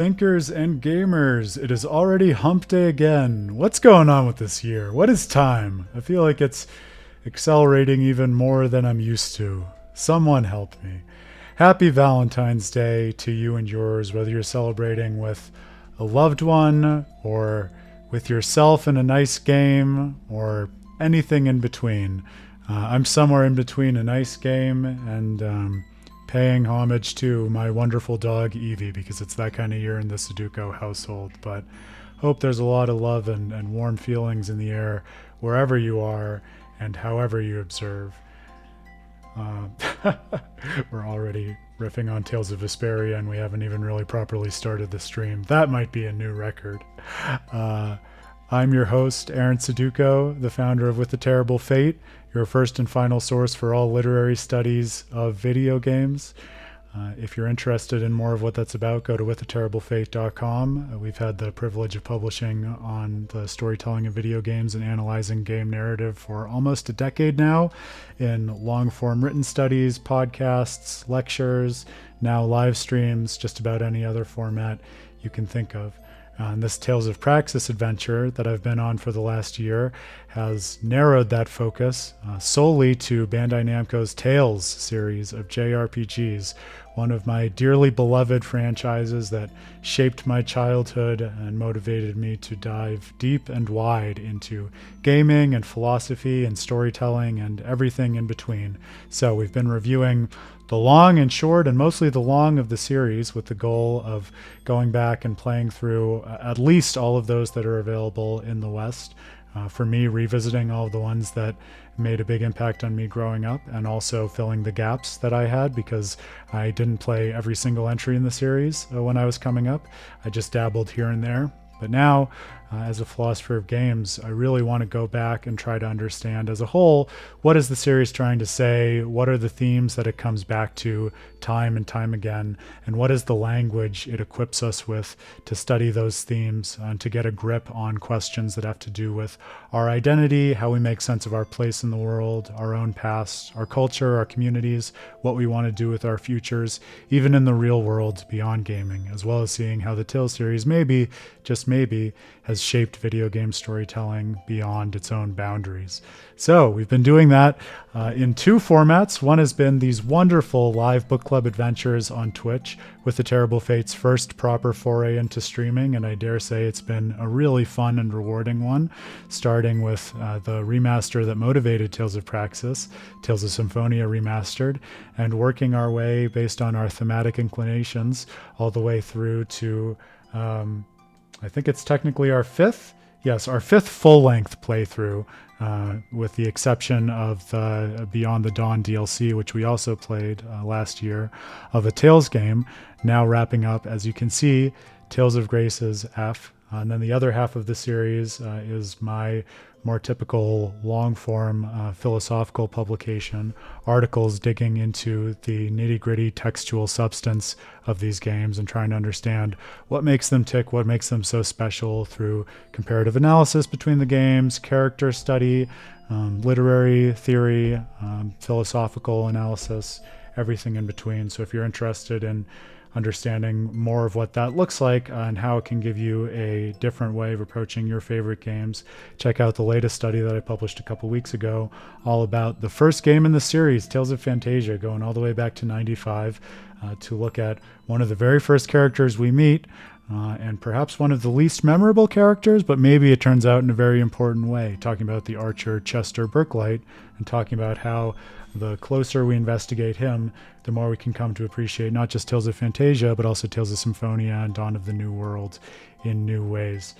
Thinkers and gamers, it is already hump day again. What's going on with this year? What is time? I feel like it's accelerating even more than I'm used to. Someone help me. Happy Valentine's Day to you and yours, whether you're celebrating with a loved one or with yourself in a nice game or anything in between. I'm somewhere in between a nice game and paying homage to my wonderful dog Evie because it's that kind of year in the Sudoku household. But hope there's a lot of love and warm feelings in the air wherever you are and however you observe. We're already riffing on Tales of Vesperia and we haven't even really properly started the stream. That might be a new record. I'm your host, Aaron Sudoku, the founder of With the Terrible Fate, your first and final source for all literary studies of video games. If you're interested in more of what that's about, go to withtheterriblefate.com. We've had the privilege of publishing on the storytelling of video games and analyzing game narrative for almost a decade now in long-form written studies, podcasts, lectures, now live streams, just about any other format you can think of. And this Tales of Praxis adventure that I've been on for the last year has narrowed that focus solely to Bandai Namco's Tales series of JRPGs, one of my dearly beloved franchises that shaped my childhood and motivated me to dive deep and wide into gaming and philosophy and storytelling and everything in between. So we've been reviewing the long and short, and mostly the long of the series, with the goal of going back and playing through at least all of those that are available in the West. For me, revisiting all of the ones that made a big impact on me growing up, and also filling the gaps that I had because I didn't play every single entry in the series when I was coming up. I just dabbled here and there. But now, as a philosopher of games, I really want to go back and try to understand as a whole, what is the series trying to say? What are the themes that it comes back to time and time again? And what is the language it equips us with to study those themes and to get a grip on questions that have to do with our identity, how we make sense of our place in the world, our own past, our culture, our communities, what we want to do with our futures, even in the real world beyond gaming, as well as seeing how the Tales series maybe, just maybe, has shaped video game storytelling beyond its own boundaries. So we've been doing that in two formats. One has been these wonderful live book club adventures on Twitch, with the Terrible Fate's first proper foray into streaming, and I dare say it's been a really fun and rewarding one, starting with the remaster that motivated Tales of Praxis, Tales of Symphonia Remastered, and working our way based on our thematic inclinations all the way through to I think it's technically our fifth full-length playthrough, with the exception of the Beyond the Dawn DLC, which we also played last year, of a Tales game, now wrapping up, as you can see, Tales of Grace's F. And then the other half of the series is my more typical long-form philosophical publication, articles digging into the nitty-gritty textual substance of these games and trying to understand what makes them tick, what makes them so special through comparative analysis between the games, character study, literary theory, philosophical analysis, everything in between. So if you're interested in understanding more of what that looks like and how it can give you a different way of approaching your favorite games, check out the latest study that I published a couple weeks ago, all about the first game in the series, Tales of Phantasia, going all the way back to 95, to look at one of the very first characters we meet, and perhaps one of the least memorable characters, but maybe it turns out in a very important way, talking about the archer Chester Berklight, and talking about how the closer we investigate him, the more we can come to appreciate not just Tales of Phantasia, but also Tales of Symphonia and Dawn of the New World in new ways.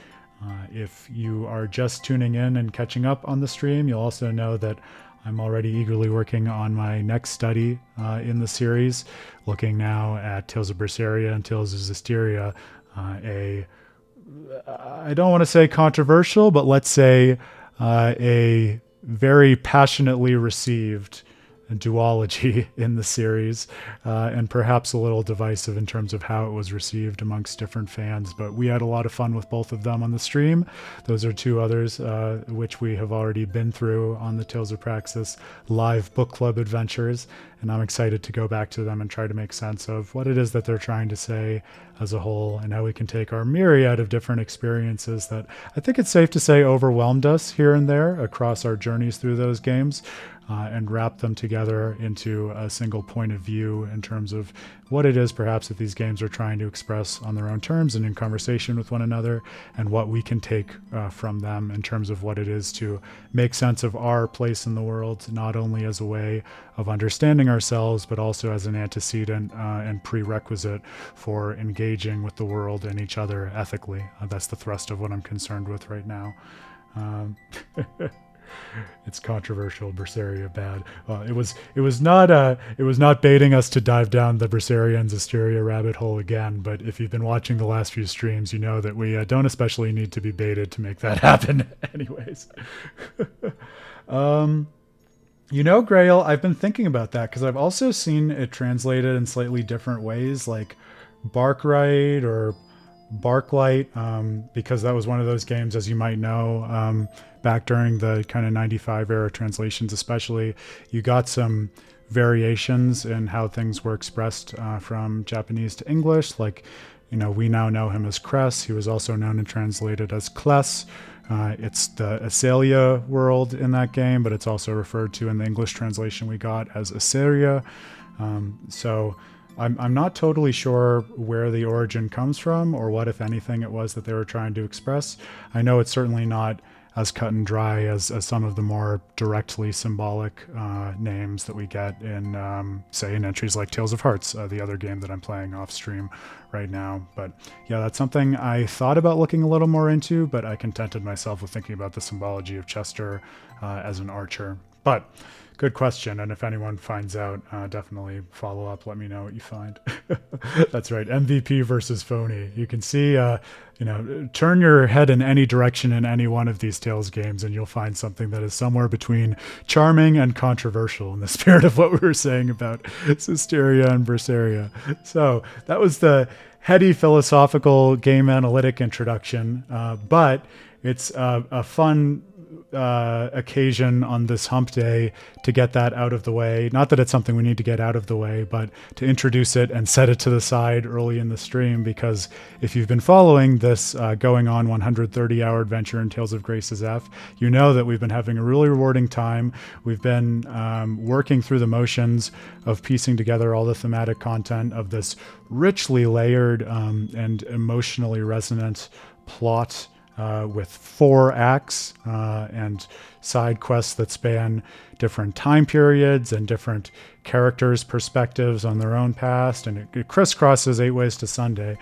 If you are just tuning in and catching up on the stream, you'll also know that I'm already eagerly working on my next study in the series, looking now at Tales of Berseria and Tales of Zestiria, I don't want to say controversial, but let's say a very passionately received duology in the series, and perhaps a little divisive in terms of how it was received amongst different fans, but we had a lot of fun with both of them on the stream. Those are two others which we have already been through on the Tales of Praxis live book club adventures, and I'm excited to go back to them and try to make sense of what it is that they're trying to say as a whole, and how we can take our myriad of different experiences that I think it's safe to say overwhelmed us here and there across our journeys through those games, and wrap them together into a single point of view in terms of what it is perhaps that these games are trying to express on their own terms and in conversation with one another, and what we can take from them in terms of what it is to make sense of our place in the world, not only as a way of understanding ourselves, but also as an antecedent and prerequisite for engaging with the world and each other ethically. That's the thrust of what I'm concerned with right now. It's controversial. Berseria bad. It was not baiting us to dive down the Berseria and Zestiria rabbit hole again. But if you've been watching the last few streams, you know that we don't especially need to be baited to make that happen. Anyways, Grail, I've been thinking about that because I've also seen it translated in slightly different ways, like Barklight or Barklight, because that was one of those games, as you might know, back during the kind of 95 era translations especially, you got some variations in how things were expressed from Japanese to English. Like, we now know him as Cress. He was also known and translated as Kless. It's the Asalia world in that game, but it's also referred to in the English translation we got as Assyria. So I'm not totally sure where the origin comes from or what, if anything, it was that they were trying to express. I know it's certainly not as cut and dry as some of the more directly symbolic names that we get in, say, in entries like Tales of Hearts, the other game that I'm playing off stream right now. But yeah, that's something I thought about looking a little more into, but I contented myself with thinking about the symbology of Chester as an archer. But good question, and if anyone finds out, definitely follow up. Let me know what you find. That's right, MVP versus phony. You can see, turn your head in any direction in any one of these Tales games, and you'll find something that is somewhere between charming and controversial in the spirit of what we were saying about Zestiria and Berseria. So that was the heady philosophical game analytic introduction, but it's a fun occasion on this hump day to get that out of the way. Not that it's something we need to get out of the way, but to introduce it and set it to the side early in the stream, because if you've been following this going on 130-hour adventure in Tales of Graces F, you know that we've been having a really rewarding time. We've been working through the motions of piecing together all the thematic content of this richly layered and emotionally resonant plot with 4 acts and side quests that span different time periods and different characters' perspectives on their own past, and it crisscrosses 8 Ways to Sunday,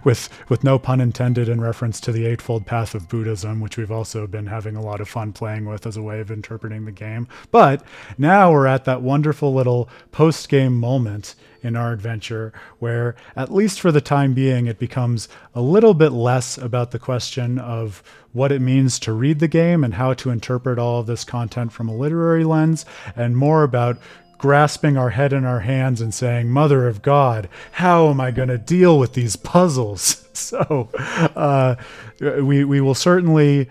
with no pun intended, in reference to the Eightfold Path of Buddhism, which we've also been having a lot of fun playing with as a way of interpreting the game. But now we're at that wonderful little post-game moment in our adventure where, at least for the time being, it becomes a little bit less about the question of what it means to read the game and how to interpret all of this content from a literary lens, and more about grasping our head in our hands and saying, Mother of God, how am I going to deal with these puzzles? So we will certainly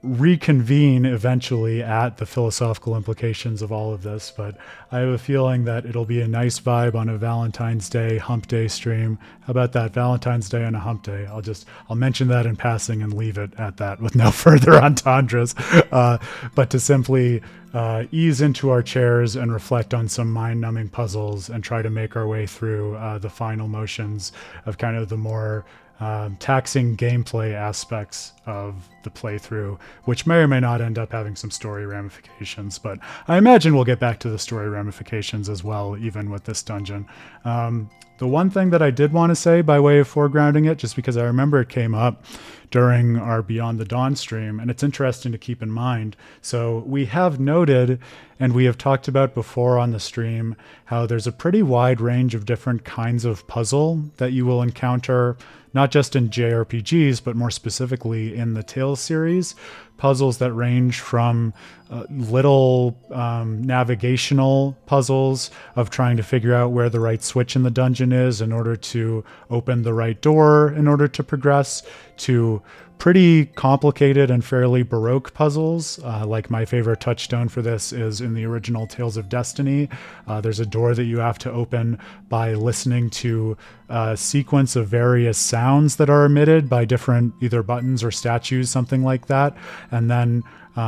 reconvene eventually at the philosophical implications of all of this, but I have a feeling that it'll be a nice vibe on a Valentine's Day hump day stream. How about that? Valentine's Day on a hump day. I'll mention that in passing and leave it at that with no further entendres, but to simply ease into our chairs and reflect on some mind-numbing puzzles and try to make our way through the final motions of kind of the more taxing gameplay aspects of the playthrough, which may or may not end up having some story ramifications, but I imagine we'll get back to the story ramifications as well, even with this dungeon. The one thing that I did want to say by way of foregrounding it, just because I remember it came up during our Beyond the Dawn stream, and it's interesting to keep in mind. So we have noted, and we have talked about before on the stream, how there's a pretty wide range of different kinds of puzzle that you will encounter, not just in JRPGs, but more specifically in the Tales series. puzzles that range from little navigational puzzles of trying to figure out where the right switch in the dungeon is in order to open the right door in order to progress, to pretty complicated and fairly baroque puzzles. Like my favorite touchstone for this is in the original Tales of Destiny. There's a door that you have to open by listening to a sequence of various sounds that are emitted by different either buttons or statues, something like that. And then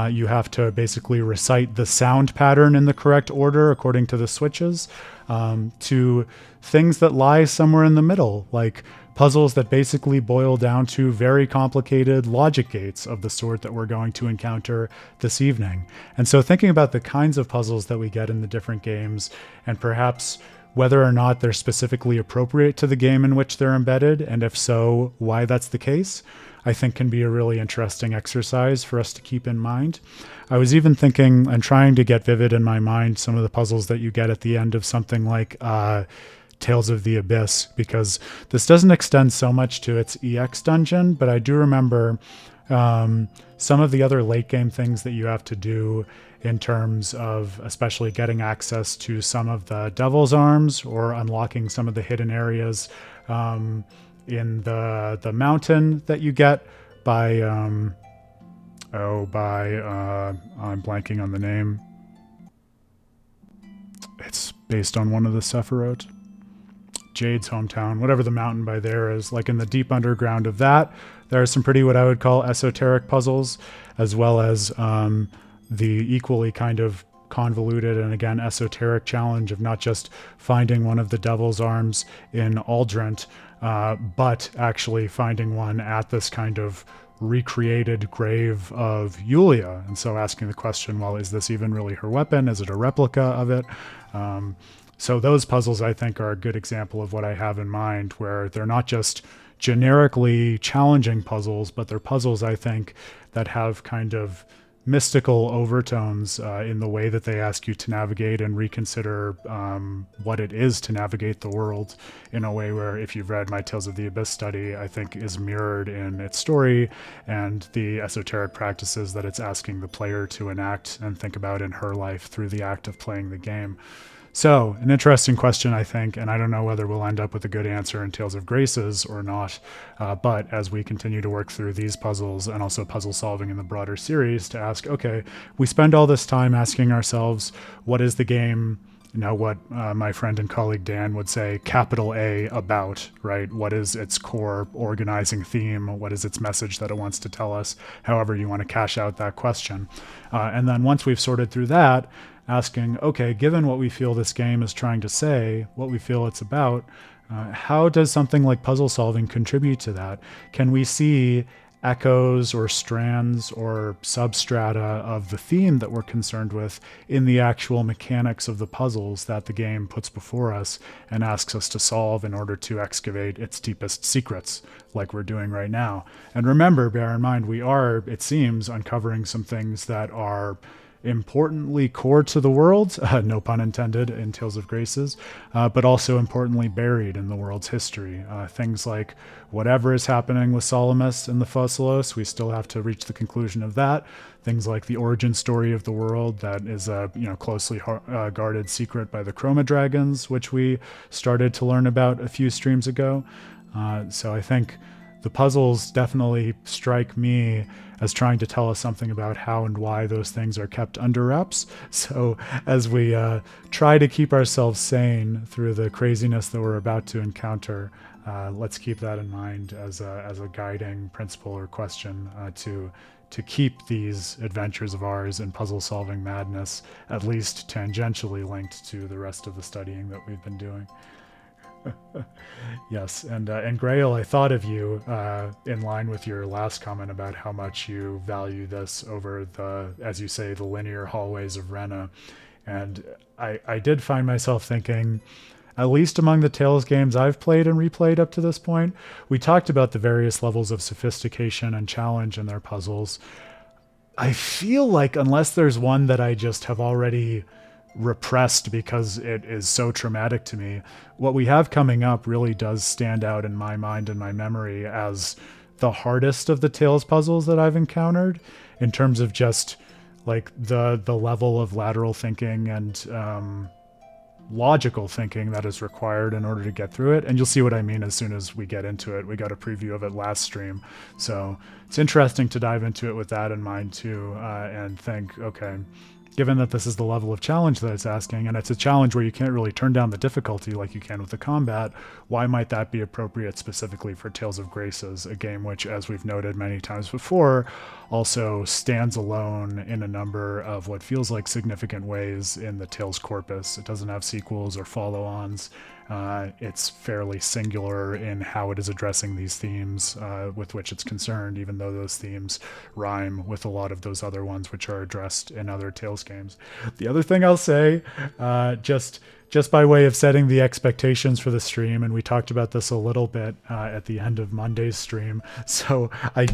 you have to basically recite the sound pattern in the correct order according to the switches, to things that lie somewhere in the middle, like puzzles that basically boil down to very complicated logic gates of the sort that we're going to encounter this evening. And so thinking about the kinds of puzzles that we get in the different games, and perhaps whether or not they're specifically appropriate to the game in which they're embedded, and if so, why that's the case, I think can be a really interesting exercise for us to keep in mind. I was even thinking and trying to get vivid in my mind some of the puzzles that you get at the end of something like Tales of the Abyss, because this doesn't extend so much to its EX dungeon, but I do remember some of the other late game things that you have to do in terms of especially getting access to some of the Devil's Arms or unlocking some of the hidden areas in the mountain that you get by I'm blanking on the name. It's based on one of the Sephiroth. Jade's hometown, whatever the mountain by there is. Like in the deep underground of that, there are some pretty what I would call esoteric puzzles, as well as the equally kind of convoluted and again esoteric challenge of not just finding one of the Devil's Arms in Aldrent, but actually finding one at this kind of recreated grave of Yulia. And so asking the question, well, is this even really her weapon? Is it a replica of it? So those puzzles, I think, are a good example of what I have in mind, where they're not just generically challenging puzzles, but they're puzzles, I think, that have kind of mystical overtones in the way that they ask you to navigate and reconsider what it is to navigate the world in a way where, if you've read my Tales of the Abyss study, I think is mirrored in its story and the esoteric practices that it's asking the player to enact and think about in her life through the act of playing the game. So, an interesting question, I think, and I don't know whether we'll end up with a good answer in Tales of Graces or not, but as we continue to work through these puzzles and also puzzle solving in the broader series, to ask, okay, we spend all this time asking ourselves, what is the game, what my friend and colleague Dan would say, capital A, about, right? What is its core organizing theme? What is its message that it wants to tell us? However you want to cash out that question. And then once we've sorted through that, asking, okay, given what we feel this game is trying to say, what we feel it's about, how does something like puzzle solving contribute to that? Can we see echoes or strands or substrata of the theme that we're concerned with in the actual mechanics of the puzzles that the game puts before us and asks us to solve in order to excavate its deepest secrets, like we're doing right now? And remember, bear in mind, we are, it seems, uncovering some things that are importantly core to the world, no pun intended, in Tales of Graces, but also importantly buried in the world's history. Things like whatever is happening with Solomus and the Fossilos, we still have to reach the conclusion of that. Things like the origin story of the world that is a closely guarded secret by the Chroma Dragons, which we started to learn about a few streams ago. So I think the puzzles definitely strike me as trying to tell us something about how and why those things are kept under wraps. So as we try to keep ourselves sane through the craziness that we're about to encounter, let's keep that in mind as a guiding principle or question to keep these adventures of ours in puzzle-solving madness at least tangentially linked to the rest of the studying that we've been doing. Yes, and Grail, I thought of you in line with your last comment about how much you value this over the, as you say, the linear hallways of Rena. And I did find myself thinking, at least among the Tales games I've played and replayed up to this point, we talked about the various levels of sophistication and challenge in their puzzles. I feel like unless there's one that I just have already repressed because it is so traumatic to me, what we have coming up really does stand out in my mind and my memory as the hardest of the Tales puzzles that I've encountered in terms of just like the level of lateral thinking and logical thinking that is required in order to get through it. And you'll see what I mean as soon as we get into it. We got a preview of it last stream, so it's interesting to dive into it with that in mind too, and think, okay, given that this is the level of challenge that it's asking, and it's a challenge where you can't really turn down the difficulty like you can with the combat, why might that be appropriate specifically for Tales of Graces, a game which, as we've noted many times before, also stands alone in a number of what feels like significant ways in the Tales corpus. It doesn't have sequels or follow-ons. It's fairly singular in how it is addressing these themes with which it's concerned, even though those themes rhyme with a lot of those other ones which are addressed in other Tales games. The other thing I'll say, just by way of setting the expectations for the stream, and we talked about this a little bit at the end of Monday's stream, so I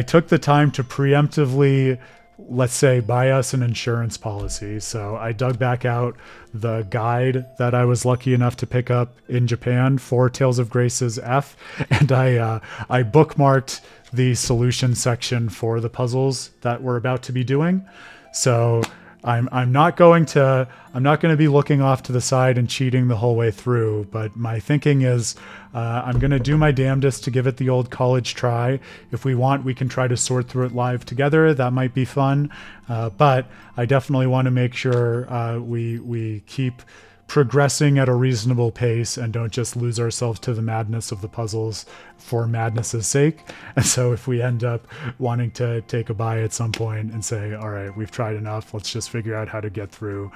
took the time to preemptively, let's say, buy us an insurance policy. So I dug back out the guide that I was lucky enough to pick up in Japan for Tales of Graces F, and I bookmarked the solution section for the puzzles that we're about to be doing. So I'm not going to be looking off to the side and cheating the whole way through, but my thinking is I'm going to do my damnedest to give it the old college try. If we want, we can try to sort through it live together. That might be fun, but I definitely want to make sure we keep progressing at a reasonable pace and don't just lose ourselves to the madness of the puzzles for madness's sake. And so if we end up wanting to take a bye at some point and say, all right, we've tried enough, let's just figure out how to get through,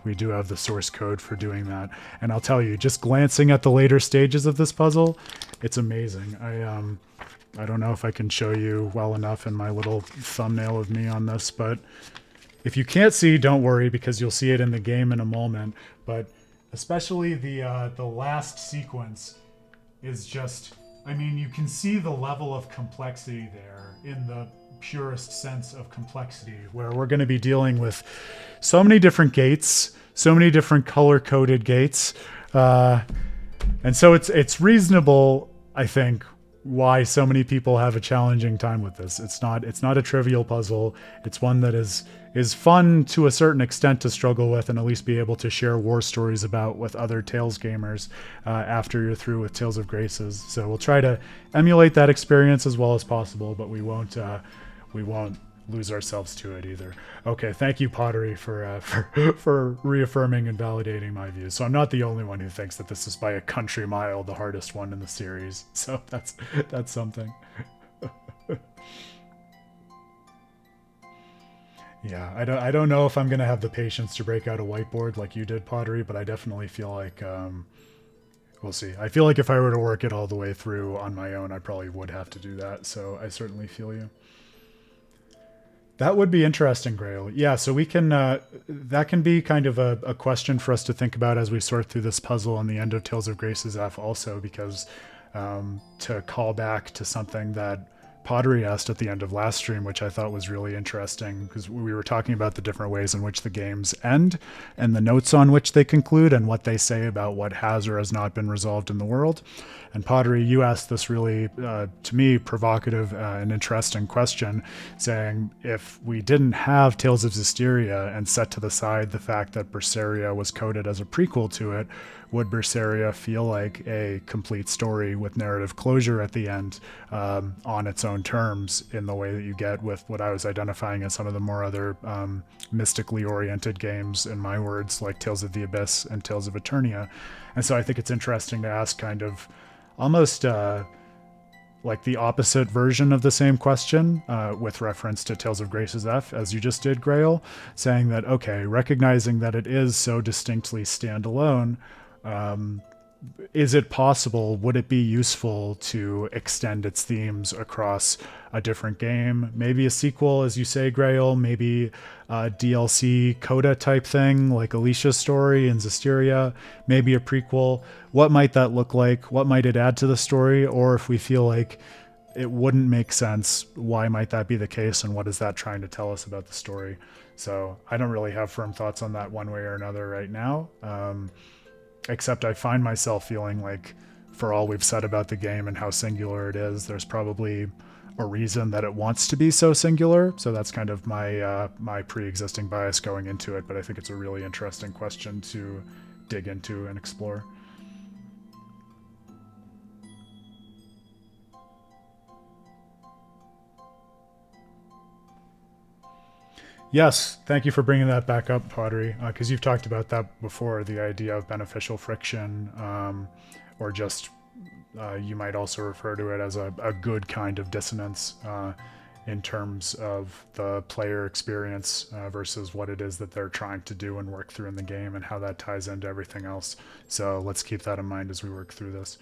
we do have the source code for doing that. And I'll tell you, just glancing at the later stages of this puzzle, it's amazing. I don't know if I can show you well enough in my little thumbnail of me on this, but if you can't see, don't worry, because you'll see it in the game in a moment. But especially the last sequence is just, I mean, you can see the level of complexity there in the purest sense of complexity, where we're going to be dealing with so many different gates, so many different color-coded gates. And so it's reasonable, I think, why so many people have a challenging time with this. It's not a trivial puzzle. It's one that is fun to a certain extent to struggle with and at least be able to share war stories about with other Tales gamers after you're through with Tales of Graces. So we'll try to emulate that experience as well as possible, but we won't lose ourselves to it either. Okay, thank you, Pottery, for reaffirming and validating my views. So I'm not the only one who thinks that this is by a country mile the hardest one in the series. So that's something. Yeah, I don't know if I'm gonna have the patience to break out a whiteboard like you did, Pottery, but I definitely feel like we'll see. I feel like if I were to work it all the way through on my own, I probably would have to do that. So I certainly feel you. That would be interesting, Grail. Yeah, so we can, that can be kind of a question for us to think about as we sort through this puzzle on the end of Tales of Graces F also, because to call back to something that Pottery asked at the end of last stream, which I thought was really interesting, because we were talking about the different ways in which the games end and the notes on which they conclude and what they say about what has or has not been resolved in the world. And Pottery, you asked this really, to me, provocative and interesting question, saying if we didn't have Tales of Zestiria and set to the side the fact that Berseria was coded as a prequel to it, would Berseria feel like a complete story with narrative closure at the end on its own terms in the way that you get with what I was identifying as some of the more other mystically oriented games, in my words, like Tales of the Abyss and Tales of Eternia? And so I think it's interesting to ask kind of almost like the opposite version of the same question with reference to Tales of Graces F, as you just did, Grail, saying that, okay, recognizing that it is so distinctly standalone, is it possible, would it be useful to extend its themes across a different game? Maybe a sequel, as you say, Grail, maybe a DLC coda type thing like Alicia's story in Zestiria, maybe a prequel. What might that look like? What might it add to the story? Or if we feel like it wouldn't make sense, why might that be the case? And what is that trying to tell us about the story? So I don't really have firm thoughts on that one way or another right now. Except I find myself feeling like for all we've said about the game and how singular it is, there's probably a reason that it wants to be so singular. So that's kind of my pre-existing bias going into it. But I think it's a really interesting question to dig into and explore. Yes, thank you for bringing that back up, Pottery, because you've talked about that before, the idea of beneficial friction, or just you might also refer to it as a good kind of dissonance in terms of the player experience versus what it is that they're trying to do and work through in the game, and how that ties into everything else. So let's keep that in mind as we work through this.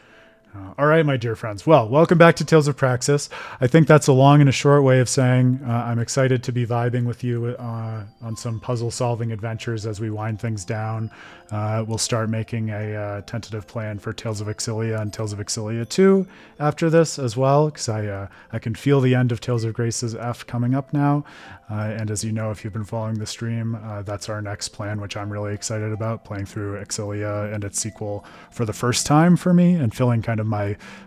All right, my dear friends. Well, welcome back to Tales of Praxis. I think that's a long and a short way of saying I'm excited to be vibing with you on some puzzle-solving adventures as we wind things down. We'll start making a tentative plan for Tales of Exilia and Tales of Exilia 2 after this as well, because I can feel the end of Tales of Grace's F coming up now. And as you know, if you've been following the stream, that's our next plan, which I'm really excited about, playing through Exilia and its sequel for the first time for me, and filling kind of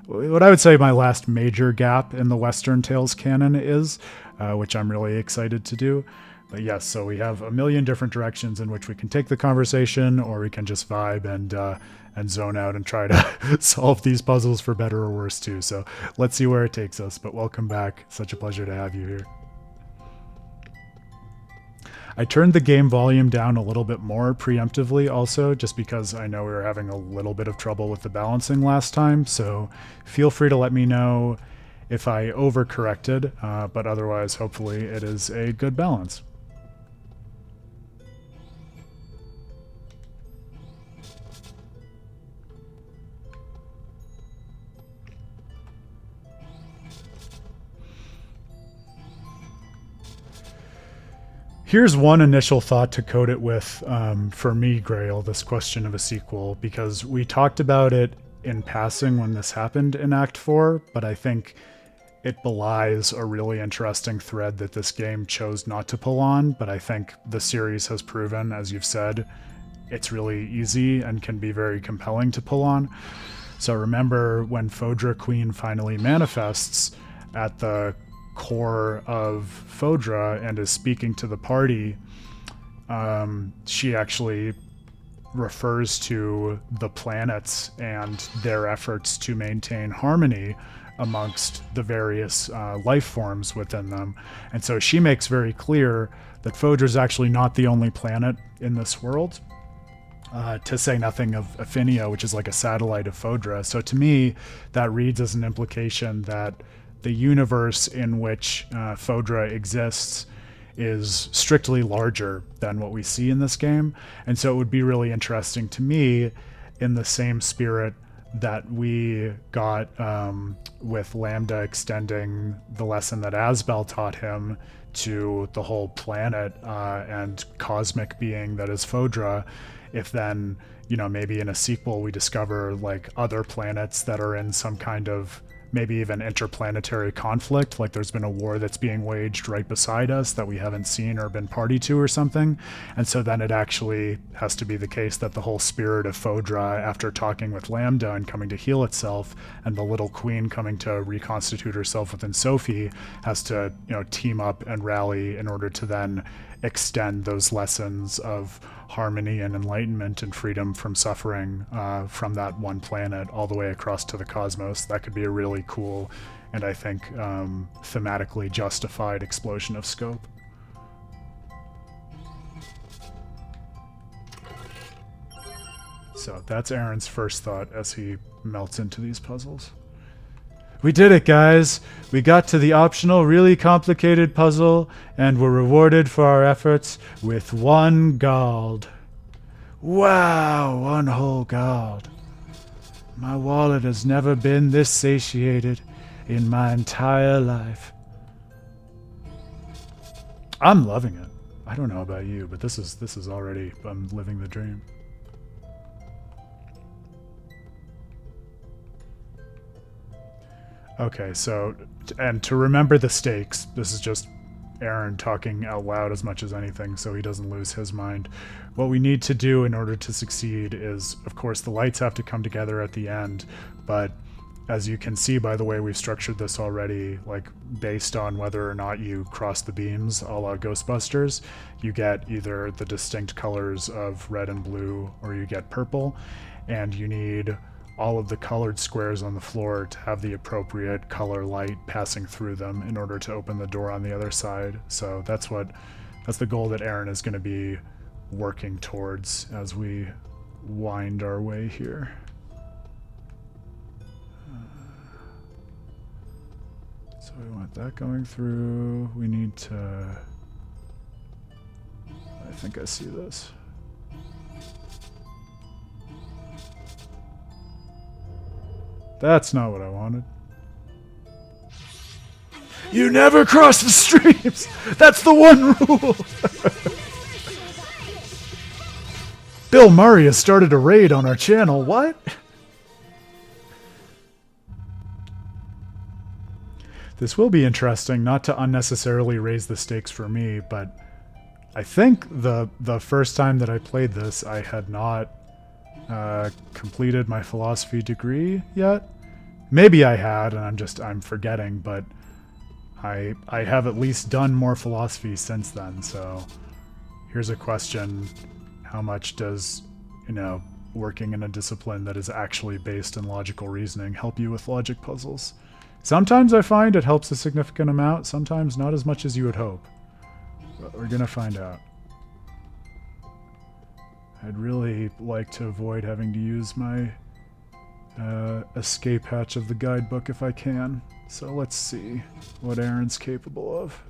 what I would say my last major gap in the Western Tales canon is, which I'm really excited to do. But yes, so we have a million different directions in which we can take the conversation, or we can just vibe and zone out and try to solve these puzzles for better or worse too. So let's see where it takes us. But welcome back. Such a pleasure to have you here. I turned the game volume down a little bit more preemptively also, just because I know we were having a little bit of trouble with the balancing last time, so feel free to let me know if I overcorrected, but otherwise hopefully it is a good balance. Here's one initial thought to code it with for me, Grail, this question of a sequel, because we talked about it in passing when this happened in Act 4, but I think it belies a really interesting thread that this game chose not to pull on, but I think the series has proven, as you've said, it's really easy and can be very compelling to pull on. So remember when Phodra Queen finally manifests at the core of Phodra and is speaking to the party, she actually refers to the planets and their efforts to maintain harmony amongst the various life forms within them. And so she makes very clear that Phodra is actually not the only planet in this world, to say nothing of Affinia, which is like a satellite of Phodra. So to me, that reads as an implication that the universe in which Phodra exists is strictly larger than what we see in this game. And so it would be really interesting to me, in the same spirit that we got with Lambda extending the lesson that Asbel taught him to the whole planet and cosmic being that is Phodra, if then, maybe in a sequel we discover like other planets that are in some kind of maybe even interplanetary conflict, like there's been a war that's being waged right beside us that we haven't seen or been party to or something. And so then it actually has to be the case that the whole spirit of Phodra, after talking with Lambda and coming to heal itself, and the little queen coming to reconstitute herself within Sophie, has to, team up and rally in order to then extend those lessons of harmony and enlightenment and freedom from suffering from that one planet all the way across to the cosmos. That could be a really cool and I think thematically justified explosion of scope. So that's Aaron's first thought as he melts into these puzzles. We did it, guys! We got to the optional, really complicated puzzle, and were rewarded for our efforts with 1 gold. Wow, 1 whole gold. My wallet has never been this satiated in my entire life. I'm loving it. I don't know about you, but this is already, I'm living the dream. Okay, so, and to remember the stakes, this is just Aaron talking out loud as much as anything so he doesn't lose his mind. What we need to do in order to succeed is, of course, the lights have to come together at the end, but as you can see by the way we've structured this already, like based on whether or not you cross the beams a la Ghostbusters, you get either the distinct colors of red and blue or you get purple, and you need all of the colored squares on the floor to have the appropriate color light passing through them in order to open the door on the other side. So that's the goal that Aaron is going to be working towards as we wind our way here. So we want that going through. We need to... I think I see this. That's not what I wanted. You never cross the streams! That's the one rule! Bill Murray has started a raid on our channel. What? This will be interesting, not to unnecessarily raise the stakes for me, but I think the first time that I played this, I had not completed my philosophy degree yet. Maybe I had, and I'm forgetting, but I have at least done more philosophy since then. So here's a question: how much does, working in a discipline that is actually based in logical reasoning help you with logic puzzles? Sometimes I find it helps a significant amount, sometimes not as much as you would hope. But we're gonna find out. I'd really like to avoid having to use my escape hatch of the guidebook if I can. So let's see what Aaron's capable of.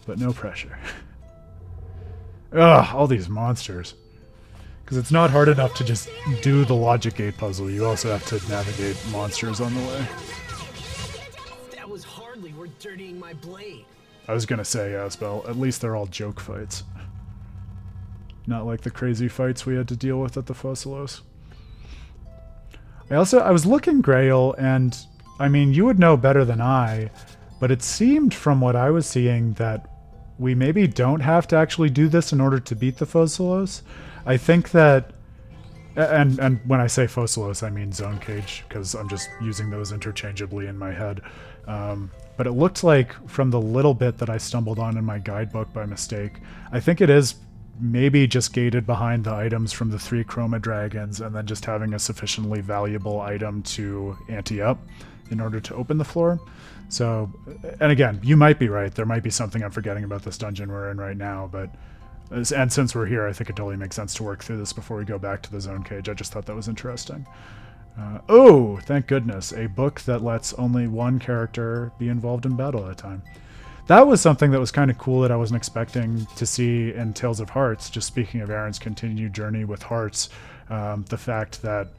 But no pressure. Ugh, all these monsters. Because it's not hard enough to just do the logic gate puzzle. You also have to navigate monsters on the way. That was hardly worth dirtying my blade. I was gonna say, Asbel, at least they're all joke fights. Not like the crazy fights we had to deal with at the Fossilos. I was looking, Grail, and I mean, you would know better than I, but it seemed from what I was seeing that we maybe don't have to actually do this in order to beat the Fossilos. I think that, and when I say Fossilos, I mean Zone Cage, because I'm just using those interchangeably in my head. But it looked like from the little bit that I stumbled on in my guidebook by mistake, I think it is maybe just gated behind the items from the 3 Chroma Dragons and then just having a sufficiently valuable item to ante up in order to open the floor. So, and again, you might be right. There might be something I'm forgetting about this dungeon we're in right now, but... And since we're here, I think it totally makes sense to work through this before we go back to the Zone Cage. I just thought that was interesting. Oh, thank goodness. A book that lets only one character be involved in battle at a time. That was something that was kind of cool that I wasn't expecting to see in Tales of Hearts. Just speaking of Aaron's continued journey with Hearts, the fact that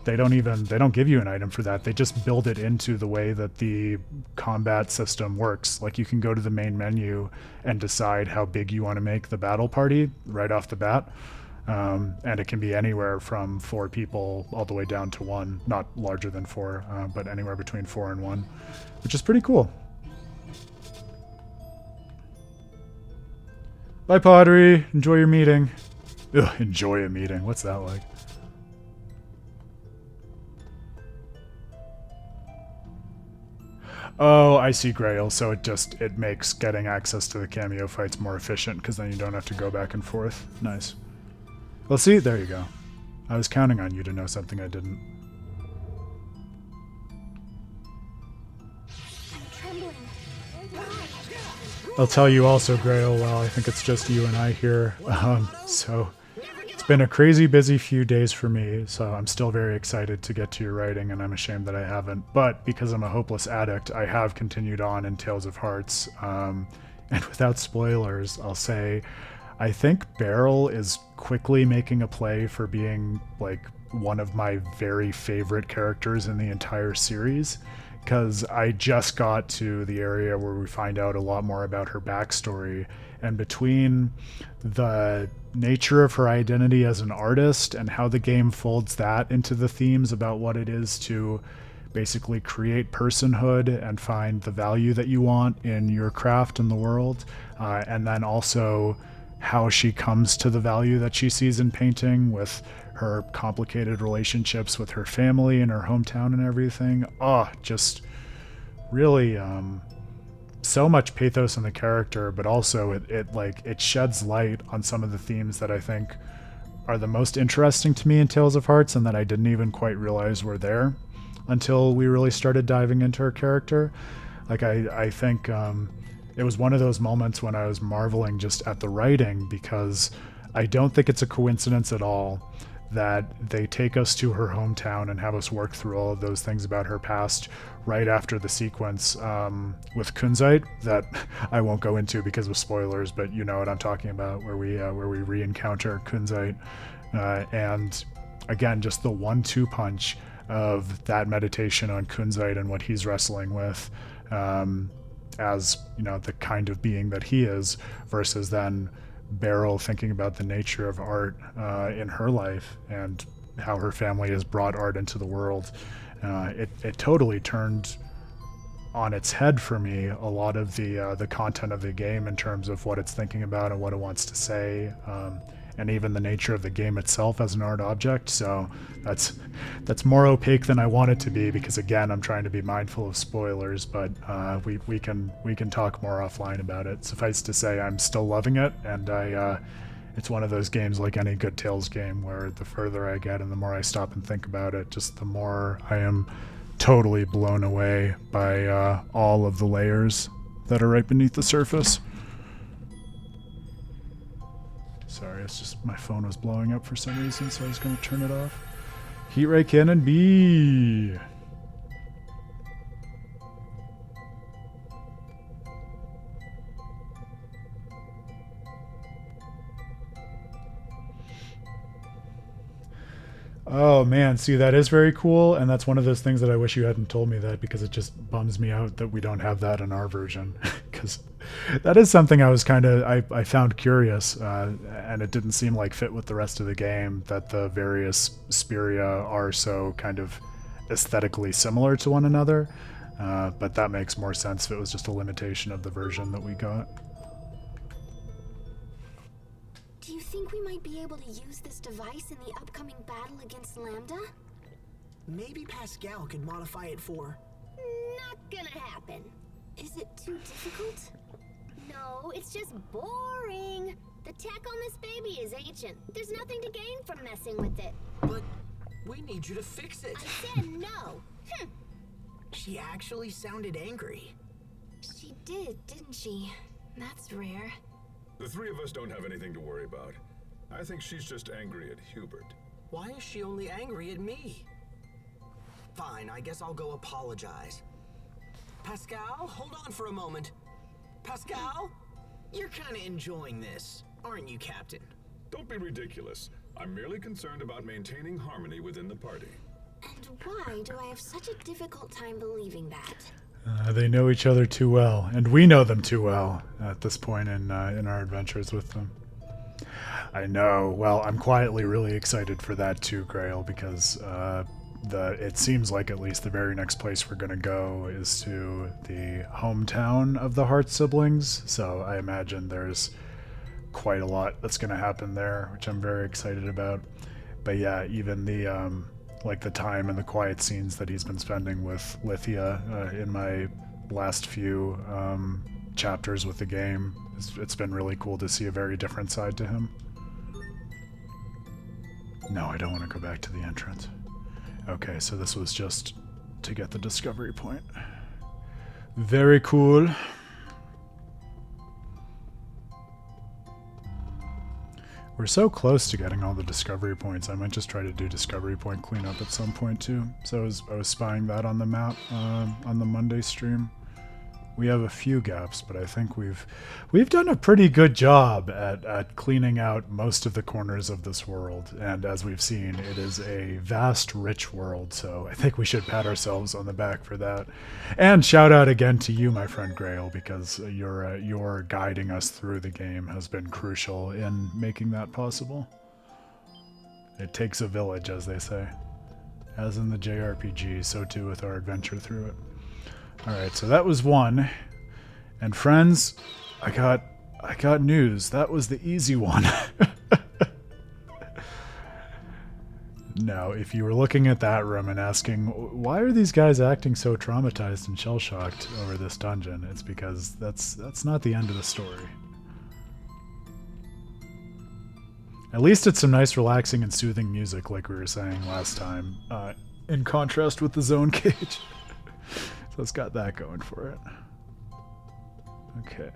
they don't give you an item for that. They just build it into the way that the combat system works. Like, you can go to the main menu and decide how big you want to make the battle party right off the bat. And it can be anywhere from 4 people all the way down to 1. Not larger than 4, but anywhere between 4 and 1, which is pretty cool. Bye, Pottery. Enjoy your meeting. Ugh, enjoy a meeting. What's that like? Oh, I see, Grail. So it makes getting access to the cameo fights more efficient, because then you don't have to go back and forth. Nice. Well, see, there you go. I was counting on you to know something I didn't. I'll tell you also, Grail, well, I think it's just you and I here. So it's been a crazy busy few days for me, so I'm still very excited to get to your writing, and I'm ashamed that I haven't. But because I'm a hopeless addict, I have continued on in Tales of Hearts. And without spoilers, I'll say I think Beryl is quickly making a play for being like one of my very favorite characters in the entire series, because I just got to the area where we find out a lot more about her backstory, and between the nature of her identity as an artist and how the game folds that into the themes about what it is to basically create personhood and find the value that you want in your craft in the world, and then also how she comes to the value that she sees in painting with her complicated relationships with her family and her hometown and everything. Just really so much pathos in the character, but also it sheds light on some of the themes that I think are the most interesting to me in Tales of Hearts and that I didn't even quite realize were there until we really started diving into her character. Like I think it was one of those moments when I was marveling just at the writing, because I don't think it's a coincidence at all that they take us to her hometown and have us work through all of those things about her past right after the sequence with Kunzite that I won't go into because of spoilers, but you know what I'm talking about, where we re-encounter Kunzite, and again, just the 1-2 punch of that meditation on Kunzite and what he's wrestling with, as you know, the kind of being that he is, versus then Beryl thinking about the nature of art in her life and how her family has brought art into the world. It totally turned on its head for me a lot of the content of the game in terms of what it's thinking about and what it wants to say, and even the nature of the game itself as an art object. So that's more opaque than I want it to be, because again, I'm trying to be mindful of spoilers, but we can talk more offline about it. Suffice to say, I'm still loving it, and it's one of those games like any good Tales game where the further I get and the more I stop and think about it, just the more I am totally blown away by all of the layers that are right beneath the surface. Sorry, it's just my phone was blowing up for some reason, so I was going to turn it off. Heat Ray Cannon B. Oh man, see, that is very cool, and that's one of those things that I wish you hadn't told me that, because it just bums me out that we don't have that in our version. Because that is something I was I found curious, and it didn't seem like fit with the rest of the game, that the various Speria are so kind of aesthetically similar to one another, but that makes more sense if it was just a limitation of the version that we got. Do you think we might be able to use this device in the upcoming battle against Lambda? Maybe Pascal can modify it for... Not gonna happen. Is it too difficult? No, it's just boring. The tech on this baby is ancient. There's nothing to gain from messing with it. But we need you to fix it. I said no. She actually sounded angry. She did, didn't she? That's rare. The three of us don't have anything to worry about. I think she's just angry at Hubert. Why is she only angry at me? Fine, I guess I'll go apologize. Pascal, hold on for a moment. Pascal? You're kinda enjoying this, aren't you, Captain? Don't be ridiculous. I'm merely concerned about maintaining harmony within the party. And why do I have such a difficult time believing that? They know each other too well, and we know them too well at this point in our adventures with them. I know. Well, I'm quietly really excited for that too, Grail, because it seems like at least the very next place we're going to go is to the hometown of the Hart siblings. So I imagine there's quite a lot that's going to happen there, which I'm very excited about. But yeah, even the like the time and the quiet scenes that he's been spending with Lithia in my last few chapters with the game, it's been really cool to see a very different side to him. No, I don't want to go back to the entrance. Okay, so this was just to get the discovery point. Very cool. We're so close to getting all the discovery points. I might just try to do discovery point cleanup at some point too. So I was spying that on the map on the Monday stream. We have a few gaps, but I think we've done a pretty good job at cleaning out most of the corners of this world. And as we've seen, it is a vast, rich world. So I think we should pat ourselves on the back for that. And shout out again to you, my friend Grail, because your guiding us through the game has been crucial in making that possible. It takes a village, as they say. As in the JRPG, so too with our adventure through it. Alright, so that was one. And friends, I got news. That was the easy one. No, if you were looking at that room and asking, why are these guys acting so traumatized and shell-shocked over this dungeon? It's because that's not the end of the story. At least it's some nice, relaxing, and soothing music, like we were saying last time, in contrast with the zone cage. So it's got that going for it. Okay.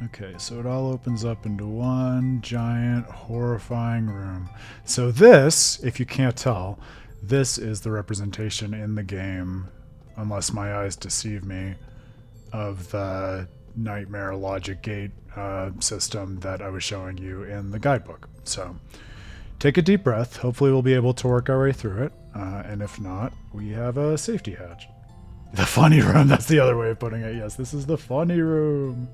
Okay, so it all opens up into one giant, horrifying room. So this, if you can't tell, this is the representation in the game, unless my eyes deceive me, of the nightmare logic gate system that I was showing you in the guidebook. So take a deep breath. Hopefully we'll be able to work our way through it. And if not, we have a safety hatch. The funny room, that's the other way of putting it. Yes, this is the funny room.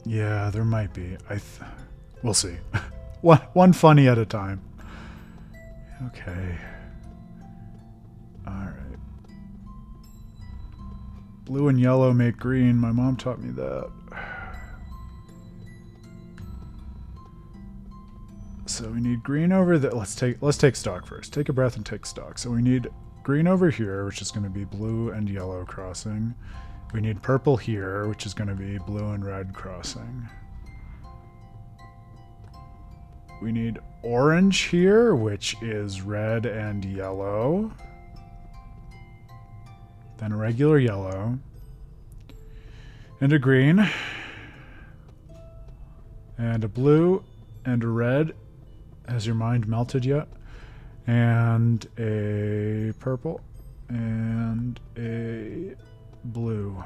Yeah, there might be. We'll see. One funny at a time. Okay. Alright. Blue and yellow make green. My mom taught me that. So we need green over there. Let's take stock first. Take a breath and take stock. So we need green over here, which is going to be blue and yellow crossing. We need purple here, which is going to be blue and red crossing. We need orange here, which is red and yellow. Then a regular yellow. And a green. And a blue. And a red. Has your mind melted yet? And a purple. And a blue.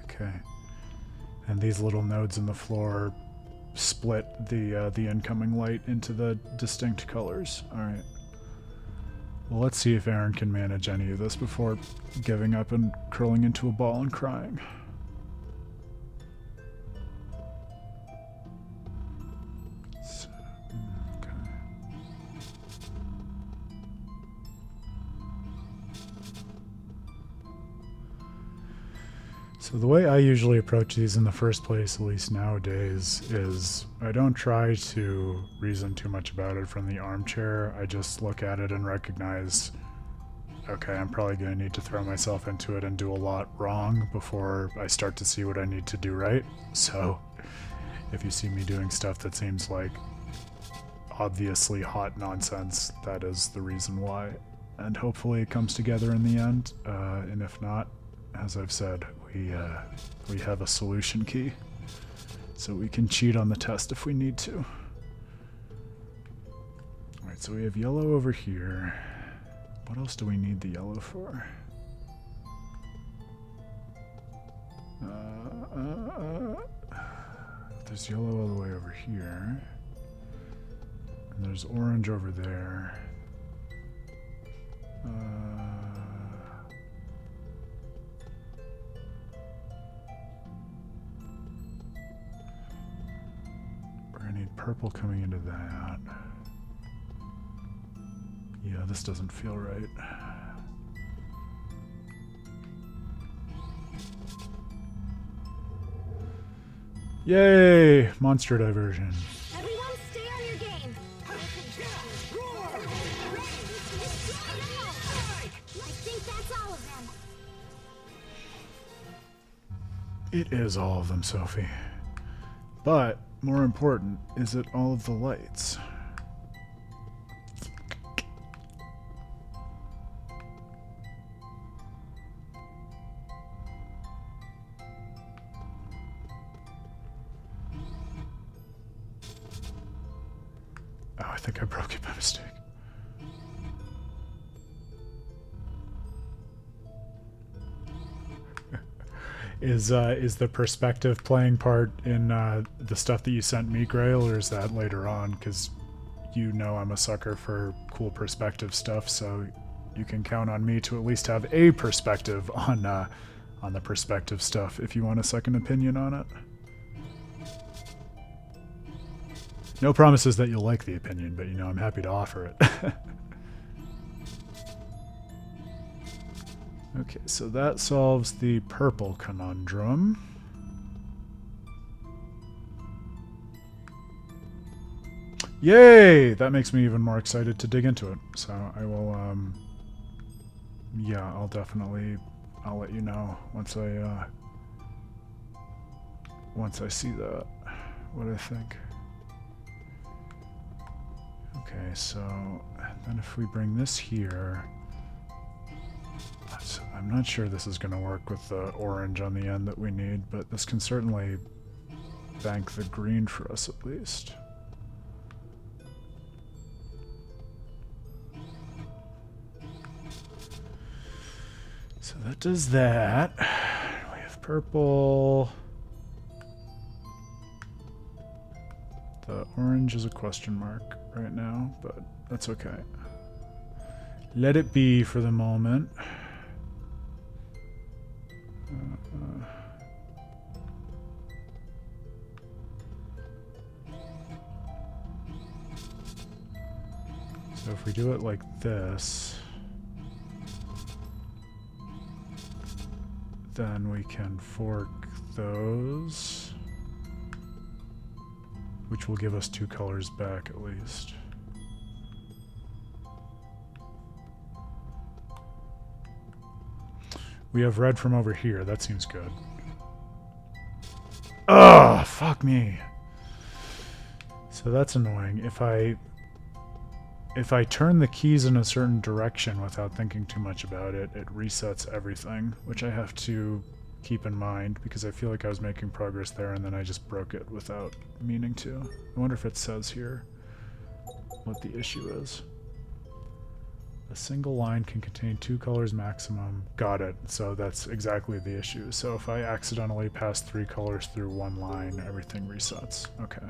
Okay. And these little nodes in the floor split the incoming light into the distinct colors. Alright. Well, let's see if Aaron can manage any of this before giving up and curling into a ball and crying. So the way I usually approach these in the first place, at least nowadays, is I don't try to reason too much about it from the armchair. I just look at it and recognize, okay, I'm probably going to need to throw myself into it and do a lot wrong before I start to see what I need to do right. So if you see me doing stuff that seems like obviously hot nonsense, that is the reason why. And hopefully it comes together in the end. And if not, as I've said, we have a solution key, so we can cheat on the test if we need to. Alright, so we have yellow over here. What else do we need the yellow for? There's yellow all the way over here. And there's orange over there. I need purple coming into that. Yeah, this doesn't feel right. Yay! Monster diversion. Everyone stay on your game. I think that's all of them. It is all of them, Sophie. But more important, is it all of the lights? Oh, I think I broke it by mistake. Is the perspective playing part in the stuff that you sent me, Grail, or is that later on? Because you know I'm a sucker for cool perspective stuff, so you can count on me to at least have a perspective on the perspective stuff if you want a second opinion on it. No promises that you'll like the opinion, but you know, I'm happy to offer it. Okay, so that solves the purple conundrum. Yay! That makes me even more excited to dig into it. So I will, yeah, I'll let you know once I see that, what I think. Okay, so then if we bring this here, I'm not sure this is going to work with the orange on the end that we need, but this can certainly bank the green for us at least. So that does that. We have purple. The orange is a question mark right now, but that's okay. Let it be for the moment. So if we do it like this, then we can fork those, which will give us 2 colors back at least. We have red from over here. That seems good. Ugh, fuck me. So that's annoying. If I turn the keys in a certain direction without thinking too much about it, it resets everything, which I have to keep in mind because I feel like I was making progress there and then I just broke it without meaning to. I wonder if it says here what the issue is. A single line can contain 2 colors maximum. Got it. So that's exactly the issue. So if I accidentally pass 3 colors through one line, everything resets. Okay.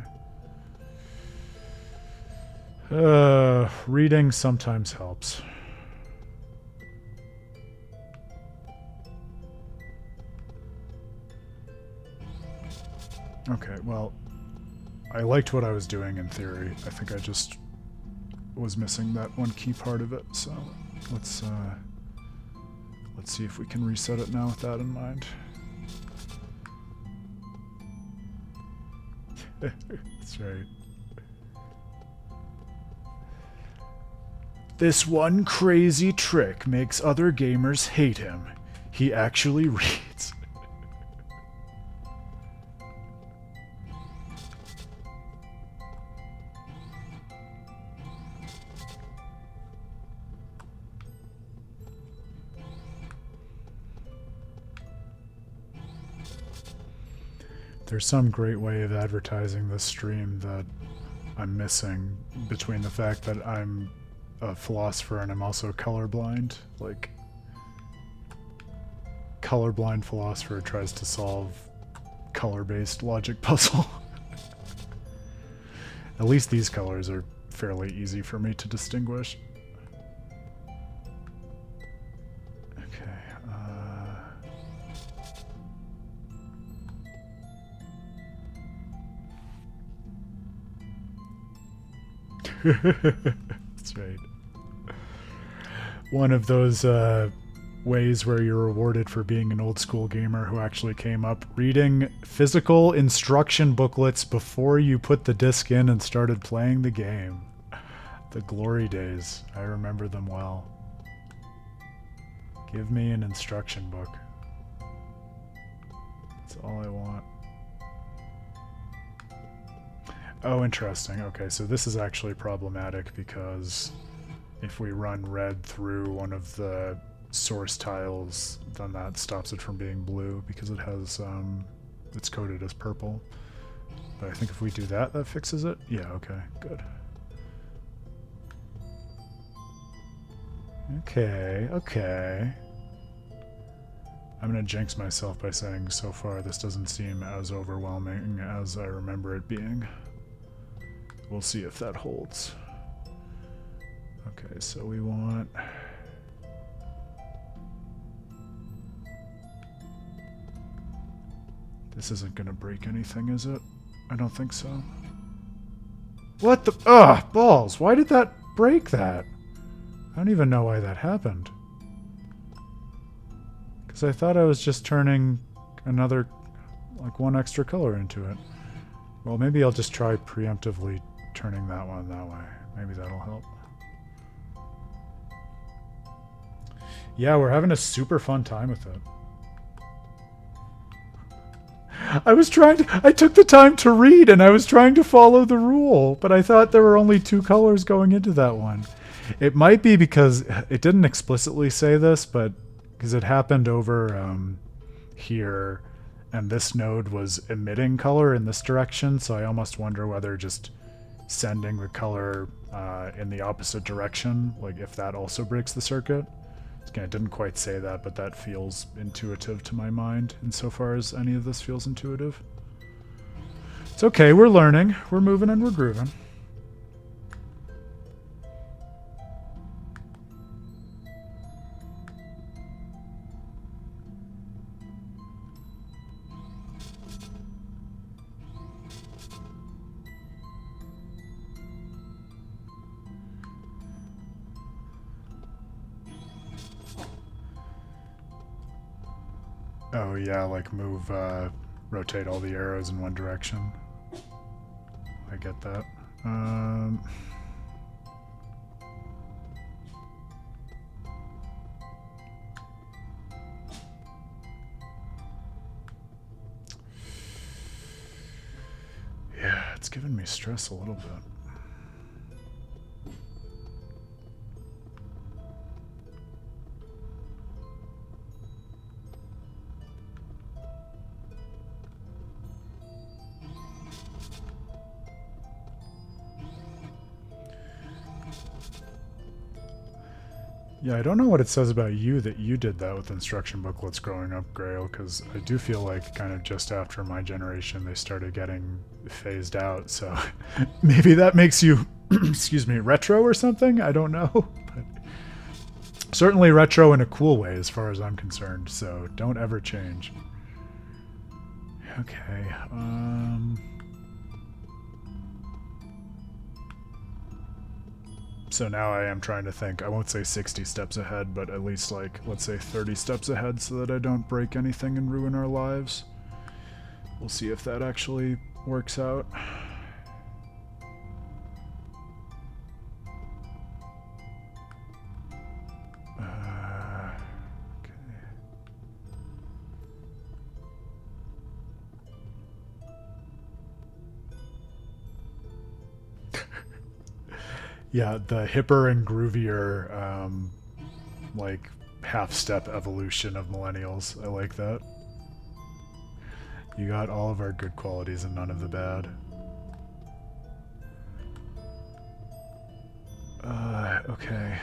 Reading sometimes helps. Okay, well, I liked what I was doing in theory. I think I just was missing that one key part of it, so let's see if we can reset it now with that in mind. That's right. This one crazy trick makes other gamers hate him. He actually reads. There's some great way of advertising this stream that I'm missing between the fact that I'm a philosopher and I'm also colorblind. Like, colorblind philosopher tries to solve color-based logic puzzle. At least these colors are fairly easy for me to distinguish. That's right. One of those ways where you're rewarded for being an old school gamer who actually came up reading physical instruction booklets before you put the disc in and started playing the game. The glory days. I remember them well. Give me an instruction book. That's all I want. Oh, interesting. Okay, so this is actually problematic because if we run red through one of the source tiles, then that stops it from being blue because it has, it's coded as purple. But I think if we do that, that fixes it? Yeah, okay, good. Okay. I'm gonna jinx myself by saying so far this doesn't seem as overwhelming as I remember it being. We'll see if that holds. Okay, so we want This isn't gonna break anything, is it? I don't think so. What the... Ugh! Balls! Why did that break that? I don't even know why that happened. Because I thought I was just turning another... like one extra color into it. Well, maybe I'll just try preemptively turning that one that way. Maybe that'll help. Yeah, we're having a super fun time with it. I took the time to read and I was trying to follow the rule, but I thought there were only 2 colors going into that one. It might be because it didn't explicitly say this, but because it happened over here, and this node was emitting color in this direction, so I almost wonder whether just sending the color in the opposite direction, like if that also breaks the circuit. Again, it didn't quite say that, but that feels intuitive to my mind, insofar as any of this feels intuitive. It's okay, we're learning, we're moving and we're grooving. Oh yeah, like move, rotate all the arrows in one direction. I get that. Yeah, it's giving me stress a little bit. Yeah, I don't know what it says about you that you did that with instruction booklets growing up, Grail, because I do feel like kind of just after my generation they started getting phased out, so maybe that makes you, excuse me, retro or something? I don't know. But certainly retro in a cool way as far as I'm concerned, so don't ever change. Okay, so now I am trying to think, I won't say 60 steps ahead, but at least like, let's say 30 steps ahead so that I don't break anything and ruin our lives. We'll see if that actually works out. Yeah, the hipper and groovier, like, half-step evolution of millennials. I like that. You got all of our good qualities and none of the bad. Okay.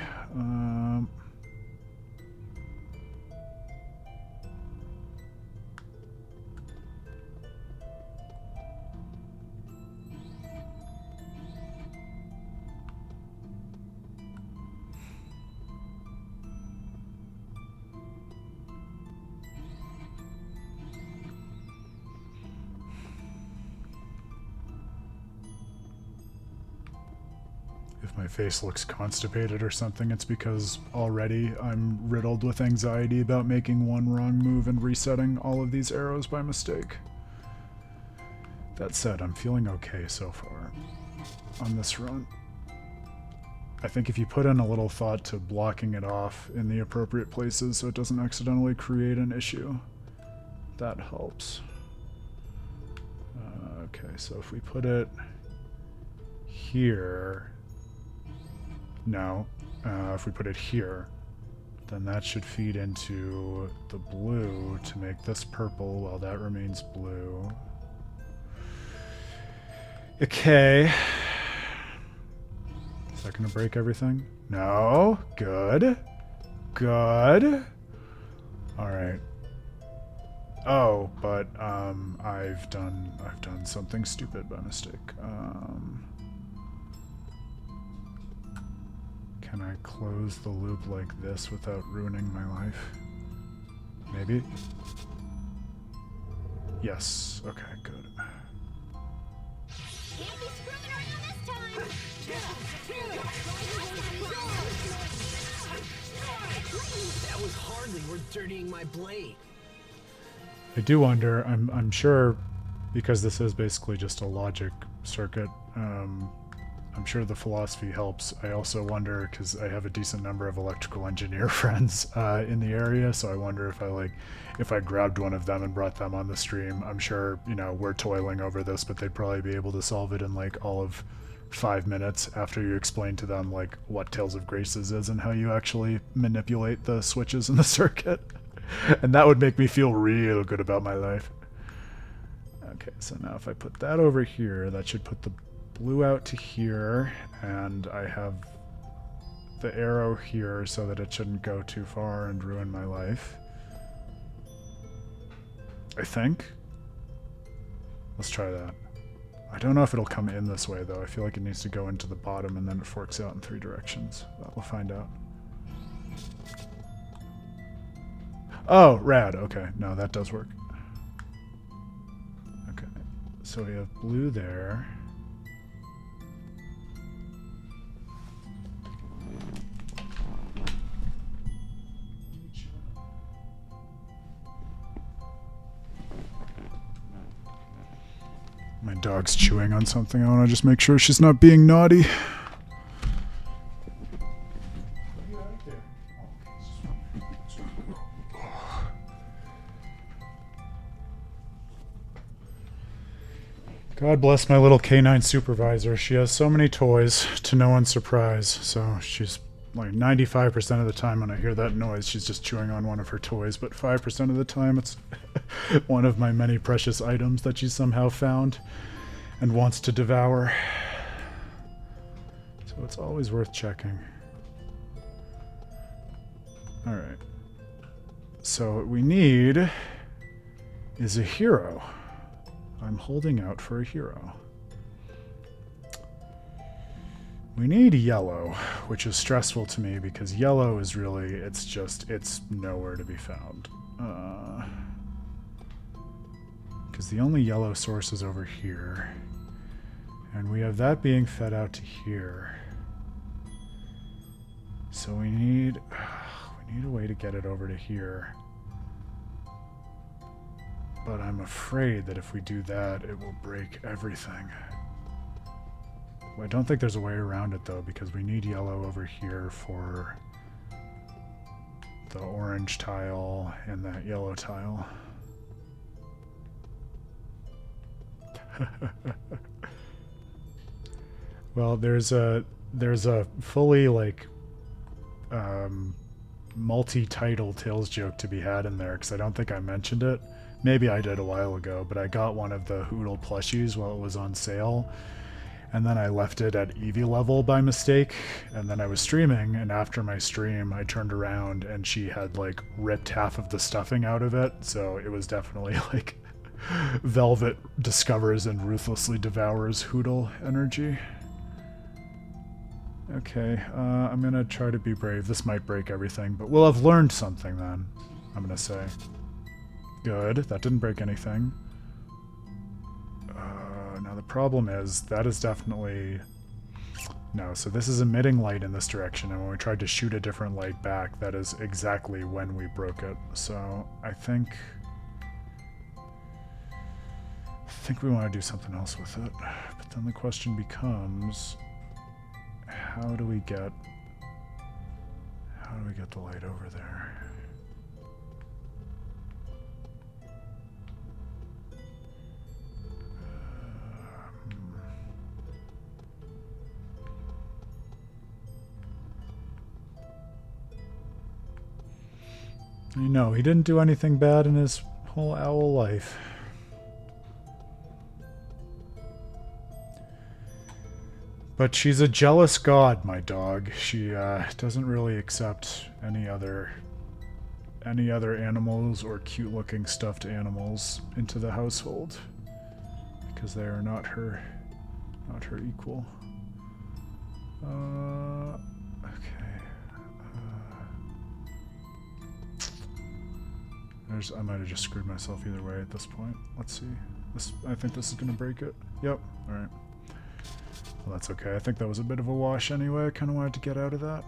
If my face looks constipated or something, it's because already I'm riddled with anxiety about making one wrong move and resetting all of these arrows by mistake. That said, I'm feeling okay so far on this run. I think if you put in a little thought to blocking it off in the appropriate places so it doesn't accidentally create an issue, that helps. Okay, so if we put it here... No, if we put it here, then that should feed into the blue to make this purple while that remains blue. Okay. Is that going to break everything? No. Good. Good. Alright. Oh, but I've done something stupid by mistake. Can I close the loop like this without ruining my life? Maybe? Yes. Okay, good. Can't be screwing around this time. That was hardly worth dirtying my blade. I do wonder, I'm sure, because this is basically just a logic circuit, I'm sure the philosophy helps. I also wonder, because I have a decent number of electrical engineer friends in the area, so I wonder if I grabbed one of them and brought them on the stream. I'm sure, you know, we're toiling over this, but they'd probably be able to solve it in like all of 5 minutes after you explain to them like what Tales of Graces is and how you actually manipulate the switches in the circuit. And that would make me feel real good about my life. Okay, so now if I put that over here, that should put the blue out to here, and I have the arrow here so that it shouldn't go too far and ruin my life. I think. Let's try that. I don't know if it'll come in this way, though. I feel like it needs to go into the bottom and then it forks out in 3 directions. But we'll find out. Oh, rad. Okay. No, that does work. Okay. So we have blue there. My dog's chewing on something. I want to just make sure she's not being naughty. God bless my little canine supervisor. She has so many toys, to no one's surprise. So she's like 95% of the time when I hear that noise, she's just chewing on one of her toys. But 5% of the time, it's one of my many precious items that she somehow found and wants to devour. So it's always worth checking. Alright. So what we need is a hero. I'm holding out for a hero. We need yellow, which is stressful to me because yellow is really, it's nowhere to be found. Because the only yellow source is over here. And we have that being fed out to here. So we need a way to get it over to here. But I'm afraid that if we do that, it will break everything. I don't think there's a way around it, though, because we need yellow over here for the orange tile and that yellow tile. Well, there's a fully, like, multi-title Tales joke to be had in there, because I don't think I mentioned it. Maybe I did a while ago, but I got one of the Hoodle plushies while it was on sale, and then I left it at Eevee level by mistake, and then I was streaming, and after my stream, I turned around, and she had, like, ripped half of the stuffing out of it, so it was definitely, like, Velvet discovers and ruthlessly devours Hoodle energy. Okay, I'm gonna try to be brave. This might break everything, but we'll have learned something then, I'm gonna say. Good, that didn't break anything. Now the problem is, that is definitely... No, so this is emitting light in this direction, and when we tried to shoot a different light back, that is exactly when we broke it. So, I think we want to do something else with it. But then the question becomes, how do we get the light over there? You know, he didn't do anything bad in his whole owl life. But she's a jealous god, my dog. She doesn't really accept any other animals or cute-looking stuffed animals into the household because they are not her equal. Okay. I might have just screwed myself either way at this point. Let's see. I think this is going to break it. Yep. Alright. Well, that's okay. I think that was a bit of a wash anyway. I kind of wanted to get out of that.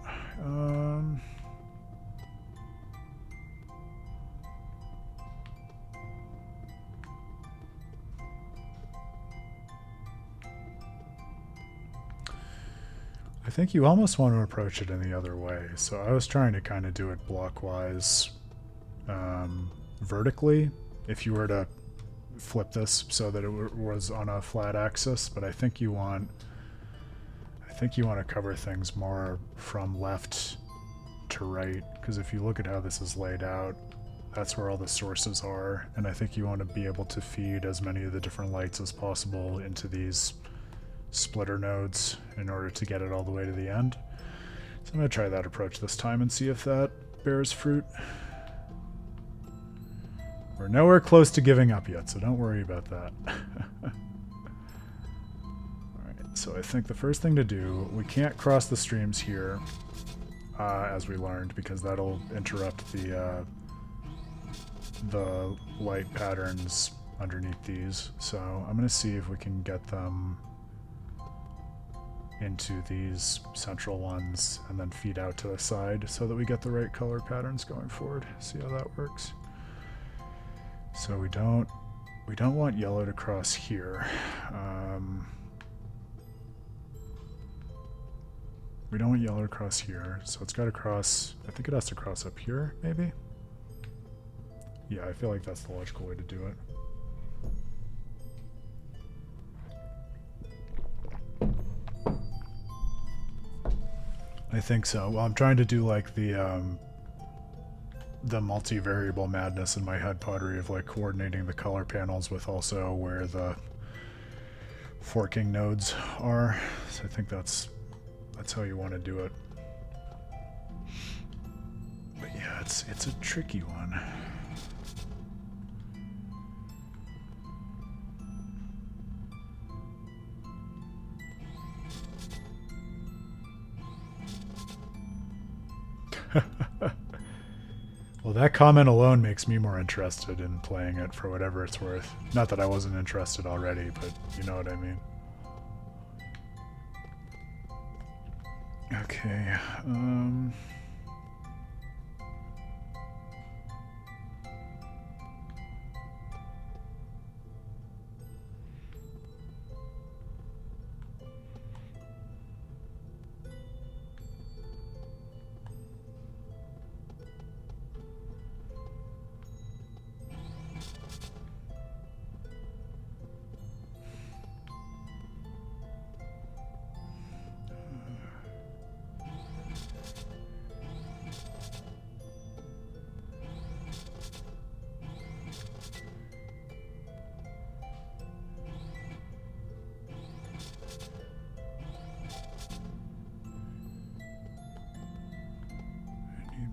I think you almost want to approach it in the other way. So I was trying to kind of do it blockwise, vertically, if you were to flip this so that it was on a flat axis, but I think you want to cover things more from left to right, because if you look at how this is laid out, that's where all the sources are, and I think you want to be able to feed as many of the different lights as possible into these splitter nodes in order to get it all the way to the end. So I'm going to try that approach this time and see if that bears fruit. We're nowhere close to giving up yet, so don't worry about that. Alright, so I think the first thing to do, we can't cross the streams here, as we learned, because that'll interrupt the light patterns underneath these. So I'm going to see if we can get them into these central ones and then feed out to the side so that we get the right color patterns going forward. See how that works? So we don't want yellow to cross here. We don't want yellow to cross here, so it's got to cross. I think it has to cross up here, maybe. Yeah, I feel like that's the logical way to do it. I think so. Well, I'm trying to do like the multivariable madness in my head pottery of like coordinating the color panels with also where the forking nodes are. So I think that's how you want to do it. But yeah, it's a tricky one. Well, that comment alone makes me more interested in playing it for whatever it's worth. Not that I wasn't interested already, but you know what I mean. Okay,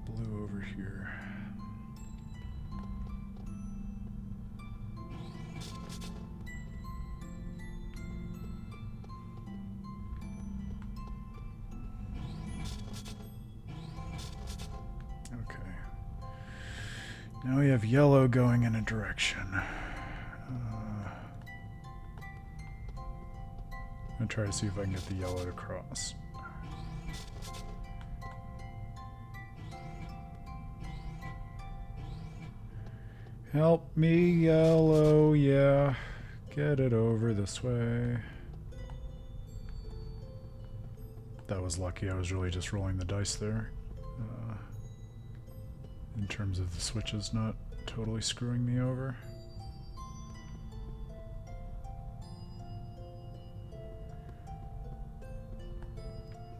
blue over here. Okay. Now we have yellow going in a direction. I'm gonna try to see if I can get the yellow to cross. Help me, yellow, yeah. Get it over this way. That was lucky. I was really just rolling the dice there. In terms of the switches not totally screwing me over.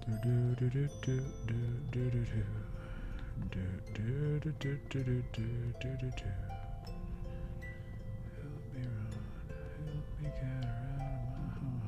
Help me run, help me get her out of my heart.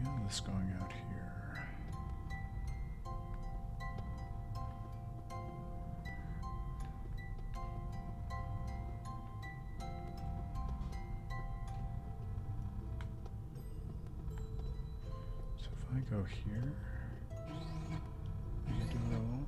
Yeah, this going out here. So if I go here, you do it all.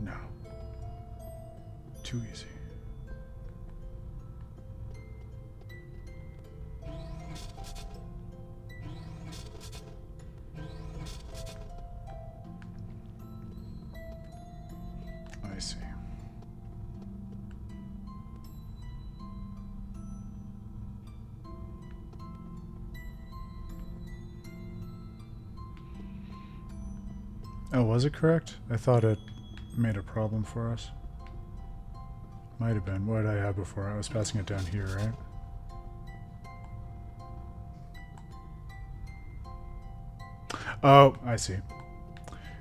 No. Too easy. I see. Oh, was it correct? I thought it made a problem for us. Might have been. What did I have before? I was passing it down here, right? Oh, I see.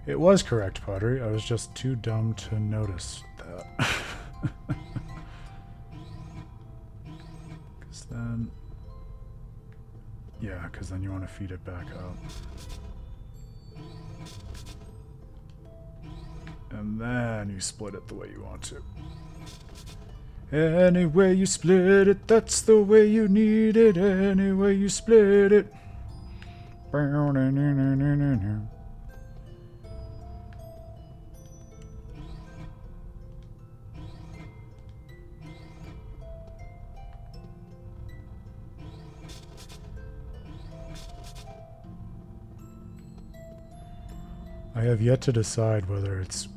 It was correct, Pottery. I was just too dumb to notice that. Because then... Yeah, because then you want to feed it back up. And then you split it the way you want to. Any way you split it, that's the way you need it. Any way you split it. I have yet to decide whether it's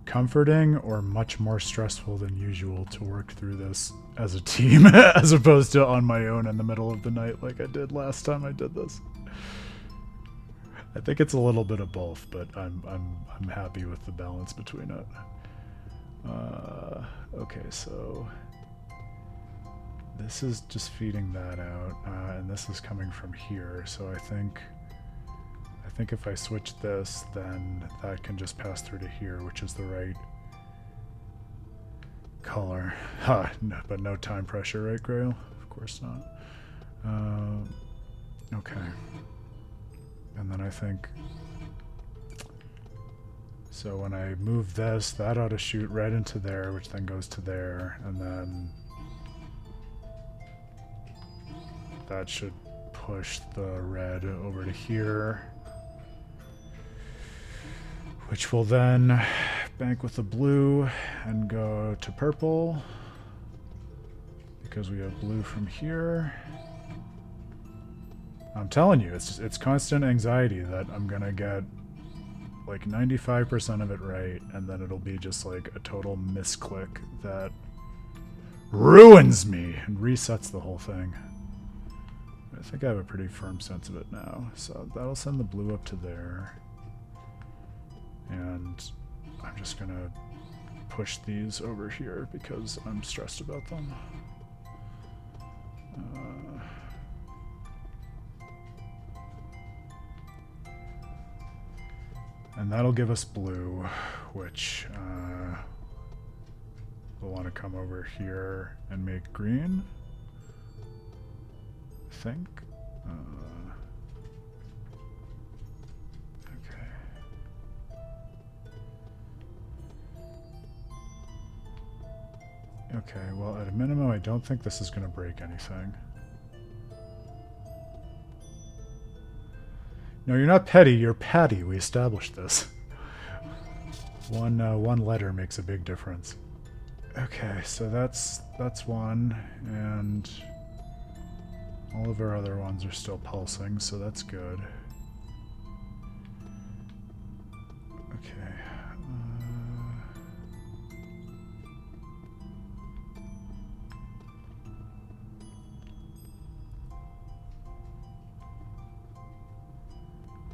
comforting or much more stressful than usual to work through this as a team as opposed to on my own in the middle of the night like I did last time I did this. I think it's a little bit of both, but I'm happy with the balance between it. Okay, so this is just feeding that out, and this is coming from here. So I think if I switch this, then that can just pass through to here, which is the right color. Ha! No, but no time pressure, right, Grail? Of course not. Okay. And then I think... So when I move this, that ought to shoot right into there, which then goes to there, and then... that should push the red over to here. Which will then bank with the blue and go to purple. Because we have blue from here. I'm telling you, it's constant anxiety that I'm gonna get like 95% of it right, and then it'll be just like a total misclick that ruins me and resets the whole thing. I think I have a pretty firm sense of it now, so that'll send the blue up to there. And I'm just gonna push these over here because I'm stressed about them. And that'll give us blue, which we'll want to come over here and make green, I think. Okay, well, at a minimum, I don't think this is going to break anything. No, you're not petty, you're Patty. We established this. One letter makes a big difference. Okay, so that's one, and all of our other ones are still pulsing, so that's good. Okay.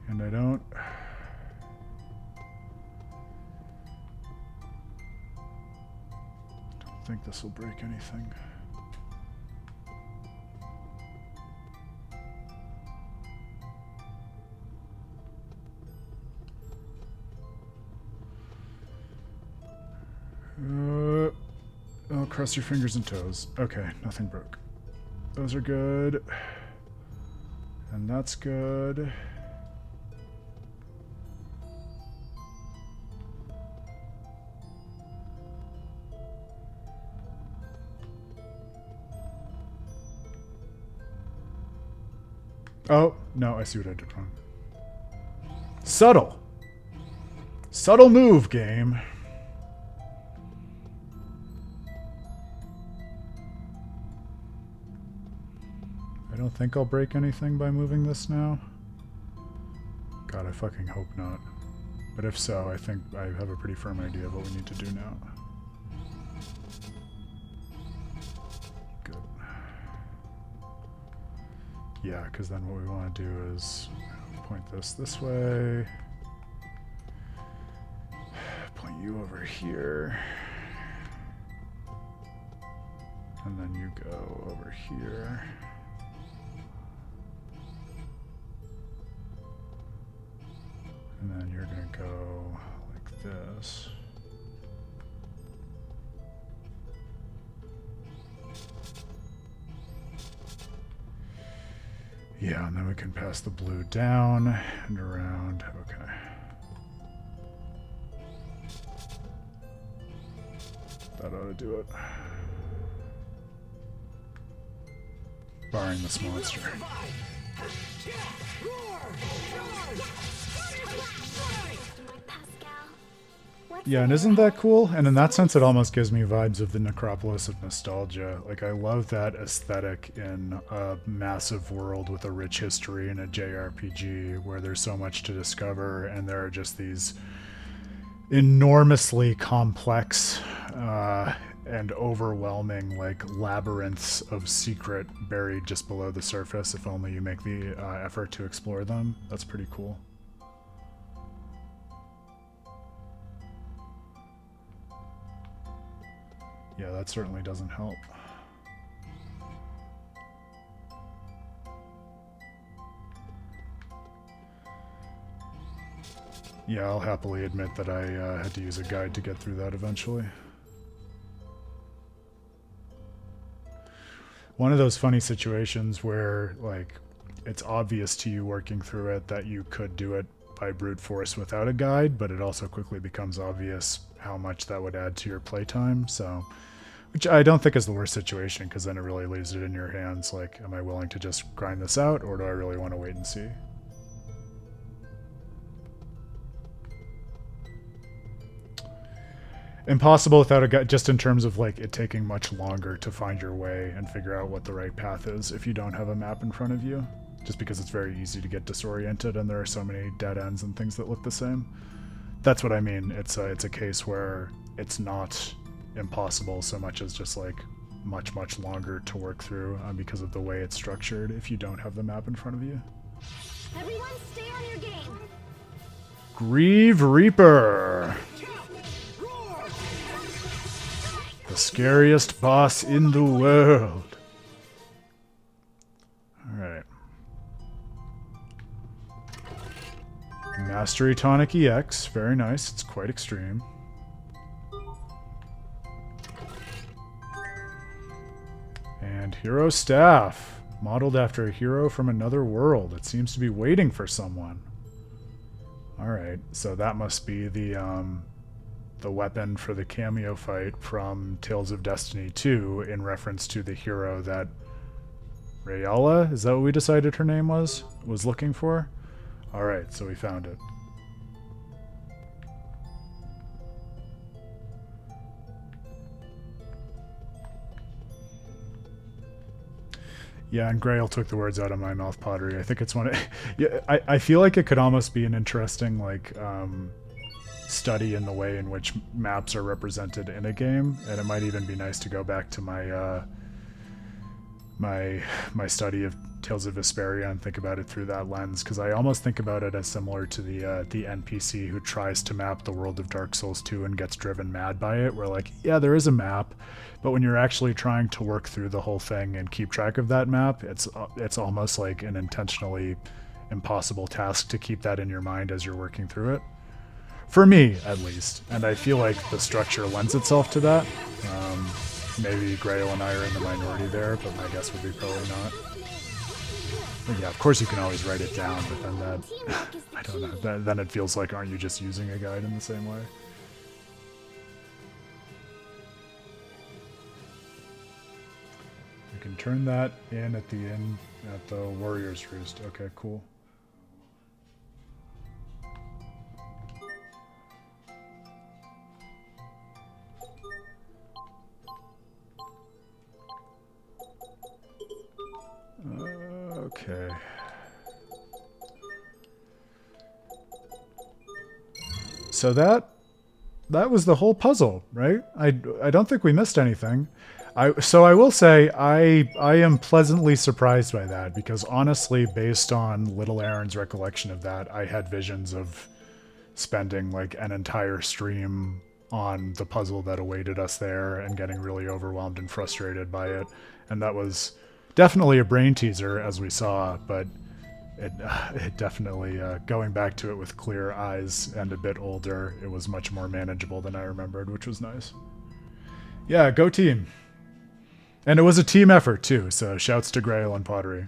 And I don't think this will break anything. Oh, cross your fingers and toes. Okay, nothing broke. Those are good. And that's good. Oh, no, I see what I did wrong. Subtle. Subtle move, game. I don't think I'll break anything by moving this now. God, I fucking hope not. But if so, I think I have a pretty firm idea of what we need to do now. Good. Yeah, because then what we want to do is point this way. Point you over here. And then you go over here. And then you're going to go like this. Yeah, and then we can pass the blue down and around. Okay. That ought to do it. Barring this monster. Yeah, and isn't that cool? And in that sense, it almost gives me vibes of the Necropolis of Nostalgia. Like, I love that aesthetic in a massive world with a rich history and a JRPG where there's so much to discover, and there are just these enormously complex and overwhelming, like, labyrinths of secret buried just below the surface if only you make the effort to explore them. That's pretty cool. Yeah, that certainly doesn't help. Yeah, I'll happily admit that I had to use a guide to get through that eventually. One of those funny situations where, like, it's obvious to you working through it that you could do it by brute force without a guide, but it also quickly becomes obvious how much that would add to your playtime, so... Which I don't think is the worst situation, because then it really leaves it in your hands, like, am I willing to just grind this out, or do I really want to wait and see? Impossible without a guide, just in terms of, like, it taking much longer to find your way and figure out what the right path is if you don't have a map in front of you. Just because it's very easy to get disoriented and there are so many dead ends and things that look the same. That's what I mean. It's a case where it's not impossible so much as just, like, much longer to work through because of the way it's structured if you don't have the map in front of you. Everyone stay on your game. Grieve Reaper. The scariest boss in the world. Alright. Mastery Tonic EX. Very nice. It's quite extreme. And Hero Staff. Modeled after a hero from another world. It seems to be waiting for someone. Alright, so that must be the weapon for the cameo fight from Tales of Destiny 2 in reference to the hero that Rayala, is that what we decided her name was looking for? Alright, so we found it. Yeah, and Grail took the words out of my mouth, Pottery. I think it's one of... Yeah, I feel like it could almost be an interesting, like, study in the way in which maps are represented in a game, and it might even be nice to go back to my my study of Tales of Vesperia and think about it through that lens, because I almost think about it as similar to the NPC who tries to map the world of Dark Souls 2 and gets driven mad by it, where, like, yeah, there is a map, but when you're actually trying to work through the whole thing and keep track of that map, it's almost like an intentionally impossible task to keep that in your mind as you're working through it. For me, at least. And I feel like the structure lends itself to that. Maybe Grail and I are in the minority there, but my guess would be probably not. But yeah, of course you can always write it down, but then that... I don't know. Then it feels like, aren't you just using a guide in the same way? We can turn that in at the inn at the Warrior's Roost. Okay, cool. Okay. So that was the whole puzzle, right? I don't think we missed anything. So I will say I am pleasantly surprised by that, because honestly, based on Little Aaron's recollection of that, I had visions of spending like an entire stream on the puzzle that awaited us there and getting really overwhelmed and frustrated by it. And that was definitely a brain teaser, as we saw, but it definitely, going back to it with clear eyes and a bit older, it was much more manageable than I remembered, which was nice. Yeah, go team. And it was a team effort too, so shouts to Grail and Pottery.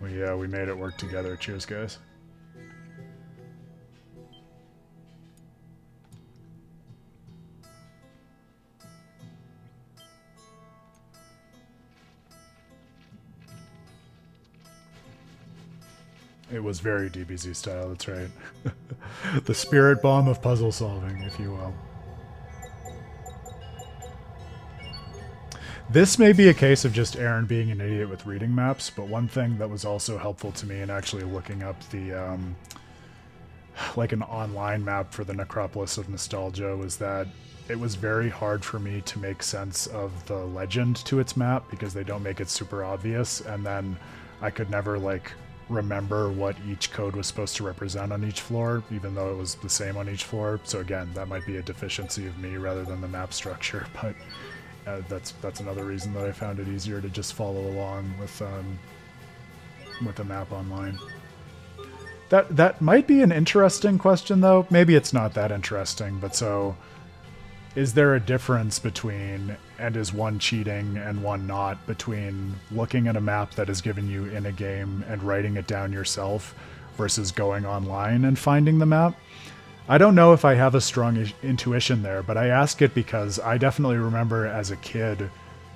We made it work together. Cheers, guys. It was very DBZ style, that's right. The spirit bomb of puzzle solving, if you will. This may be a case of just Aaron being an idiot with reading maps, but one thing that was also helpful to me in actually looking up the, like an online map for the Necropolis of Nostalgia was that it was very hard for me to make sense of the legend to its map because they don't make it super obvious, and then I could never, like, remember what each code was supposed to represent on each floor, even though it was the same on each floor. So again, that might be a deficiency of me rather than the map structure, but that's another reason that I found it easier to just follow along with a map online. That might be an interesting question, though. Maybe it's not that interesting, but so is there a difference between, and is one cheating and one not, between looking at a map that is given you in a game and writing it down yourself versus going online and finding the map? I don't know if I have a strong intuition there, but I ask it because I definitely remember as a kid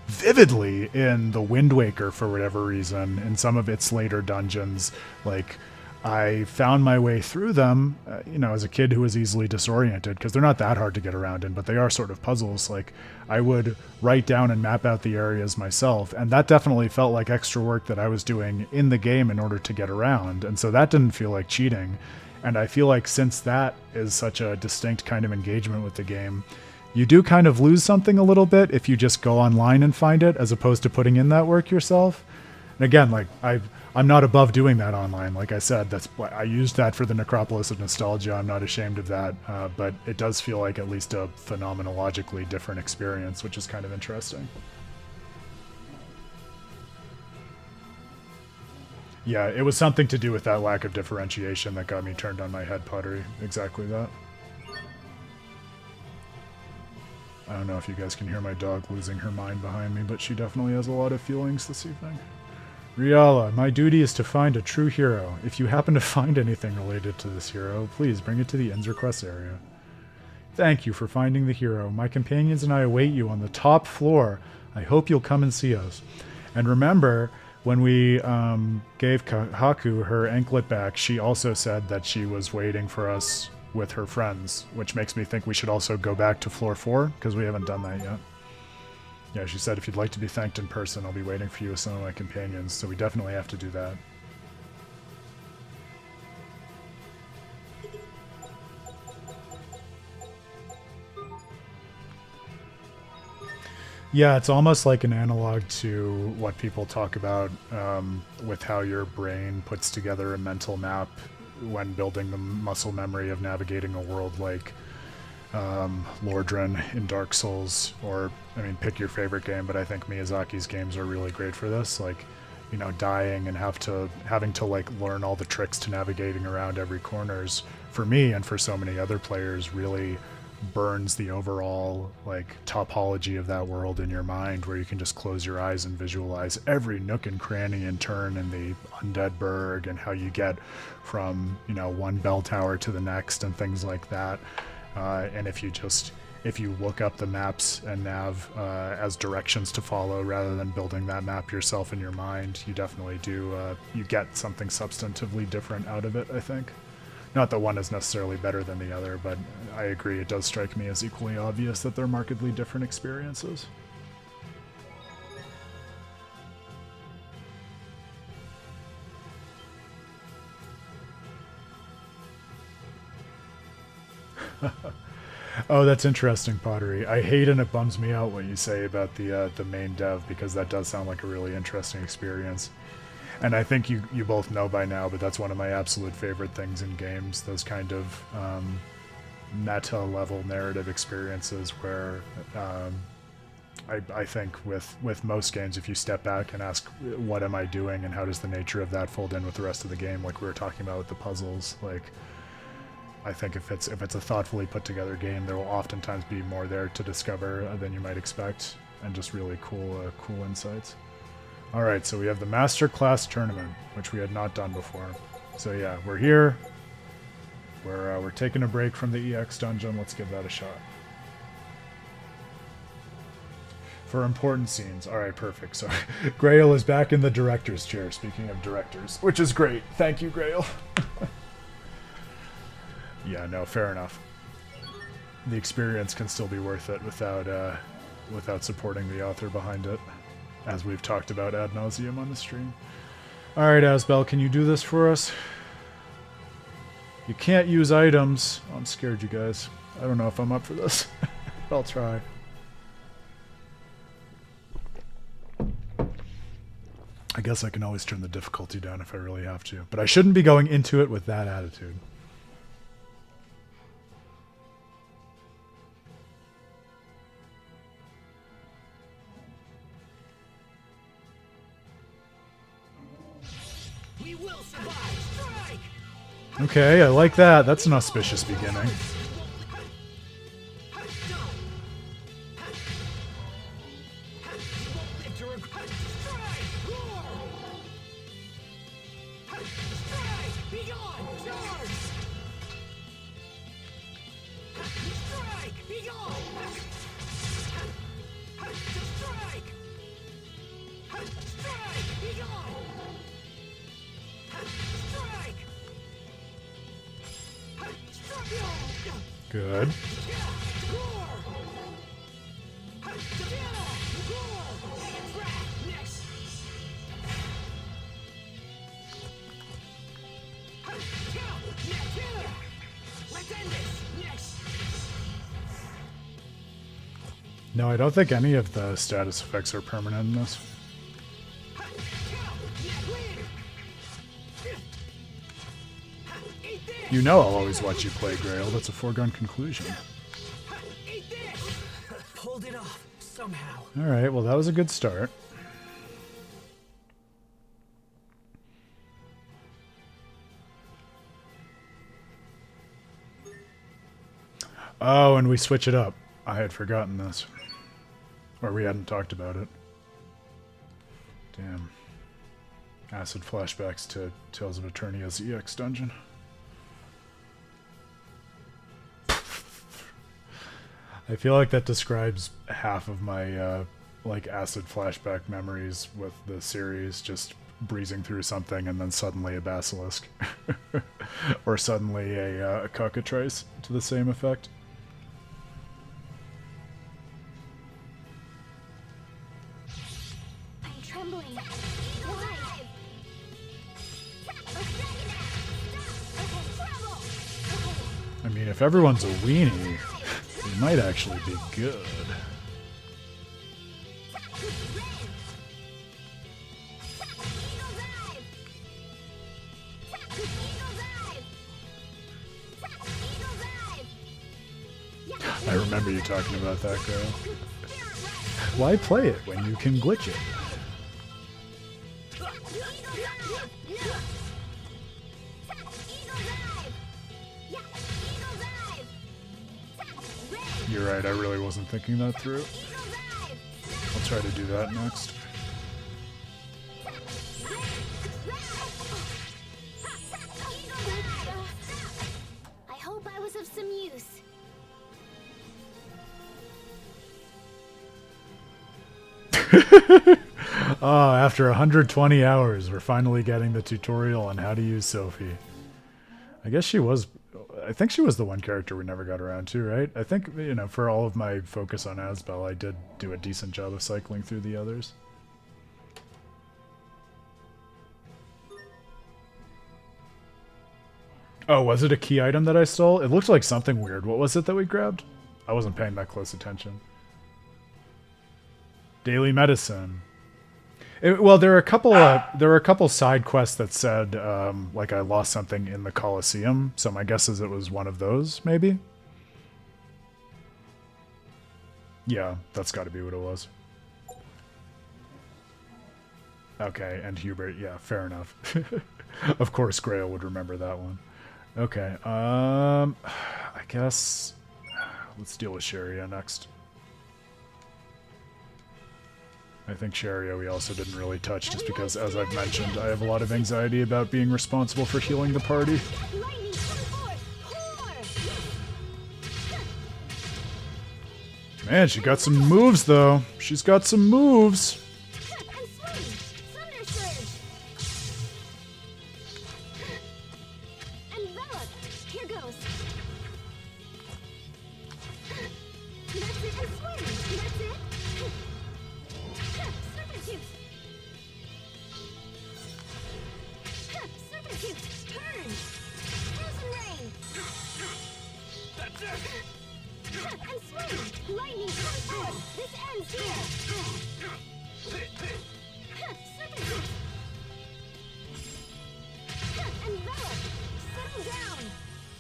vividly in the Wind Waker, for whatever reason, in some of its later dungeons, like, I found my way through them, as a kid who was easily disoriented, because they're not that hard to get around in, but they are sort of puzzles. Like, I would write down and map out the areas myself, and that definitely felt like extra work that I was doing in the game in order to get around, and so that didn't feel like cheating. And I feel like since that is such a distinct kind of engagement with the game, you do kind of lose something a little bit if you just go online and find it, as opposed to putting in that work yourself. And again, like, I'm not above doing that online. Like I said, I used that for the Necropolis of Nostalgia. I'm not ashamed of that, but it does feel like at least a phenomenologically different experience, which is kind of interesting. Yeah, it was something to do with that lack of differentiation that got me turned on my head, Pottery. Exactly that. I don't know if you guys can hear my dog losing her mind behind me, but she definitely has a lot of feelings this evening. Riala, my duty is to find a true hero. If you happen to find anything related to this hero, please bring it to the inn's request area. Thank you for finding the hero. My companions and I await you on the top floor. I hope you'll come and see us. And remember, when we gave Haku her anklet back, she also said that she was waiting for us with her friends, which makes me think we should also go back to floor 4, because we haven't done that yet. Yeah, she said, if you'd like to be thanked in person, I'll be waiting for you with some of my companions, so we definitely have to do that. Yeah, it's almost like an analog to what people talk about with how your brain puts together a mental map when building the muscle memory of navigating a world like Lordran in Dark Souls, or, I mean, pick your favorite game, but I think Miyazaki's games are really great for this. Like, dying and having to like learn all the tricks to navigating around every corners for me and for so many other players, really burns the overall like topology of that world in your mind, where you can just close your eyes and visualize every nook and cranny and turn in the undead burg, and how you get from, you know, one bell tower to the next and things like that. And if you look up the maps and nav as directions to follow rather than building that map yourself in your mind, you definitely do you get something substantively different out of it, I think. Not that one is necessarily better than the other, but I agree, it does strike me as equally obvious that they're markedly different experiences. Oh, that's interesting, Pottery. I hate and it bums me out what you say about the main dev, because that does sound like a really interesting experience. And I think you both know by now, but that's one of my absolute favorite things in games, those kind of meta-level narrative experiences where I think with most games, if you step back and ask, what am I doing and how does the nature of that fold in with the rest of the game, like we were talking about with the puzzles, like I think if it's a thoughtfully put together game, there will oftentimes be more there to discover than you might expect, and just really cool insights. All right, so we have the Master Class Tournament, which we had not done before. So yeah, we're here. We're taking a break from the EX dungeon. Let's give that a shot. For important scenes. All right, perfect. So Grail is back in the director's chair, speaking of directors, which is great. Thank you, Grail. Yeah, no, fair enough. The experience can still be worth it without supporting the author behind it, as we've talked about ad nauseum on the stream. All right, Asbel, can you do this for us? You can't use items. Oh, I'm scared, you guys. I don't know if I'm up for this. I'll try. I guess I can always turn the difficulty down if I really have to, but I shouldn't be going into it with that attitude. Okay, I like that. That's an auspicious beginning. Good. No, I don't think any of the status effects are permanent in this. You know I'll always watch you play, Grail. That's a foregone conclusion. Pulled it off somehow. All right, well, that was a good start. Oh, and we switch it up. I had forgotten this. Or we hadn't talked about it. Damn. Acid flashbacks to Tales of Eternia's EX dungeon. I feel like that describes half of my like acid flashback memories with the series, just breezing through something and then suddenly a basilisk. Or suddenly a cockatrice to the same effect. I'm trembling. I mean, if everyone's a weenie, it might actually be good. I remember you talking about that, girl. Why play it when you can glitch it? You're right, I really wasn't thinking that through. I'll try to do that next. I hope I was of some use. Oh, after 120 hours, we're finally getting the tutorial on how to use Sophie. I guess she was... I think she was the one character we never got around to, right? I think, you know, for all of my focus on Asbel, I did do a decent job of cycling through the others. Oh, was it a key item that I stole? It looked like something weird. What was it that we grabbed? I wasn't paying that close attention. Daily medicine. Well, there were a couple side quests that said like I lost something in the coliseum. So my guess is it was one of those, maybe. Yeah, that's got to be what it was. Okay, and Hubert. Yeah, fair enough. Of course, Grail would remember that one. Okay. I guess let's deal with Sharia next. I think Sharia we also didn't really touch just because, as I've mentioned, I have a lot of anxiety about being responsible for healing the party. Man, she got some moves, though. She's got some moves.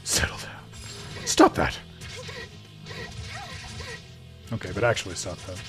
Settle down. Stop that! Okay, but actually stop that.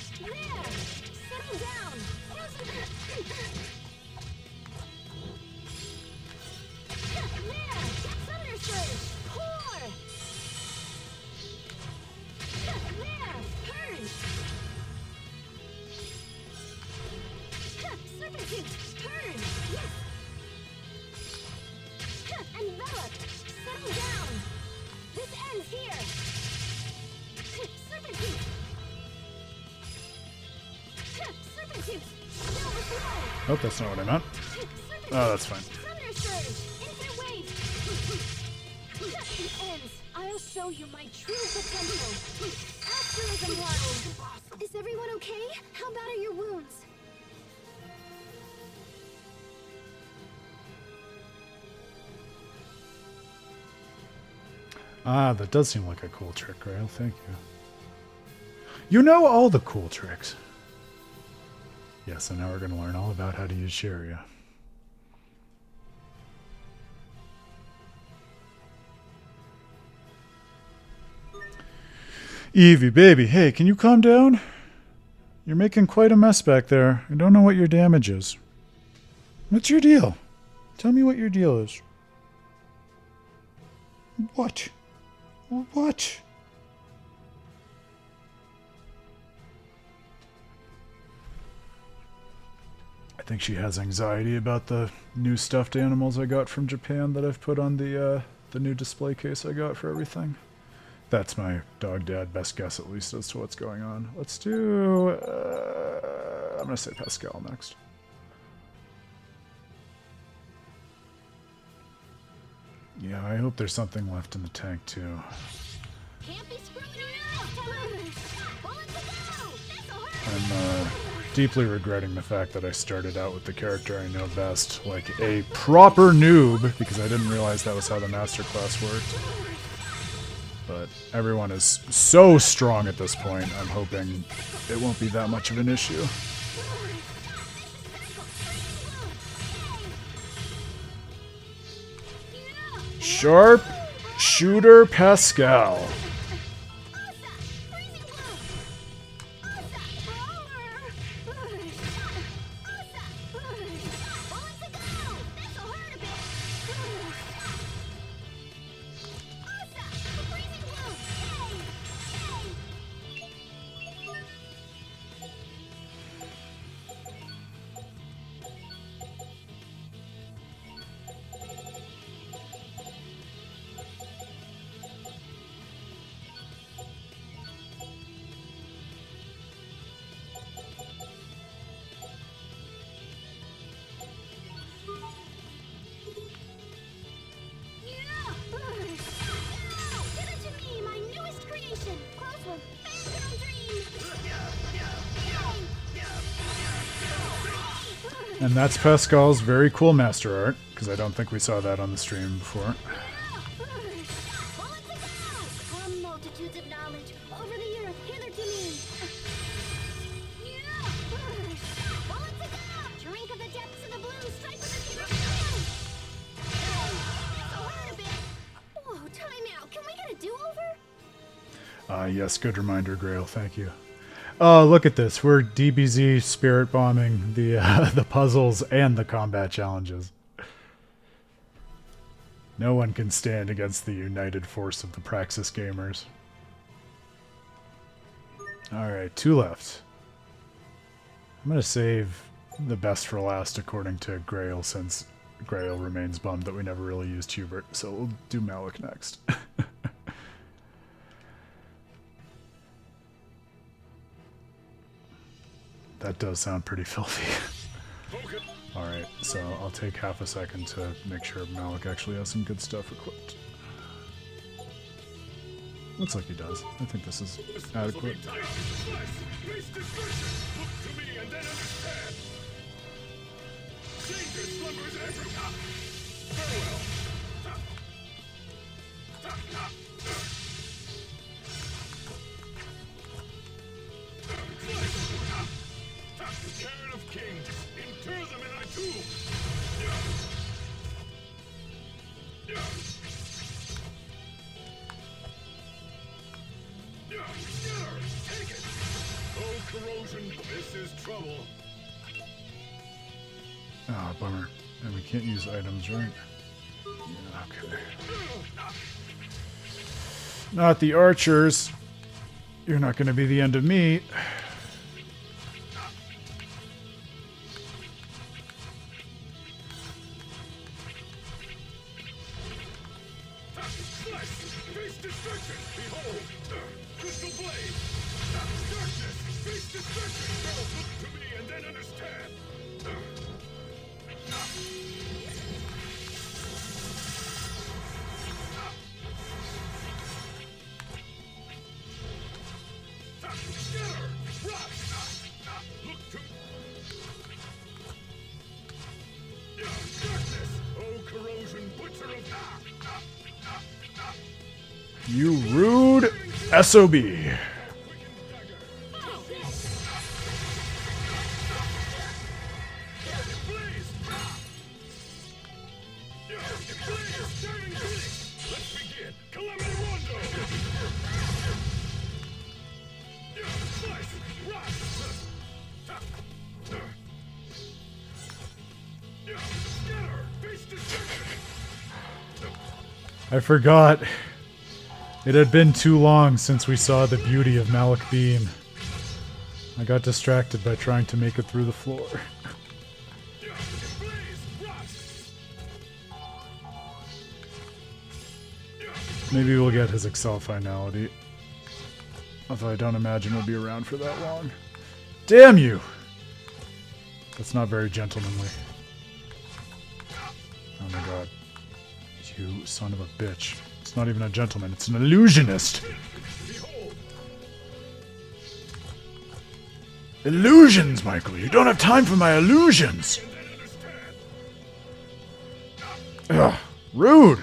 Oh, that's not what I meant. Oh, that's fine. I'll show you my true potential. Asterism line. Is everyone okay? How bad are your wounds? Ah, that does seem like a cool trick, Grail. Thank you. You know all the cool tricks. Yes, so now we're going to learn all about how to use Sharia. Evie, baby, hey, can you calm down? You're making quite a mess back there. I don't know what your damage is. What's your deal? Tell me what your deal is. What? What? I think she has anxiety about the new stuffed animals I got from Japan that I've put on the new display case I got for everything. That's my dog dad best guess, at least, as to what's going on. Let's do... I'm going to say Pascal next. Yeah, I hope there's something left in the tank, too. Can't be screwing around. I'm deeply regretting the fact that I started out with the character I know best, like a proper noob, because I didn't realize that was how the master class worked. But everyone is so strong at this point, I'm hoping it won't be that much of an issue. Sharp Shooter Pascal. And that's Pascal's very cool master art, because I don't think we saw that on the stream before. From multitudes of knowledge over the earth hither to me. Bullets a go! Drink of the depths of the blue, strike with the hurt a bit. Whoa, time out. Can we get a do-over? Yes, good reminder, Grail. Thank you. Oh, look at this. We're DBZ spirit bombing the the puzzles and the combat challenges. No one can stand against the united force of the Praxis gamers. Alright, 2 left. I'm going to save the best for last according to Grail, since Grail remains bummed that we never really used Hubert. So we'll do Malik next. That does sound pretty filthy. Alright, so I'll take half a second to make sure Malik actually has some good stuff equipped. Looks like he does. I think this is adequate. Corrosion, this is trouble. Oh, bummer. And we can't use items, right? Yeah, okay. Not the archers. You're not going to be the end of me. You rude SOB. I forgot. It had been too long since we saw the beauty of Malik Beam. I got distracted by trying to make it through the floor. Maybe we'll get his Excel finality. Although I don't imagine we'll be around for that long. Damn you! That's not very gentlemanly. Oh my god. You son of a bitch. It's not even a gentleman, it's an illusionist! Illusions, Michael! You don't have time for my illusions! Ugh, rude!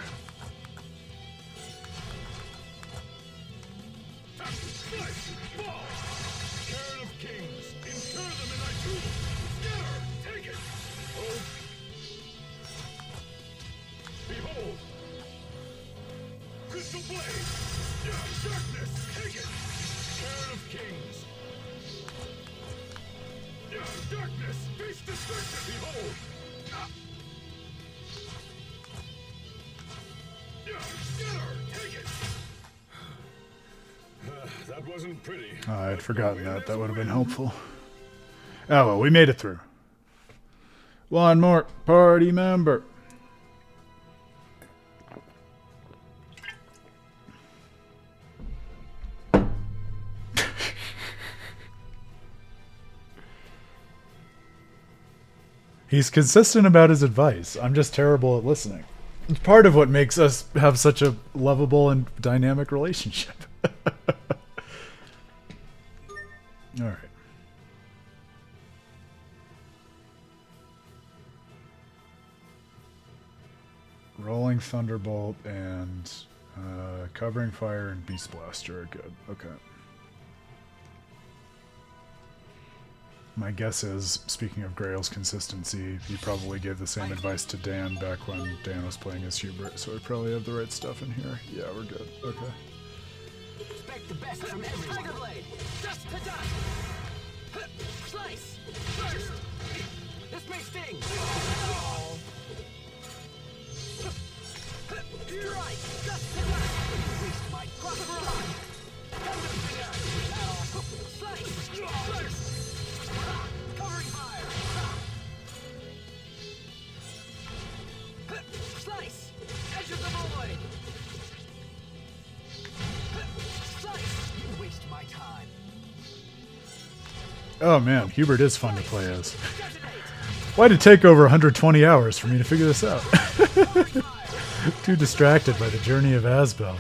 That wasn't pretty. I had forgotten that. That would have been helpful. Oh well, we made it through. One more party member. He's consistent about his advice. I'm just terrible at listening. It's part of what makes us have such a lovable and dynamic relationship. All right. Rolling Thunderbolt and Covering Fire and Beast Blaster are good. Okay. My guess is, speaking of Grail's consistency, he probably gave the same advice to Dan back when Dan was playing as Hubert, so we probably have the right stuff in here. Yeah, we're good. Okay. Expect the best from everyone. Tiger Blade! Dust to dust! Slice! First! This may sting! Oh. Strike! Dust to dust! Waste my cross barrage! Thunder finger! Slice! First! Covering fire! Slice! Edge of the void! Slice! You waste my time. Oh man, Hubert is fun to play as. Why'd it take over 120 hours for me to figure this out? Too distracted by the journey of Asbel.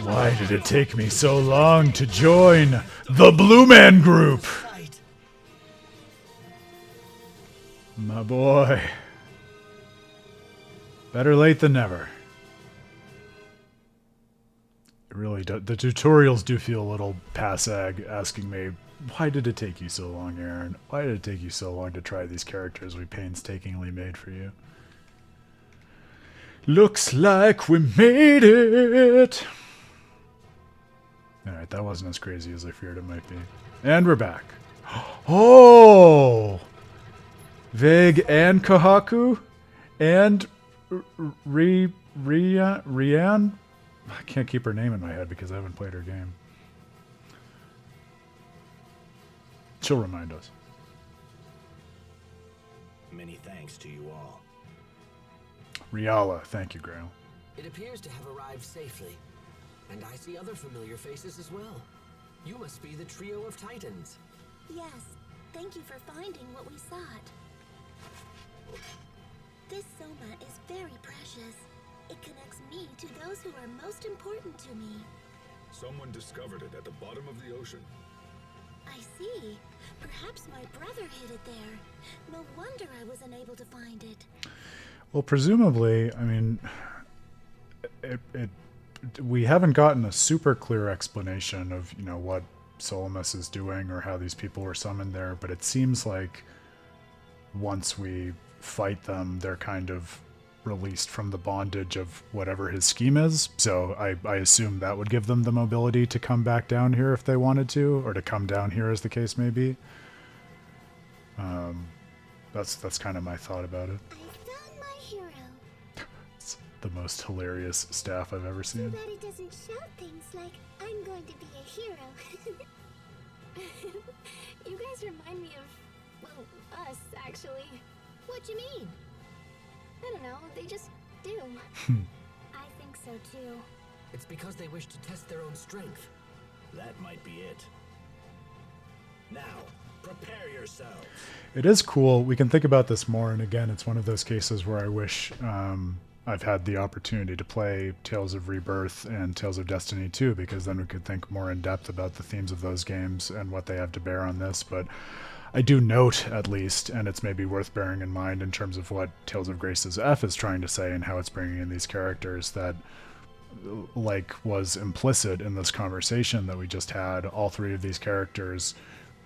Why did it take me so long to join the Blue Man Group? My boy. Better late than never. It really does. The tutorials do feel a little passe-ag, asking me, why did it take you so long, Aaron? Why did it take you so long to try these characters we painstakingly made for you? Looks like we made it! Alright, that wasn't as crazy as I feared it might be. And we're back. Oh! Vague and Kohaku? And Rian? I can't keep her name in my head because I haven't played her game. She'll remind us. Many thanks to you all. Riala, thank you, Grail. It appears to have arrived safely. And I see other familiar faces as well. You must be the trio of titans. Yes, thank you for finding what we sought. This soma is very precious. It connects me to those who are most important to me. Someone discovered it at the bottom of the ocean. I see. Perhaps my brother hid it there. No wonder I was unable to find it. Well, presumably, I mean, we haven't gotten a super clear explanation of, you know, what Solomus is doing or how these people were summoned there, but it seems like once we fight them, they're kind of released from the bondage of whatever his scheme is. So I assume that would give them the mobility to come back down here if they wanted to, or to come down here as the case may be. That's kind of my thought about it. I found my hero. It's the most hilarious staff I've ever seen. Too bad he doesn't shout things like, I'm going to be a hero. You guys remind me of, well, us, actually. What you mean? I don't know, they just do. I think so too. It's because they wish to test their own strength. That might be it. Now, prepare yourselves. It is cool. We can think about this more, and again, it's one of those cases where I wish I've had the opportunity to play Tales of Rebirth and Tales of Destiny 2, because then we could think more in depth about the themes of those games and what they have to bear on this. But I do note, at least, and it's maybe worth bearing in mind in terms of what Tales of Grace's F is trying to say and how it's bringing in these characters, that, like was implicit in this conversation that we just had, all three of these characters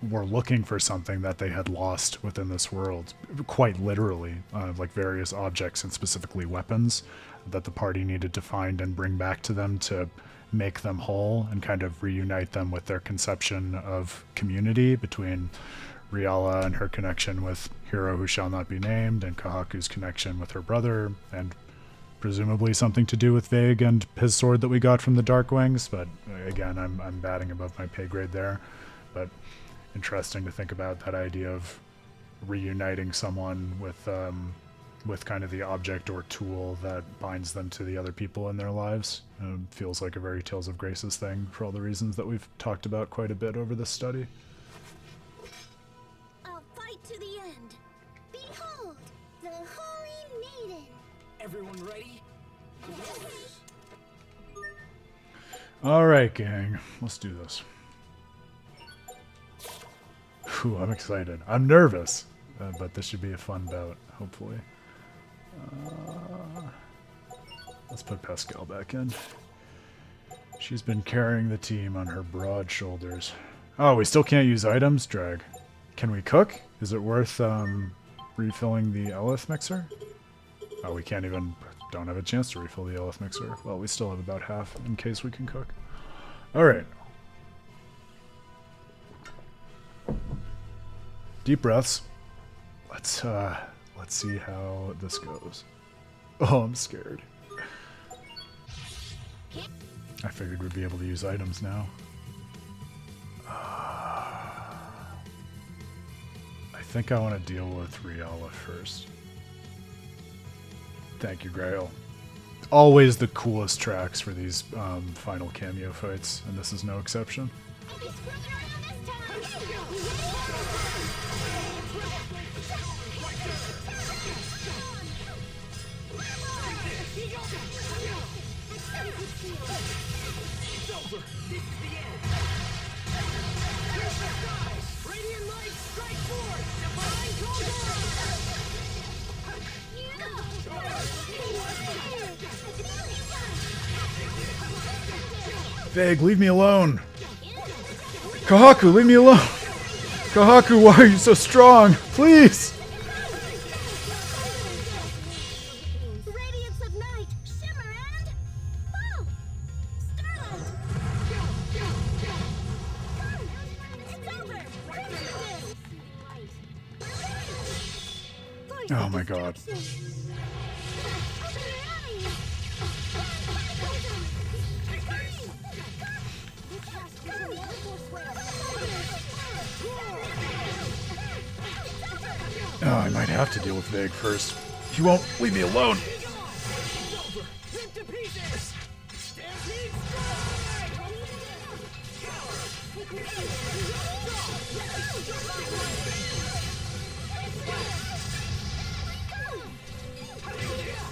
were looking for something that they had lost within this world, quite literally, like various objects and specifically weapons that the party needed to find and bring back to them to make them whole and kind of reunite them with their conception of community between Riala and her connection with Hero Who Shall Not Be Named, and Kahaku's connection with her brother, and presumably something to do with Vague and his sword that we got from the Darkwings, but again, I'm batting above my pay grade there. But interesting to think about that idea of reuniting someone with kind of the object or tool that binds them to the other people in their lives. Feels like a very Tales of Graces thing for all the reasons that we've talked about quite a bit over this study. A fight to the end. Behold, the Holy Maiden. Everyone ready? Alright, gang. Let's do this. Whew, I'm excited. I'm nervous, but this should be a fun bout, hopefully. Let's put Pascal back in. She's been carrying the team on her broad shoulders. Oh, we still can't use items? Drag. Can we cook? Is it worth refilling the Elith mixer? Oh, we can't even... Don't have a chance to refill the Elith mixer. Well, we still have about half in case we can cook. Alright. Deep breaths. Let's see how this goes. Oh, I'm scared. I figured we'd be able to use items now. I think I want to deal with Riala first. Thank you, Grail. Always the coolest tracks for these final cameo fights, and this is no exception. Vague, leave me alone! Kahaku, leave me alone! Kahaku, why are you so strong? Please! Radiance of night, shimmer and fall. Starlight. It's over. Oh my god. Oh, I might have to deal with Vague first. He won't leave me alone!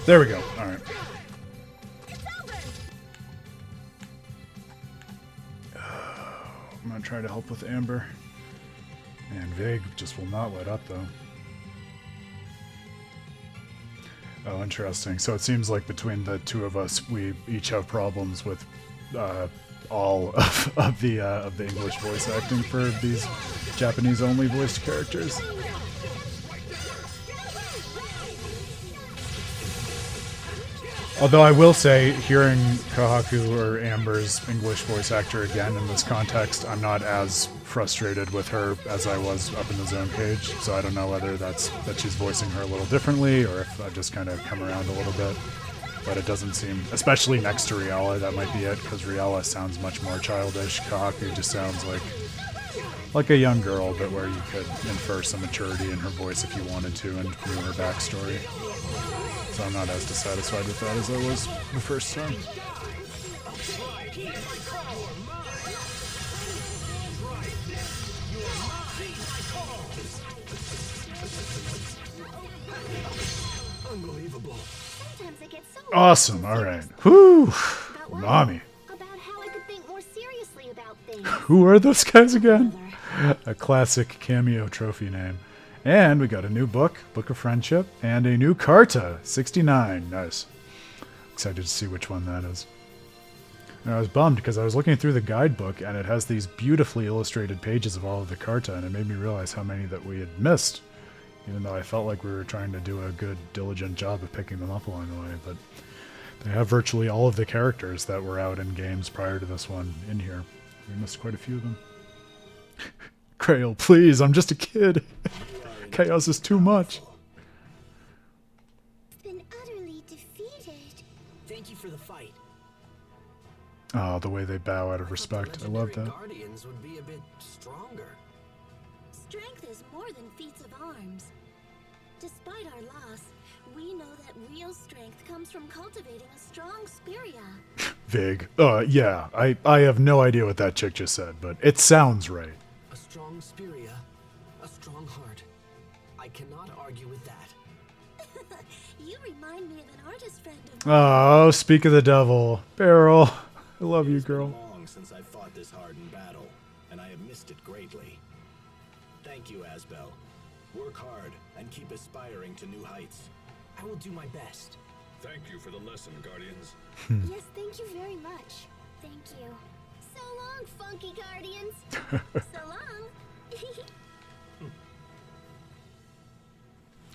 There we go. Alright. I'm gonna try to help with Amber. And Vague just will not let up, though. Oh, interesting. So it seems like between the two of us, we each have problems with all of the English voice acting for these Japanese-only voiced characters. Although I will say, hearing Kahaku or Amber's English voice actor again in this context, I'm not as frustrated with her as I was up in the zone page, so I don't know whether that's that she's voicing her a little differently, or if I've just kind of come around a little bit. But it doesn't seem, especially next to Riala, that might be it, because Riala sounds much more childish. Kahaku just sounds like a young girl, but where you could infer some maturity in her voice if you wanted to, and knew her backstory. So I'm not as dissatisfied with that as I was the first time. Unbelievable. Awesome, alright. Whew! Mommy. About how I could think more seriously about things. Who are those guys again? A classic cameo trophy name. And we got a new book, Book of Friendship, and a new Carta, 69. Nice. Excited to see which one that is. And I was bummed because I was looking through the guidebook and it has these beautifully illustrated pages of all of the Carta, and it made me realize how many that we had missed, even though I felt like we were trying to do a good, diligent job of picking them up along the way. But they have virtually all of the characters that were out in games prior to this one in here. We missed quite a few of them. Grail, please, I'm just a kid. Chaos is too much. Been utterly defeated. Thank you for the fight. Oh, the way they bow out of respect. I love that. Guardians would be a bit stronger. Strength is more than feats of arms. Despite our loss, we know that real strength comes from cultivating a strong spiria. Vague. Yeah, I have no idea what that chick just said, but it sounds right. A strong spiria, a strong heart. I cannot argue with that. You remind me of an artist friend of Oh, speak of the devil. Beryl, I love you, It's been girl. long since I fought this hard in battle, and I have missed it greatly. Thank you, Asbel. Work hard and keep aspiring to new heights. I will do my best. Thank you for the lesson, Guardians. Yes, thank you very much. Thank you. So long, funky guardians. So long.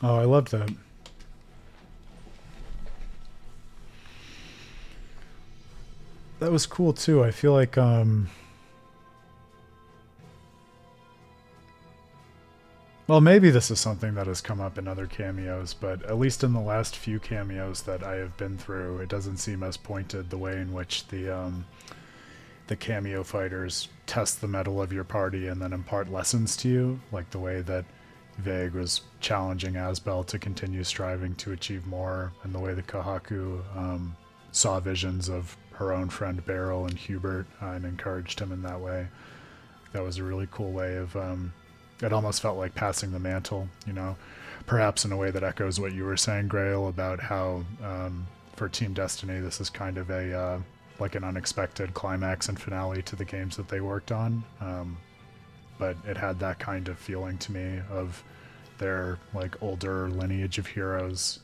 Oh, I loved that. That was cool too. I feel like well, maybe this is something that has come up in other cameos, but at least in the last few cameos that I have been through, it doesn't seem as pointed the way in which the cameo fighters test the mettle of your party and then impart lessons to you, like the way that Vague was challenging Asbel to continue striving to achieve more, and the way that Kahaku saw visions of her own friend Beryl and Hubert and encouraged him in that way. That was a really cool way of it almost felt like passing the mantle, you know, perhaps in a way that echoes what you were saying, Grail, about how for Team Destiny this is kind of a like an unexpected climax and finale to the games that they worked on, but it had that kind of feeling to me of their like older lineage of heroes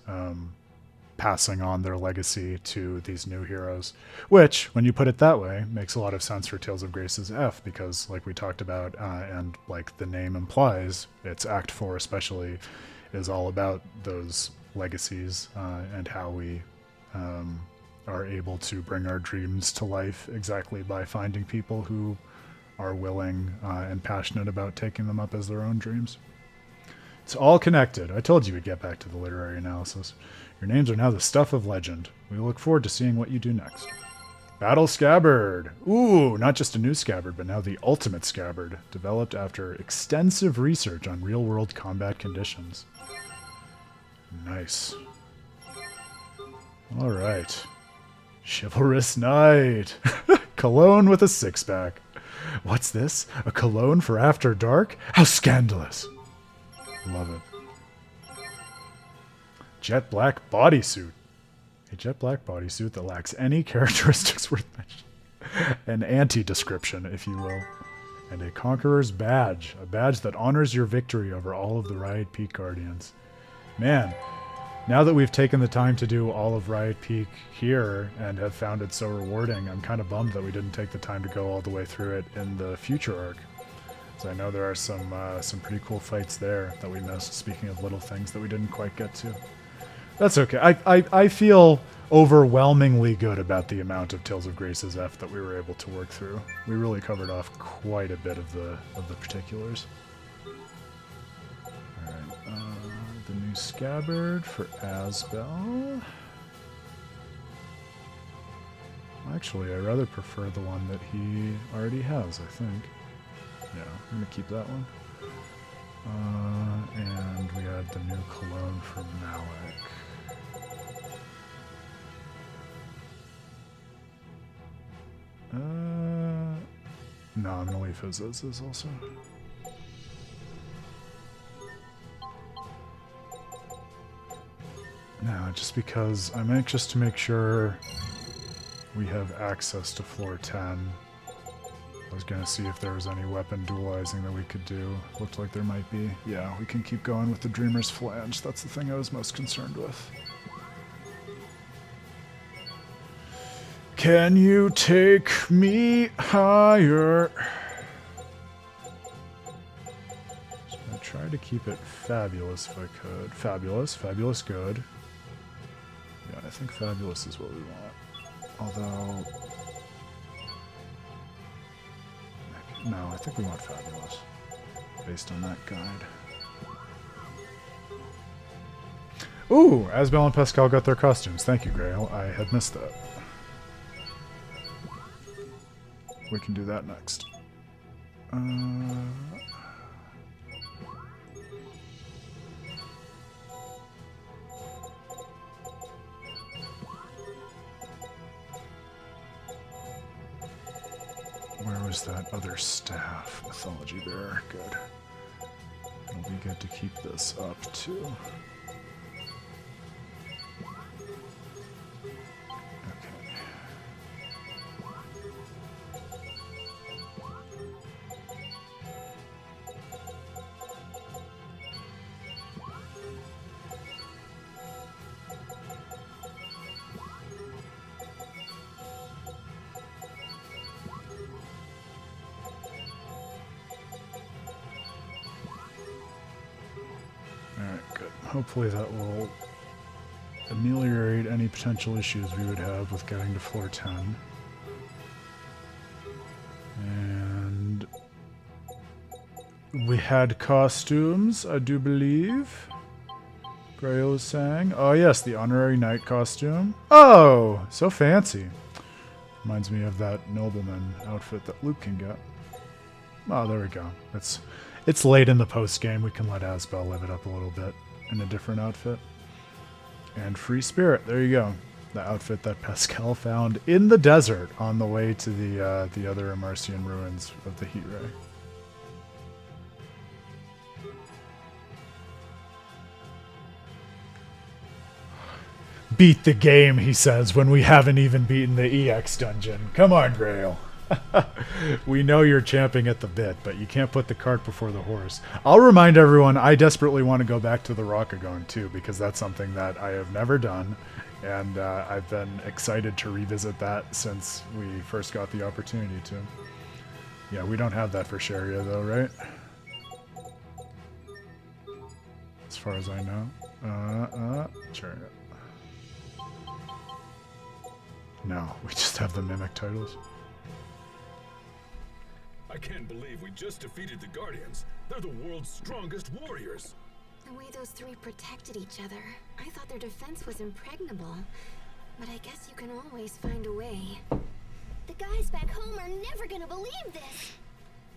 passing on their legacy to these new heroes, which, when you put it that way, makes a lot of sense for Tales of Grace's F, because like we talked about, and like the name implies, it's Act 4 especially, is all about those legacies and how we are able to bring our dreams to life exactly by finding people who are willing and passionate about taking them up as their own dreams. It's all connected. I told you we'd get back to the literary analysis. Your names are now the stuff of legend. We look forward to seeing what you do next. Battle Scabbard. Ooh, not just a new scabbard, but now the ultimate scabbard, developed after extensive research on real-world combat conditions. Nice. All right. Chivalrous Knight. Cologne with a six-pack. What's this? A cologne for after dark? How scandalous. Love it. Jet black bodysuit. A jet black bodysuit that lacks any characteristics worth mentioning. An anti-description, if you will. And a Conqueror's Badge. A badge that honors your victory over all of the Riot Peak Guardians. Man, now that we've taken the time to do all of Riot Peak here and have found it so rewarding, I'm kind of bummed that we didn't take the time to go all the way through it in the future arc. So I know there are some pretty cool fights there that we missed, speaking of little things that we didn't quite get to. That's okay. I feel overwhelmingly good about the amount of Tales of Grace's F that we were able to work through. We really covered off quite a bit of the particulars. Alright, the new scabbard for Asbel. Actually, I rather prefer the one that he already has, I think. Yeah, I'm going to keep that one. And we had the new cologne for Malik. No, I'm going to leave his as is also. Now, just because I'm anxious to make sure we have access to floor 10. I was going to see if there was any weapon dualizing that we could do. Looked like there might be. Yeah, we can keep going with the Dreamer's Flange. That's the thing I was most concerned with. Can you take me higher? So I'm going to try to keep it fabulous if I could. Fabulous. Fabulous good. Yeah, I think fabulous is what we want. Although... no, I think we want fabulous. based on that guide. Ooh, Asbel and Pascal got their costumes. Thank you, Grail. I had missed that. We can do that next. Where was that other staff? Mythology there. Good. It'll be good to keep this up, too. Okay. Alright, good. Hopefully that will ameliorate any potential issues we would have with getting to floor 10. And we had costumes, I do believe. Grail was saying. Oh yes, the honorary knight costume. Oh, so fancy. Reminds me of that nobleman outfit that Luke can get. Oh, there we go. It's late in the post game. We can let Asbel live it up a little bit in a different outfit. And free spirit. There you go. The outfit that Pascal found in the desert on the way to the other Emarcian ruins of the Heat Ray. Beat the game, he says, when we haven't even beaten the EX dungeon. Come on, Grail. We know you're champing at the bit, but you can't put the cart before the horse. I'll remind everyone, I desperately want to go back to the Rocagon too, because that's something that I have never done, and I've been excited to revisit that since we first got the opportunity to. Yeah, we don't have that for Sharia though, right? As far as I know. Sharia. No, we just have the Mimic titles. I can't believe we just defeated the Guardians. They're the world's strongest warriors. The way those three protected each other, I thought their defense was impregnable. But I guess you can always find a way. The guys back home are never gonna believe this.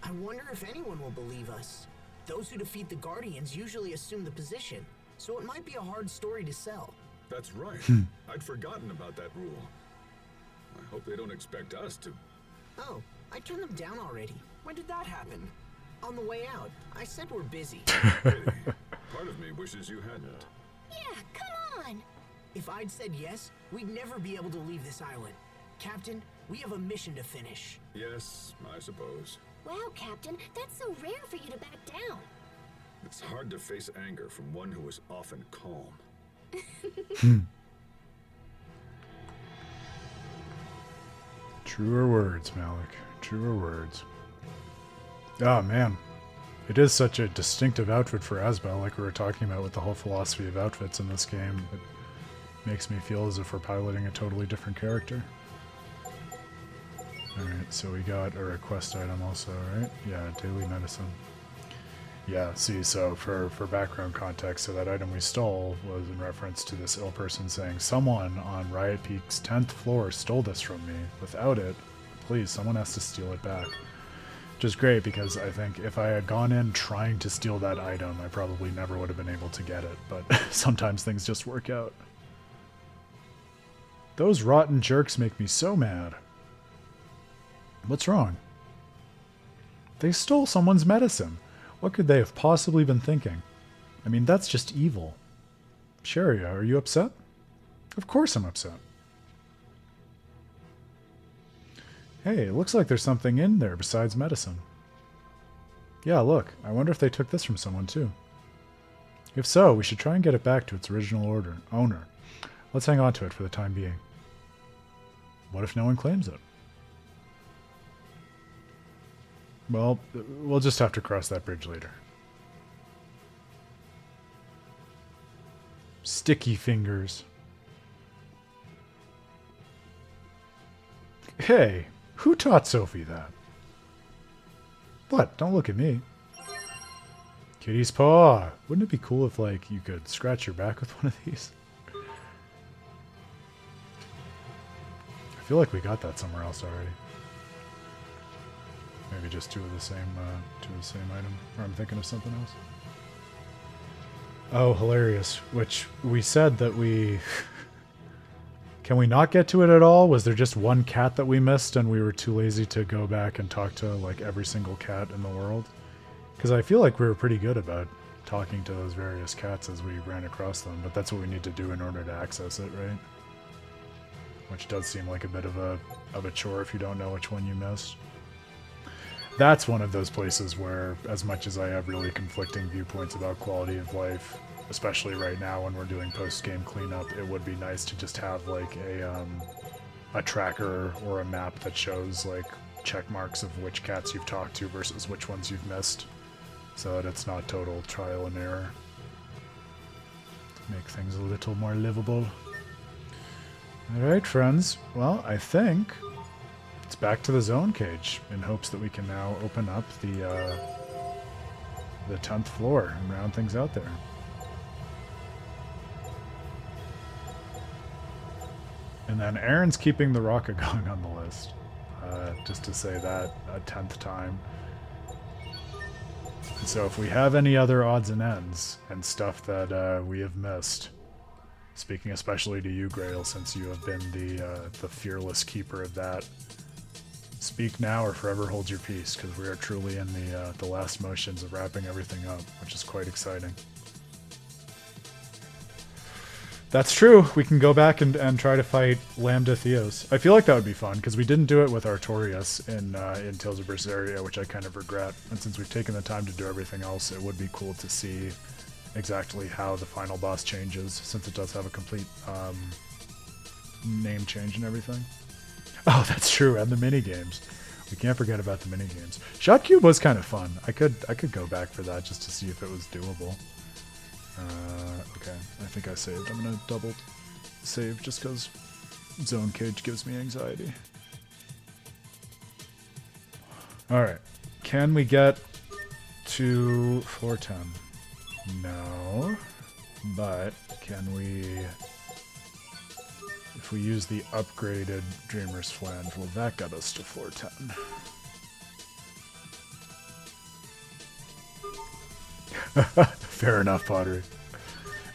I wonder if anyone will believe us. Those who defeat the Guardians usually assume the position, so it might be a hard story to sell. That's right. I'd forgotten about that rule. I hope they don't expect us to. Oh, I turned them down already. When did that happen? On the way out. I said we're busy. Really? Part of me wishes you hadn't. Yeah, come on. If I'd said yes, we'd never be able to leave this island. Captain, we have a mission to finish. Yes, I suppose. Wow, Captain, that's so rare for you to back down. It's hard to face anger from one who is often calm. Truer words, Malik. Truer words. Oh, man. It is such a distinctive outfit for Asbel, like we were talking about with the whole philosophy of outfits in this game. It makes me feel as if we're piloting a totally different character. Alright, so we got a request item also, right? Yeah, daily medicine. Yeah, see, so for background context, so that item we stole was in reference to this ill person saying, someone on Riot Peak's 10th floor stole this from me. Without it, please, someone has to steal it back. Which is great, because I think if I had gone in trying to steal that item, I probably never would have been able to get it, but sometimes things just work out. Those rotten jerks make me so mad. What's wrong? They stole someone's medicine. What could they have possibly been thinking? I mean, that's just evil. Sharia, are you upset? Of course I'm upset. Hey, it looks like there's something in there besides medicine. Yeah, look, I wonder if they took this from someone too. If so, we should try and get it back to its original owner. Let's hang on to it for the time being. What if no one claims it? Well, we'll just have to cross that bridge later. Sticky fingers. Hey, who taught Sophie that? What? Don't look at me. Kitty's paw. Wouldn't it be cool if, like, you could scratch your back with one of these? I feel like we got that somewhere else already. Maybe just two of the same item. Or I'm thinking of something else. Oh, hilarious. Which we said that we... Can we not get to it at all? Was there just one cat that we missed and we were too lazy to go back and talk to, like, every single cat in the world? Because I feel like we were pretty good about talking to those various cats as we ran across them, but that's what we need to do in order to access it, right? Which does seem like a bit of a chore if you don't know which one you missed. That's one of those places where, as much as I have really conflicting viewpoints about quality of life, especially right now when we're doing post-game cleanup, it would be nice to just have like a tracker or a map that shows like check marks of which cats you've talked to versus which ones you've missed, so that it's not total trial and error. Make things a little more livable. Alright, friends. Well, I think it's back to the zone cage in hopes that we can now open up the 10th floor and round things out there. And then Aaron's keeping the Rockagong on the list. Just to say that a 10th time. And so if we have any other odds and ends and stuff that we have missed, speaking especially to you, Grail, since you have been the fearless keeper of that, speak now or forever hold your peace, because we are truly in the last motions of wrapping everything up, which is quite exciting. That's true. We can go back and try to fight Lambda Theos. I feel like that would be fun, because we didn't do it with Artorias in Tales of Berseria, which I kind of regret. And since we've taken the time to do everything else, it would be cool to see exactly how the final boss changes, since it does have a complete name change and everything. Oh, that's true, and the mini-games. We can't forget about the mini-games. Shotcube was kind of fun. I could go back for that just to see if it was doable. Okay, I think I saved. I'm gonna double save just because Zone Cage gives me anxiety. Alright, can we get to floor 10? No, but can we... If we use the upgraded Dreamer's Flange, will that get us to floor 10? Fair enough, Pottery.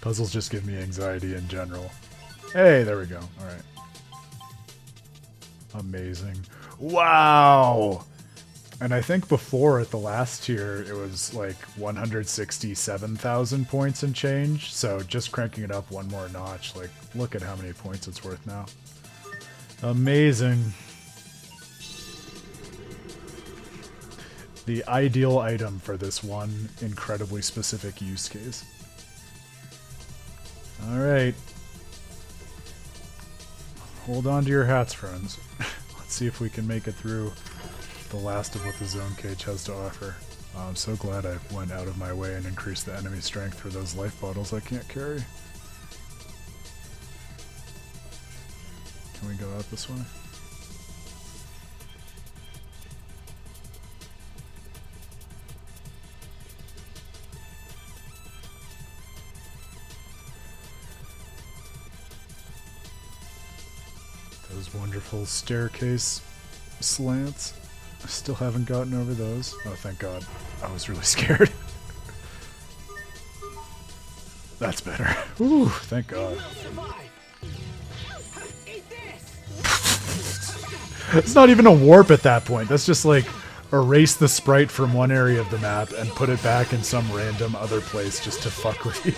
Puzzles just give me anxiety in general. Hey, there we go. Alright. Amazing. Wow! And I think before at the last tier, it was like 167,000 points and change. So just cranking it up one more notch, like, look at how many points it's worth now. Amazing. The ideal item for this one incredibly specific use case. Alright. Hold on to your hats, friends. Let's see if we can make it through the last of what the Zone Cage has to offer. I'm so glad I went out of my way and increased the enemy strength for those life bottles I can't carry. Can we go out this way? Those wonderful staircase slants. I still haven't gotten over those. Oh, thank God. I was really scared. That's better. Ooh, thank God. It's not even a warp at that point. That's just like erase the sprite from one area of the map and put it back in some random other place just to fuck with you.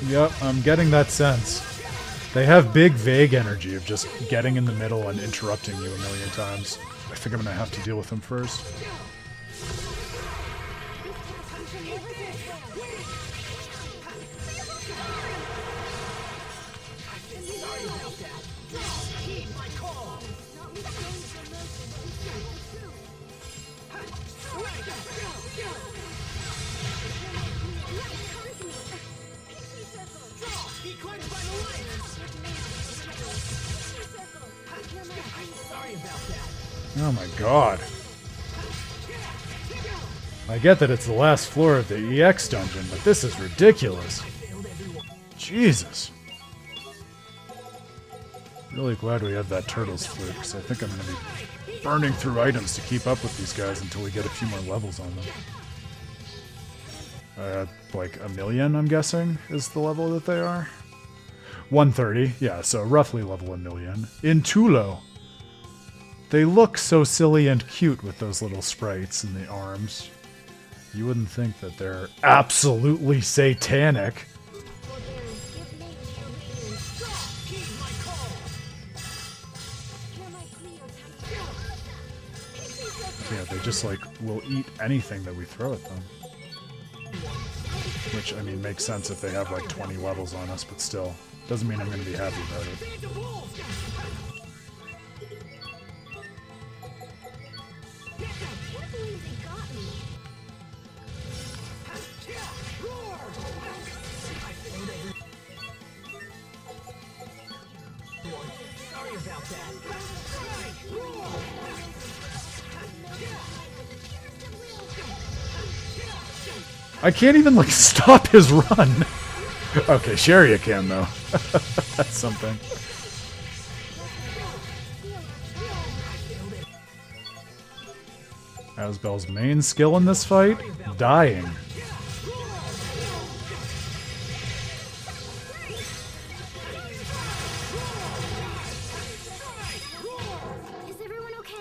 Yep, I'm getting that sense. They have big, vague energy of just getting in the middle and interrupting you a million times. I think I'm gonna have to deal with them first. Oh my god. I get that it's the last floor of the EX dungeon, but this is ridiculous. Jesus. Really glad we have that turtles flute, because I think I'm going to be burning through items to keep up with these guys until we get a few more levels on them. Like 1,000,000, I'm guessing, is the level that they are. 130, yeah, so roughly level 1,000,000. In Tulo. They look so silly and cute with those little sprites in the arms. You wouldn't think that they're absolutely satanic. Yeah, they just, like, will eat anything that we throw at them. Which, I mean, makes sense if they have, like, 20 levels on us, but still. Doesn't mean I'm going to be happy about it. I can't even, like, stop his run. Okay, Sharia can, though. That's something. Asbel's main skill in this fight? Dying. Is everyone okay?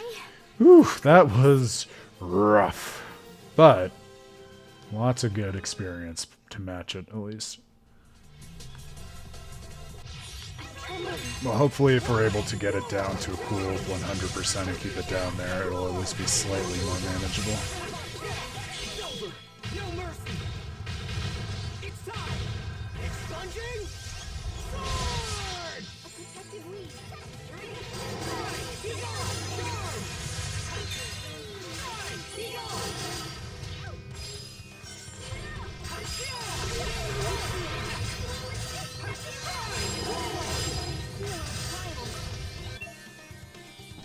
Whew, that was rough. But lots of good experience to match it, at least. Well, hopefully if we're able to get it down to a cool 100% and keep it down there, it'll at least be slightly more manageable.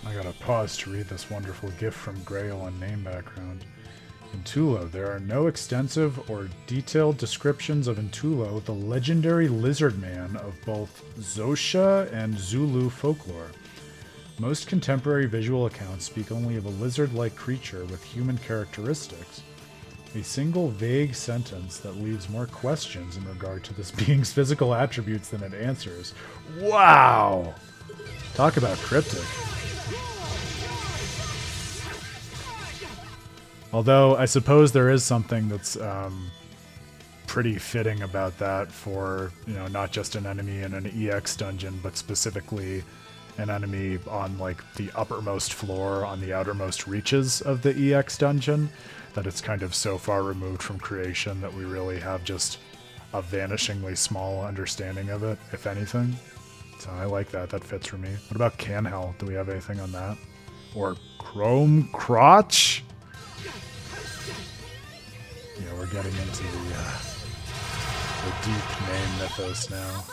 I gotta pause to read this wonderful gift from Grail on name background. Intulo. There are no extensive or detailed descriptions of Intulo, the legendary lizard man of both Xhosa and Zulu folklore. Most contemporary visual accounts speak only of a lizard-like creature with human characteristics. A single vague sentence that leaves more questions in regard to this being's physical attributes than it answers. Wow! Talk about cryptic. Although, I suppose there is something that's pretty fitting about that for, you know, not just an enemy in an EX dungeon, but specifically an enemy on, like, the uppermost floor on the outermost reaches of the EX dungeon, that it's kind of so far removed from creation that we really have just a vanishingly small understanding of it, if anything. So I like that. That fits for me. What about Canhel? Do we have anything on that? Or Chrome Crotch? Yeah, we're getting into the deep name mythos now.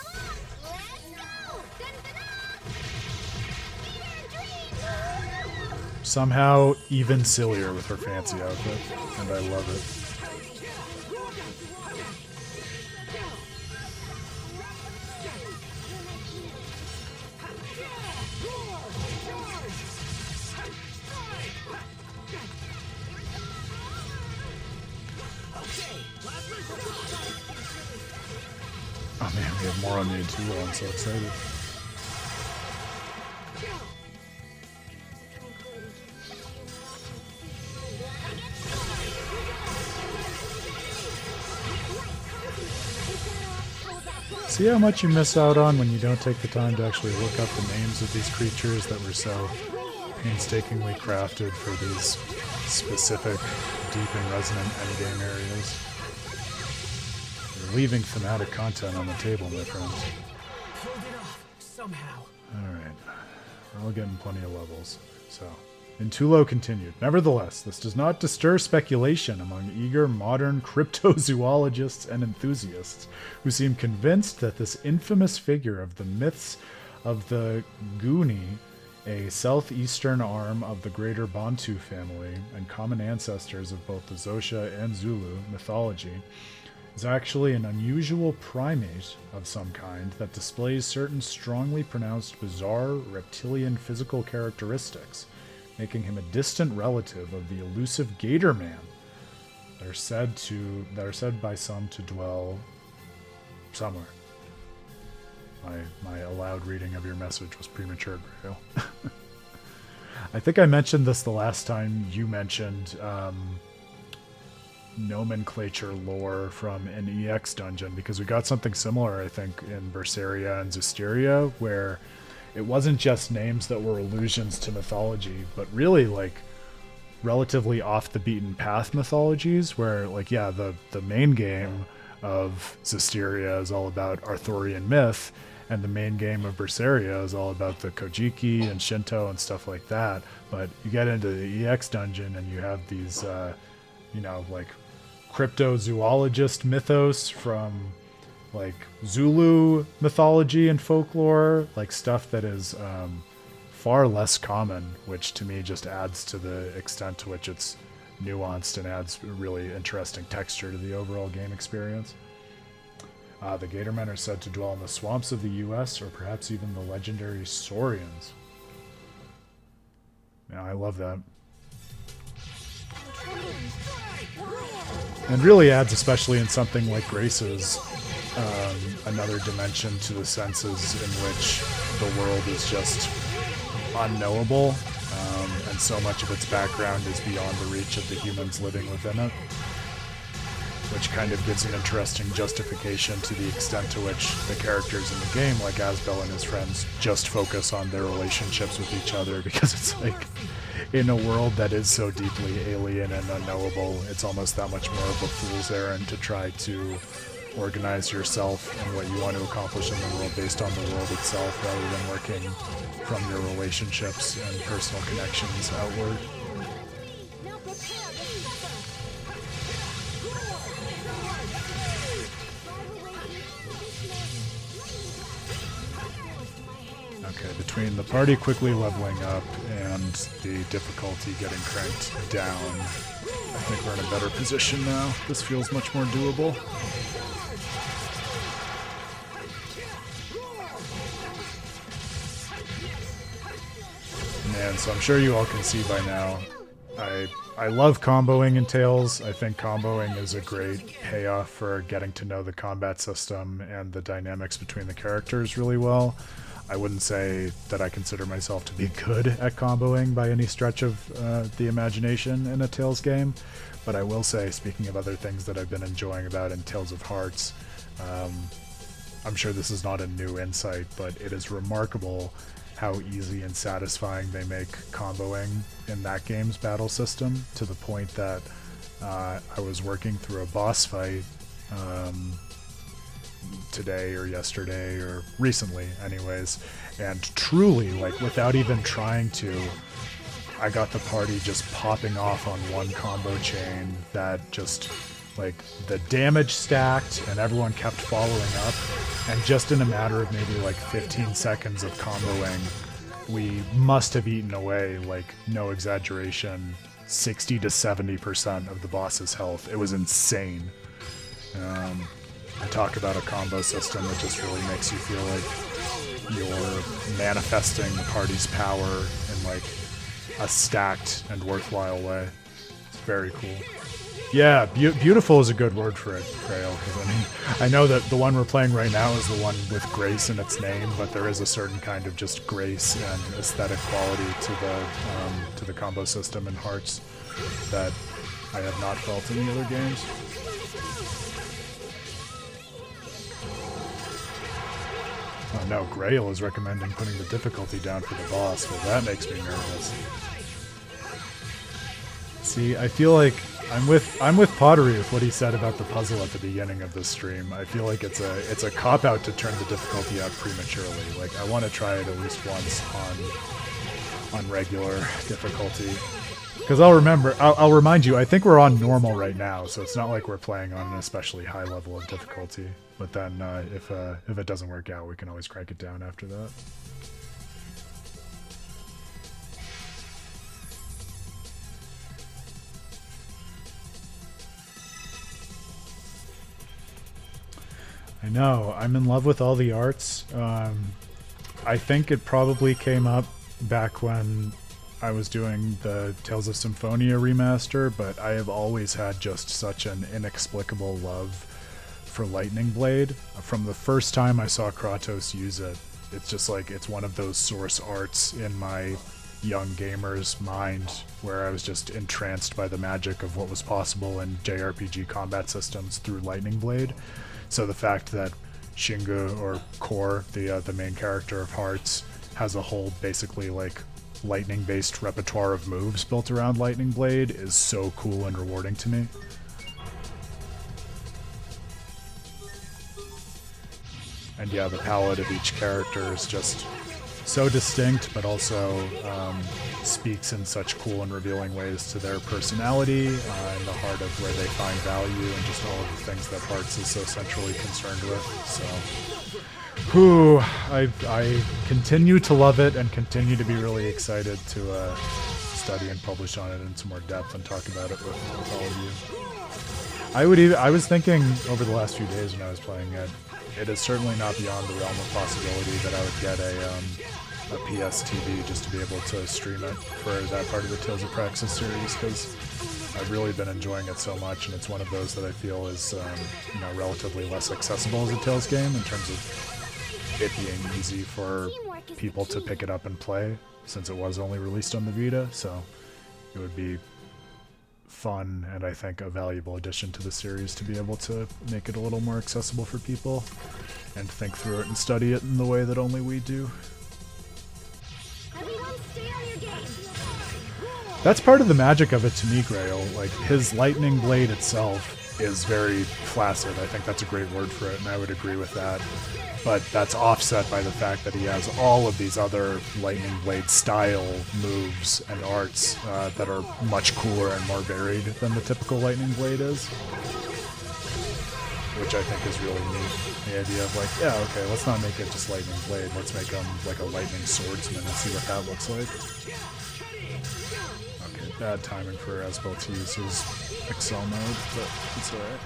Somehow even sillier with her fancy outfit, and I love it. Oh man, we have more on the Intulo. I'm so excited. See how much you miss out on when you don't take the time to actually look up the names of these creatures that were so painstakingly crafted for these specific, deep and resonant endgame areas. You're leaving thematic content on the table, my friends. Pulled it off somehow. Alright. We're all getting plenty of levels. So, Intulo continued. Nevertheless, this does not disturb speculation among eager modern cryptozoologists and enthusiasts who seem convinced that this infamous figure of the myths of the Goonie a southeastern arm of the greater Bantu family and common ancestors of both the Xhosa and Zulu mythology, is actually an unusual primate of some kind that displays certain strongly pronounced bizarre reptilian physical characteristics, making him a distant relative of the elusive Gator Man that are said by some to dwell somewhere. My allowed reading of your message was premature, Grail. I think I mentioned this the last time you mentioned nomenclature lore from an EX dungeon, because we got something similar, I think, in Berseria and Zestiria, where it wasn't just names that were allusions to mythology, but really like relatively off the beaten path mythologies, where like, yeah, the main game of Zestiria is all about Arthurian myth, and the main game of Berseria is all about the Kojiki and Shinto and stuff like that. But you get into the EX dungeon and you have these, like cryptozoologist mythos from like Zulu mythology and folklore, like stuff that is far less common, which to me just adds to the extent to which it's nuanced and adds really interesting texture to the overall game experience. The Gatormen are said to dwell in the swamps of the U.S., or perhaps even the legendary Saurians. Yeah, I love that. And really adds, especially in something like Grace's, another dimension to the senses in which the world is just unknowable, and so much of its background is beyond the reach of the humans living within it, which kind of gives an interesting justification to the extent to which the characters in the game, like Asbel and his friends, just focus on their relationships with each other, because it's like, in a world that is so deeply alien and unknowable, it's almost that much more of a fool's errand to try to organize yourself and what you want to accomplish in the world based on the world itself, rather than working from your relationships and personal connections outward. Okay, between the party quickly leveling up and the difficulty getting cranked down, I think we're in a better position now. This feels much more doable. Man, so I'm sure you all can see by now, I love comboing in Tales. I think comboing is a great payoff for getting to know the combat system and the dynamics between the characters really well. I wouldn't say that I consider myself to be good at comboing by any stretch of the imagination in a Tales game, but I will say, speaking of other things that I've been enjoying about in Tales of Hearts, I'm sure this is not a new insight, but it is remarkable how easy and satisfying they make comboing in that game's battle system, to the point that I was working through a boss fight today or yesterday or recently anyways, and truly, like, without even trying to, I got the party just popping off on one combo chain that just, like, the damage stacked and everyone kept following up, and just in a matter of maybe like 15 seconds of comboing, we must have eaten away, like, no exaggeration, 60 to 70% of the boss's health. It was insane. I talk about a combo system that just really makes you feel like you're manifesting the party's power in like a stacked and worthwhile way. It's very cool. Yeah, beautiful is a good word for it, Grail, because I mean, I know that the one we're playing right now is the one with grace in its name, but there is a certain kind of just grace and aesthetic quality to the combo system in Hearts that I have not felt in the other games. Oh no, Grail is recommending putting the difficulty down for the boss. Well, that makes me nervous. See, I feel like I'm with Pottery with what he said about the puzzle at the beginning of this stream. I feel like it's a cop-out to turn the difficulty up prematurely. Like, I want to try it at least once on regular difficulty. Because I'll remind you, I think we're on normal right now, so it's not like we're playing on an especially high level of difficulty. But then if it doesn't work out, we can always crank it down after that. I know. I'm in love with all the arts. I think it probably came up back when I was doing the Tales of Symphonia remaster, but I have always had just such an inexplicable love for Lightning Blade. From the first time I saw Kratos use it, it's just like it's one of those source arts in my young gamer's mind where I was just entranced by the magic of what was possible in JRPG combat systems through Lightning Blade. So the fact that Shingu, or Core, the main character of Hearts, has a whole basically like lightning-based repertoire of moves built around Lightning Blade is so cool and rewarding to me. And yeah, the palette of each character is just so distinct, but also speaks in such cool and revealing ways to their personality in the heart of where they find value and just all of the things that Hearts is so centrally concerned with. So, I continue to love it and continue to be really excited to study and publish on it in some more depth and talk about it with all of you. I was thinking over the last few days when I was playing it, it is certainly not beyond the realm of possibility that I would get a PS TV just to be able to stream it for that part of the Tales of Praxis series, because I've really been enjoying it so much, and it's one of those that I feel is relatively less accessible as a Tales game in terms of it being easy for people to pick it up and play, since it was only released on the Vita. So it would be fun and I think a valuable addition to the series to be able to make it a little more accessible for people and think through it and study it in the way that only we do. That's part of the magic of it to me, Grail. Like, his lightning blade itself is very flaccid. I think that's a great word for it, and I would agree with that. But that's offset by the fact that he has all of these other lightning blade style moves and arts that are much cooler and more varied than the typical lightning blade is. Which I think is really neat. The idea of like, yeah, okay, let's not make it just lightning blade. Let's make him like a lightning swordsman and see what that looks like. Okay, bad timing for Asbel to use his Excel mode, but it's alright.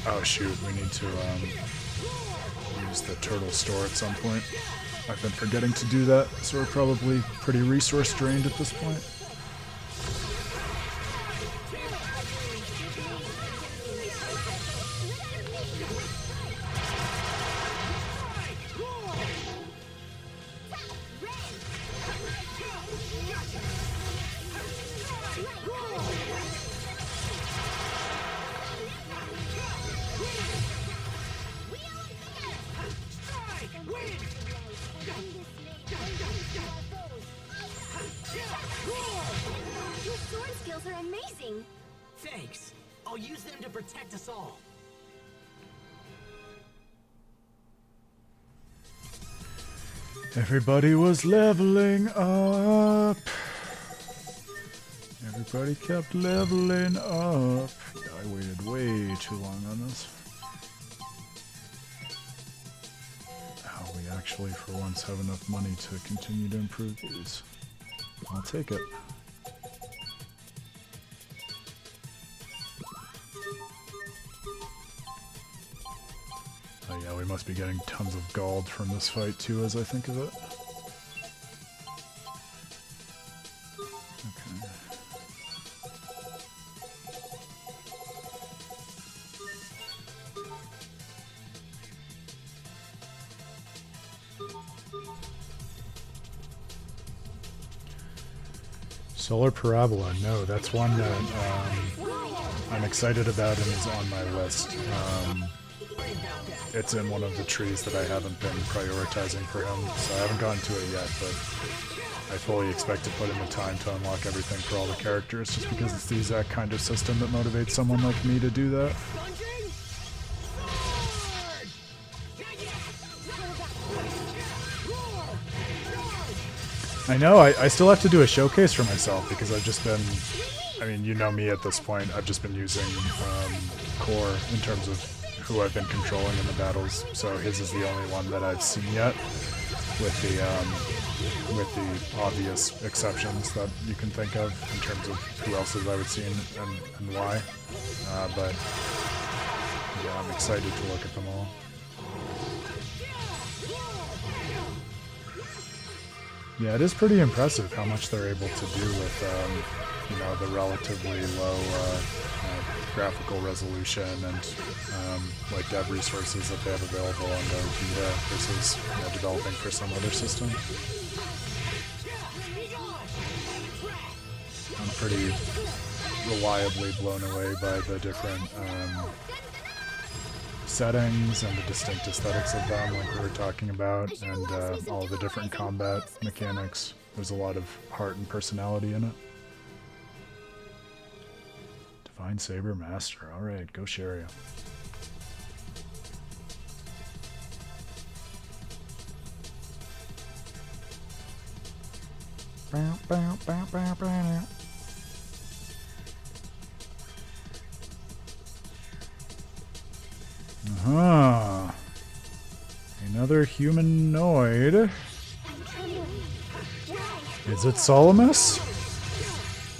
Oh shoot, we need to use the turtle store at some point. I've been forgetting to do that, so we're probably pretty resource drained at this point. Thanks. I'll use them to protect us all. Everybody was leveling up. Everybody kept leveling up. I waited way too long on this. Oh, we actually for once have enough money to continue to improve these. I'll take it. Oh yeah, we must be getting tons of gold from this fight too, as I think of it. Okay. Solar Parabola, no, that's one that I'm excited about and is on my list. It's in one of the trees that I haven't been prioritizing for him, so I haven't gotten to it yet, but I fully expect to put in the time to unlock everything for all the characters, just because it's the exact kind of system that motivates someone like me to do that. I know, I still have to do a showcase for myself, because I've just been, I mean, you know me at this point, I've just been using Core in terms of who I've been controlling in the battles, so his is the only one that I've seen yet with with the obvious exceptions that you can think of in terms of who else I would see and why. But yeah, I'm excited to look at them all. Yeah, it is pretty impressive how much they're able to do with, you know, the relatively low graphical resolution and like dev resources that they have available on their Vita versus, you know, developing for some other system. I'm pretty reliably blown away by the different settings and the distinct aesthetics of them, like we were talking about, and all the different combat mechanics. There's a lot of heart and personality in it. Divine Saber Master. Alright, go Sharia. Another humanoid. Is it Solomus?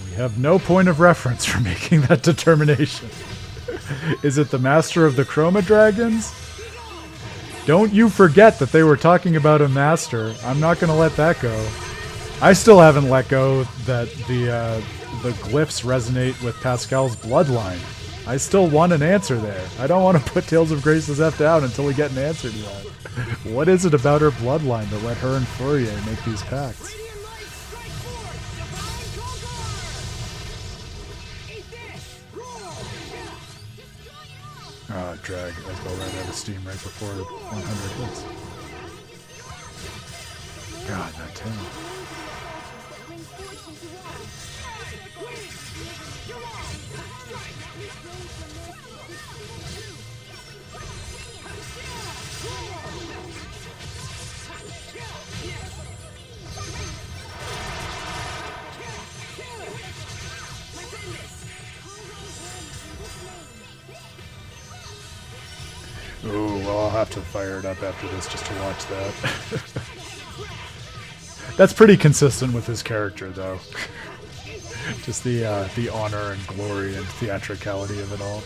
We have no point of reference for making that determination. Is it the master of the Chroma Dragons? Don't you forget that they were talking about a master. I'm not going to let that go. I still haven't let go that the glyphs resonate with Pascal's bloodline. I still want an answer there. I don't want to put Tales of Grace's F down until we get an answer to that. What is it about her bloodline that let her and Fourier make these pacts? Ah, drag Esbel right out of steam right before 100 hits. God, that tail. Ooh, well, I'll have to fire it up after this just to watch that. That's pretty consistent with his character, though. Just the honor and glory and theatricality of it all.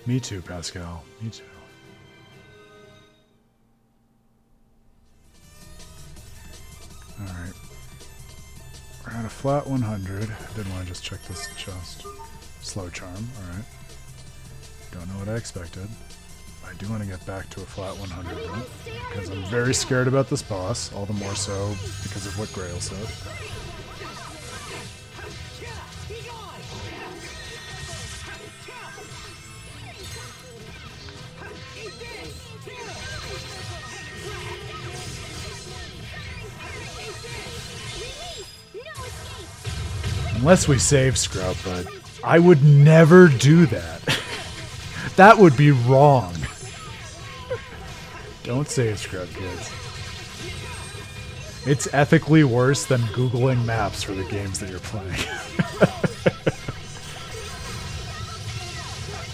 Me too, Pascal. Me too. Alright. We're at a flat 100. I did want to just check this chest. Slow charm. Alright. Don't know what I expected. I do want to get back to a flat 100 though, because I'm very scared about this boss, all the more so because of what Grail said. Unless we save Scrub, but I would never do that. That would be wrong. Don't save Scrub, kids. It's ethically worse than Googling maps for the games that you're playing.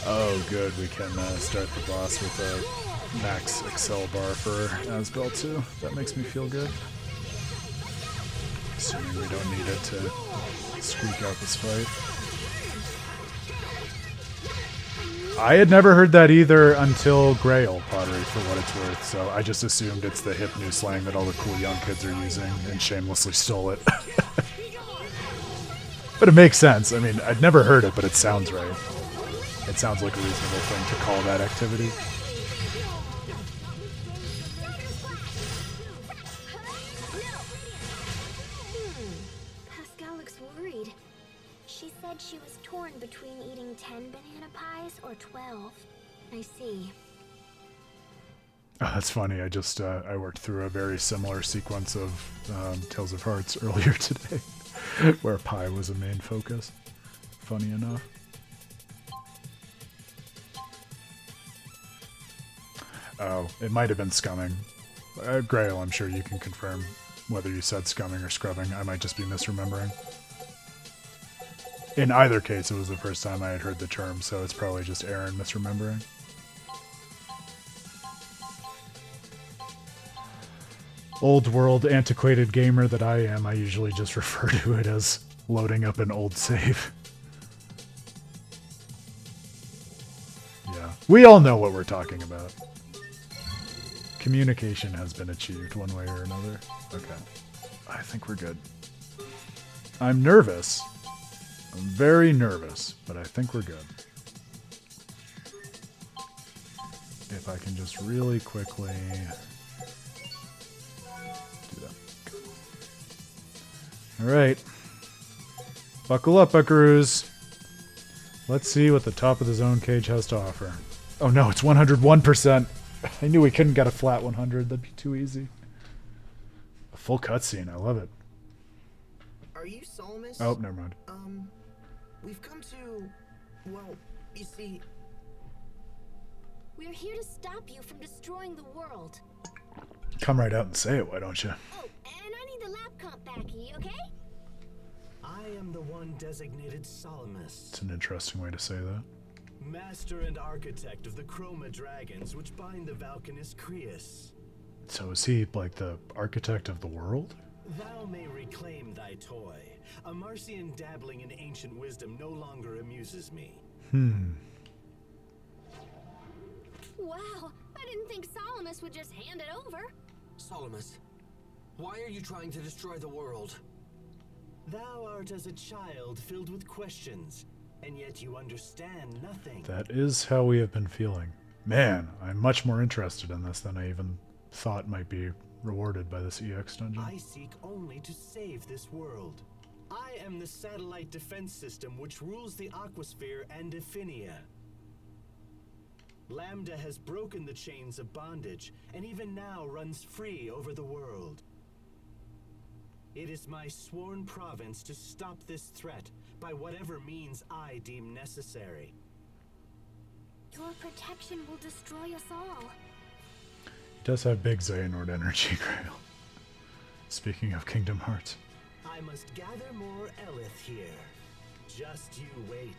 Oh, good. We can start the boss with a max Excel bar for Asbel, too. That makes me feel good. Assuming we don't need it to squeak out this fight. I had never heard that either until Grail Pottery, for what it's worth, so I just assumed it's the hip new slang that all the cool young kids are using and shamelessly stole it. But it makes sense. I mean, I'd never heard it, but it sounds right. It sounds like a reasonable thing to call that activity. Pascal looks worried. She said she was torn between eating 10 banana pies or 12. I see. Oh, that's funny. I just I worked through a very similar sequence of Tales of Hearts earlier today, where pie was a main focus. Funny enough. Oh, it might have been scumming. Grail, I'm sure you can confirm whether you said scumming or scrubbing. I might just be misremembering. In either case, it was the first time I had heard the term, so it's probably just Aaron misremembering. Old world antiquated gamer that I am, I usually just refer to it as loading up an old save. Yeah, we all know what we're talking about. Communication has been achieved one way or another. Okay, I think we're good. I'm nervous. I'm very nervous, but I think we're good. If I can just really quickly do that. All right. Buckle up, buckaroos. Let's see what the top of the zone cage has to offer. Oh no, it's 101%. I knew we couldn't get a flat 100. That'd be too easy. A full cutscene. I love it. Are you Solomus? Oh, never mind. We've come to... Well, you see... We're here to stop you from destroying the world. Come right out and say it, why don't you? Oh, and I need the lab comp backy, okay? I am the one designated Solomus, It's an interesting way to say that. master and architect of the Chroma dragons which bind the Valkanist Creus. So is he like the architect of the world? Thou may reclaim thy toy. A Marcian dabbling in ancient wisdom no longer amuses me. Wow, I didn't think Solomus would just hand it over. Solomus, why are you trying to destroy the world? Thou art as a child filled with questions, and yet you understand nothing. That is how we have been feeling. Man, I'm much more interested in this than I even thought might be rewarded by this EX dungeon. I seek only to save this world. I am the satellite defense system which rules the Aquasphere and Ephinia. Lambda has broken the chains of bondage, and even now runs free over the world. It is my sworn province to stop this threat by whatever means I deem necessary. Your protection will destroy us all. He does have big Xehanort energy, Grail. Speaking of Kingdom Hearts. I must gather more Elith here. Just you wait.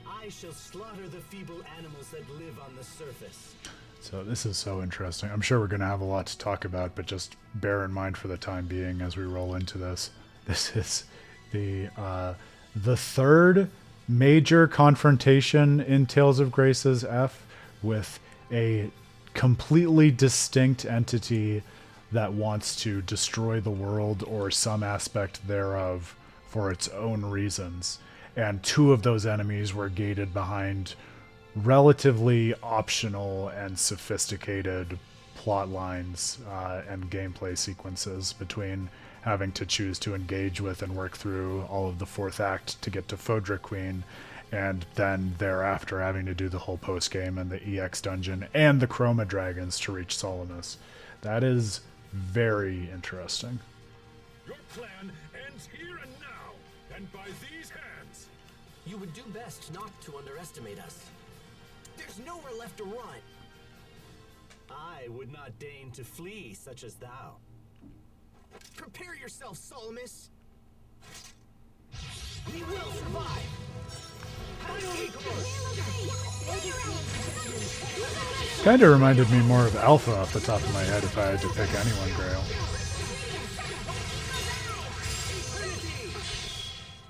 I shall slaughter the feeble animals that live on the surface. So this is so interesting. I'm sure we're going to have a lot to talk about, but just bear in mind for the time being as we roll into this. This is the third major confrontation in Tales of Grace's F with a completely distinct entity that wants to destroy the world or some aspect thereof for its own reasons. And two of those enemies were gated behind relatively optional and sophisticated plot lines and gameplay sequences, between having to choose to engage with and work through all of the fourth act to get to Fodra Queen, and then thereafter having to do the whole post-game and the EX dungeon and the Chroma Dragons to reach Solomus. That is very interesting. Your plan ends here and now, and by these hands. You would do best not to underestimate us. There's nowhere left to run. I would not deign to flee such as thou. Prepare yourself, Solomus. We will survive. Kind of reminded me more of Alpha off the top of my head if I had to pick anyone, Grail.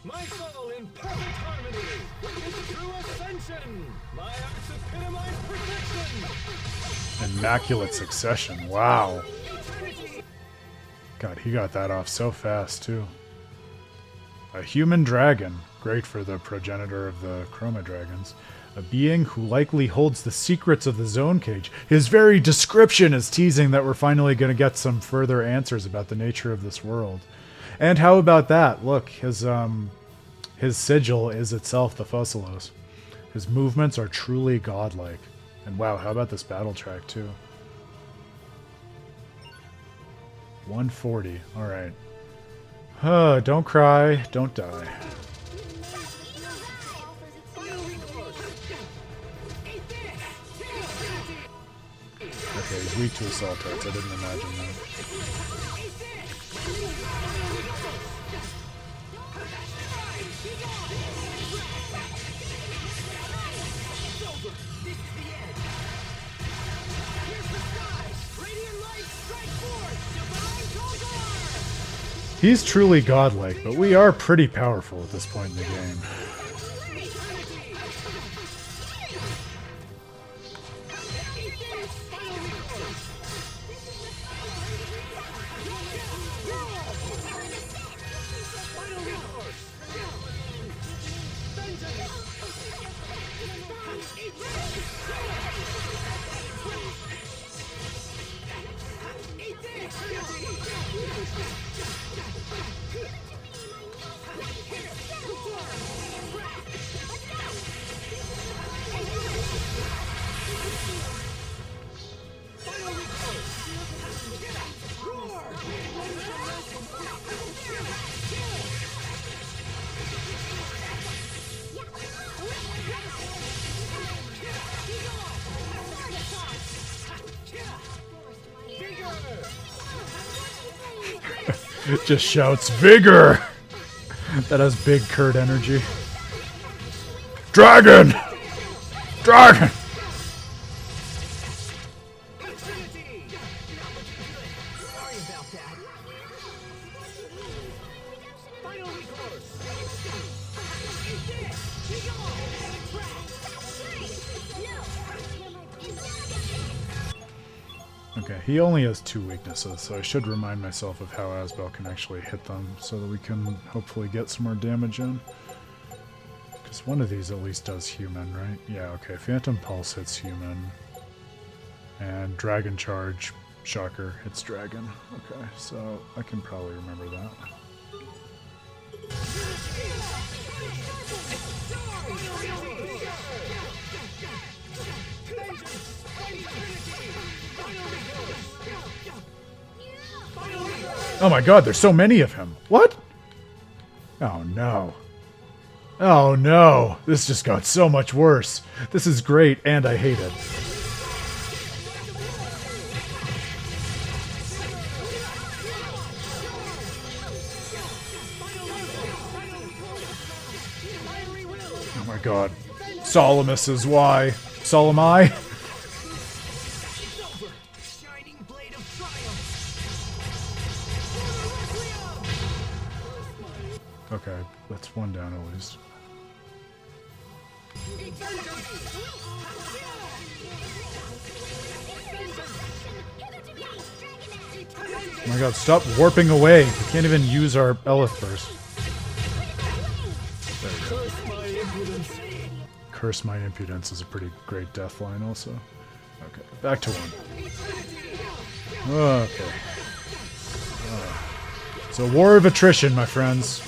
My soul in perfect harmony with true ascension. My arts epitomize perfection. Immaculate Succession, wow. God, he got that off so fast, too. A human dragon, great for the progenitor of the Chroma Dragons. A being who likely holds the secrets of the zone cage. His very description is teasing that we're finally going to get some further answers about the nature of this world. And how about that? Look, his sigil is itself the Fossilos. His movements are truly godlike. And wow, how about this battle track, too? 140, alright. Don't cry, don't die. Okay, he's weak to assault darts. I didn't imagine that. He's truly godlike, but we are pretty powerful at this point in the game. It just shouts vigor. That has big Kurt energy. Dragon! Dragon! Okay, he only has 2 weaknesses, so I should remind myself of how Asbel can actually hit them so that we can hopefully get some more damage in. Because one of these at least does human, right? Yeah, okay, Phantom Pulse hits human. And Dragon Charge, shocker, hits dragon. Okay, so I can probably remember that. Oh my god, there's so many of him. What? Oh no. Oh no. This just got so much worse. This is great, and I hate it. Oh my god. Solomus is why. Solomai? Okay, that's one down at least. Oh my god, stop warping away. We can't even use our Elith Burst. Curse my impudence is a pretty great death line also. Okay, back to 1. Okay. It's a war of attrition, my friends.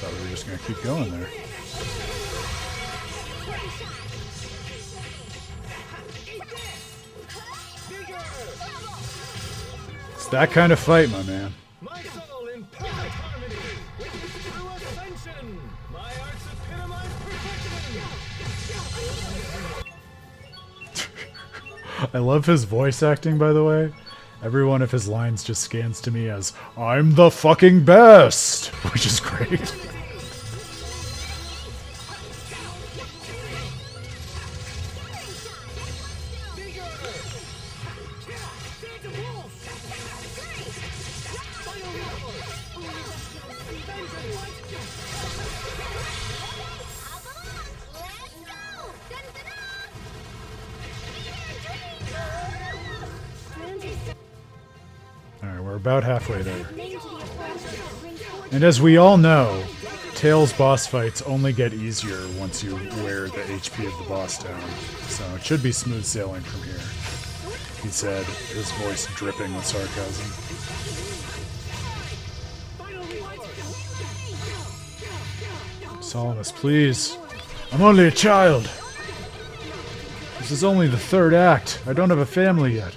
Thought we were just gonna keep going there. It's that kind of fight, my man. My soul in perfect harmony with his true ascension. My arts epitomize perfection. I love his voice acting, by the way. Every one of his lines just scans to me as, I'm the fucking best! Which is great. about halfway there. And as we all know, Tails boss fights only get easier once you wear the HP of the boss down. So it should be smooth sailing from here, he said, his voice dripping with sarcasm. Solomus, please. I'm only a child. This is only the third act. I don't have a family yet.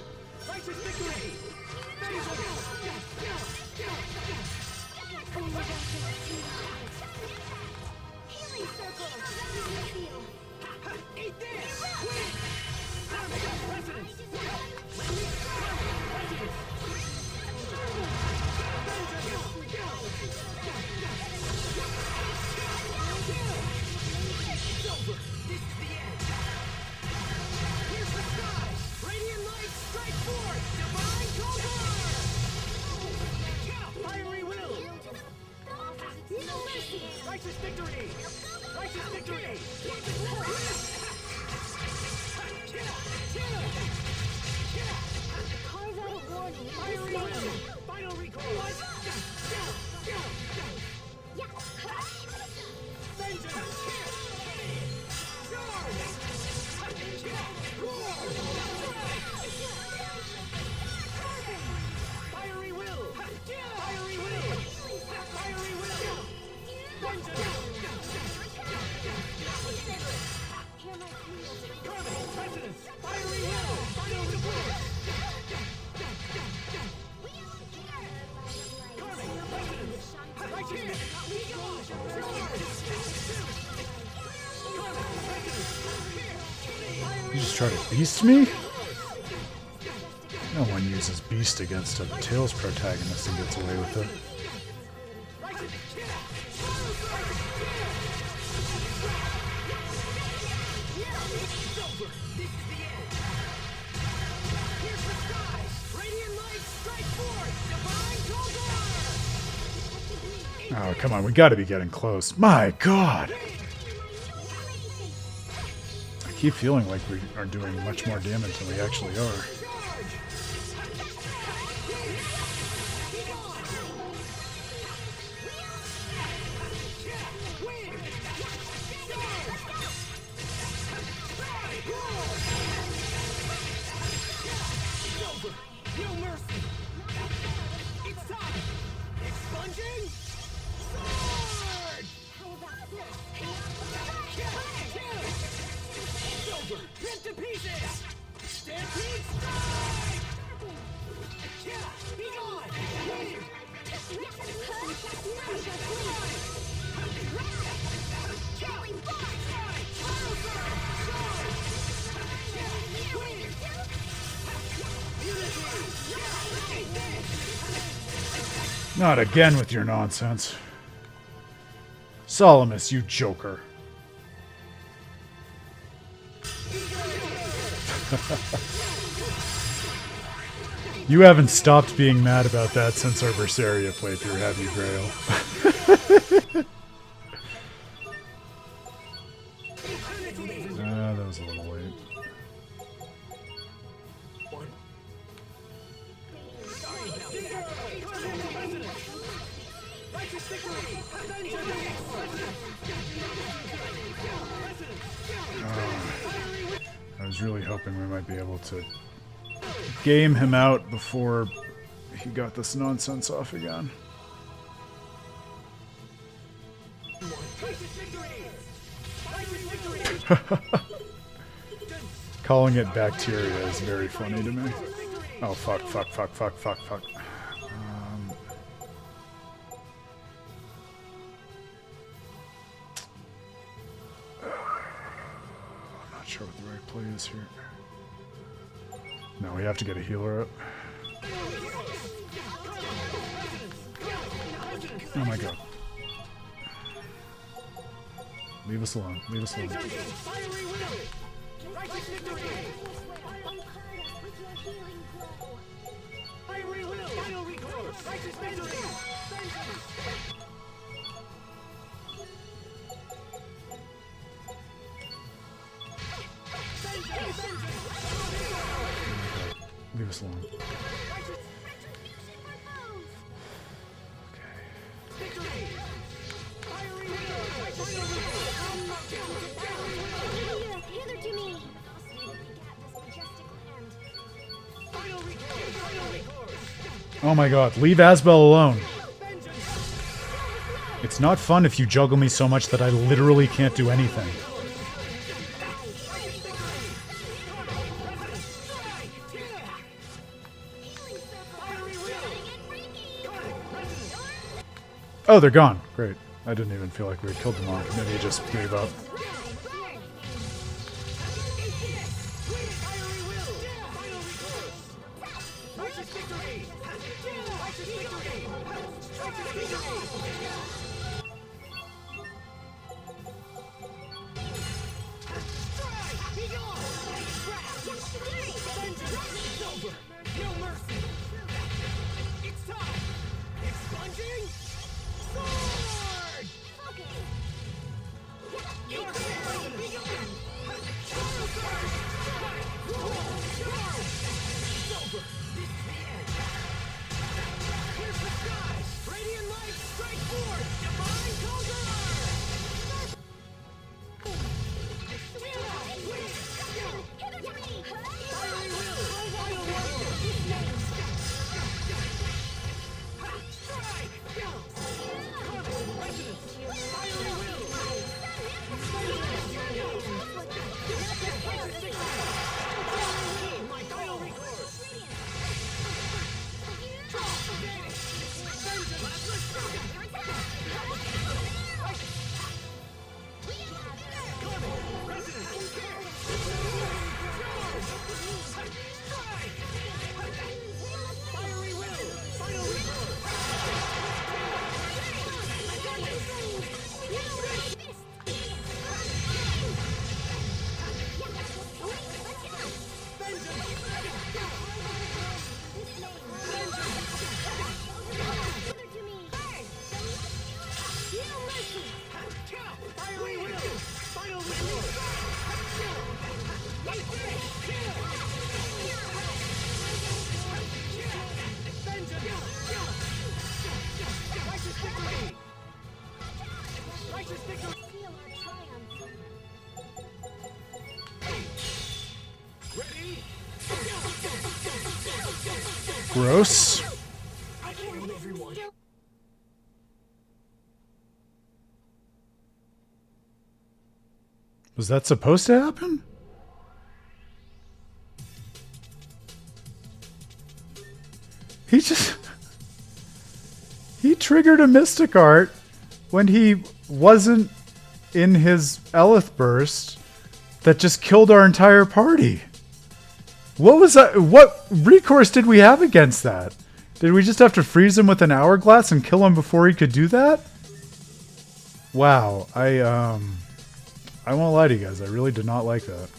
You just try to beast me? No one uses beast against a Tails protagonist and gets away with it. Oh, come on, we gotta be getting close. My god! I keep feeling like we are doing much more damage than we actually are. Not again with your nonsense. Solomus, you joker. You haven't stopped being mad about that since our Berseria playthrough, have you, Grail? That was a little late. I was really hoping we might be able to game him out before he got this nonsense off again. Calling it bacteria is very funny to me. Oh, fuck. I'm not sure what the right play is here. No, we have to get a healer up. Oh my god. Leave us alone. Leave us alone. Leave us alone. Oh my god, leave Asbel alone. It's not fun if you juggle me so much that I literally can't do anything. Oh, they're gone. Great. I didn't even feel like we had killed them all. Maybe he just gave up. Gross. Was that supposed to happen? He triggered a Mystic Art when he wasn't in his Elith burst that just killed our entire party. What was that? What recourse did we have against that? Did we just have to freeze him with an hourglass and kill him before he could do that? Wow, I won't lie to you guys, I really did not like that.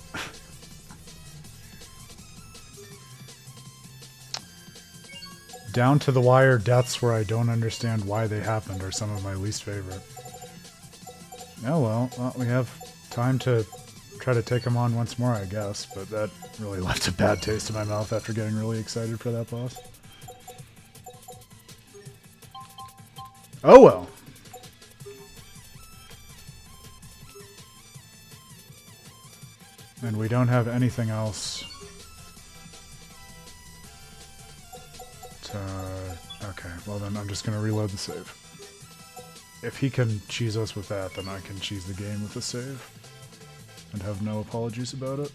Down to the wire deaths where I don't understand why they happened are some of my least favorite. Oh well, we have time to try to take him on once more, I guess, but that really left a bad taste in my mouth after getting really excited for that boss. Oh well. And we don't have anything else to... Okay, well then I'm just going to reload the save. If he can cheese us with that, then I can cheese the game with the save. And have no apologies about it.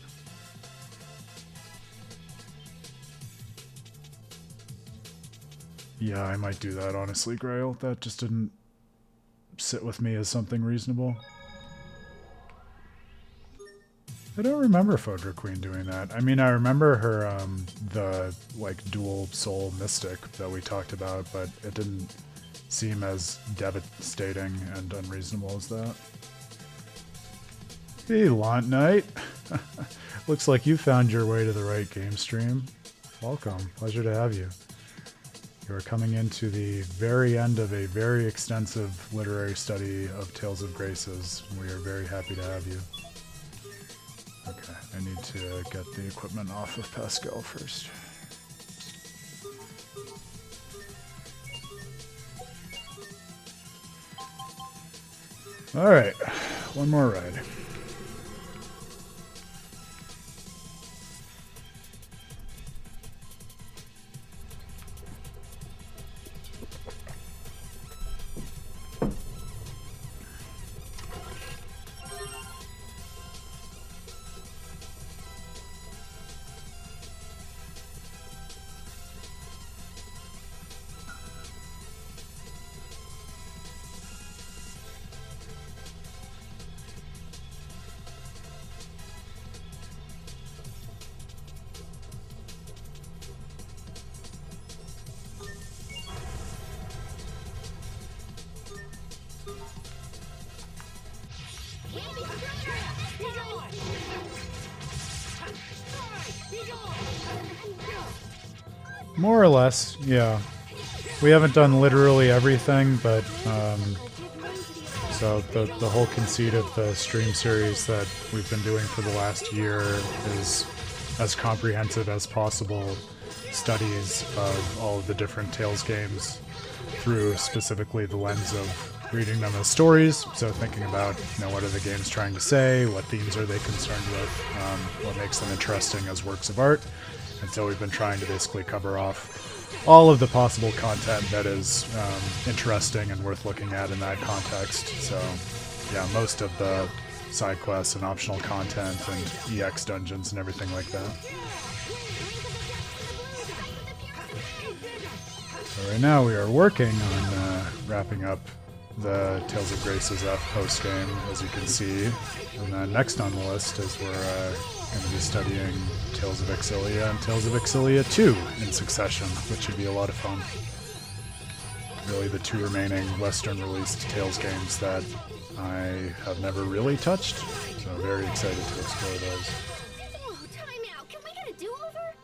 Yeah, I might do that, honestly, Grail. That just didn't sit with me as something reasonable. I don't remember Fodra Queen doing that. I mean, I remember her, the, like, dual soul mystic that we talked about, but it didn't seem as devastating and unreasonable as that. Hey, Lant Knight. Looks like you found your way to the right game stream. Welcome. Pleasure to have you. You are coming into the very end of a very extensive literary study of Tales of Graces. We are very happy to have you. Okay, I need to get the equipment off of Pascal first. Alright, one more ride. More or less, yeah. We haven't done literally everything, but so the whole conceit of the stream series that we've been doing for the last year is as comprehensive as possible studies of all of the different Tales games through specifically the lens of reading them as stories. So thinking about, what are the games trying to say, what themes are they concerned with, what makes them interesting as works of art. And so we've been trying to basically cover off all of the possible content that is interesting and worth looking at in that context. So yeah, most of the side quests and optional content and EX dungeons and everything like that. So right now we are working on wrapping up the Tales of Graces F post-game, as you can see. And then next on the list is we're going to be studying Tales of Exilia and Tales of Exilia 2 in succession, which should be a lot of fun. Really the two remaining Western-released Tales games that I have never really touched, so very excited to explore those. Whoa, time out. Can we get a do-over?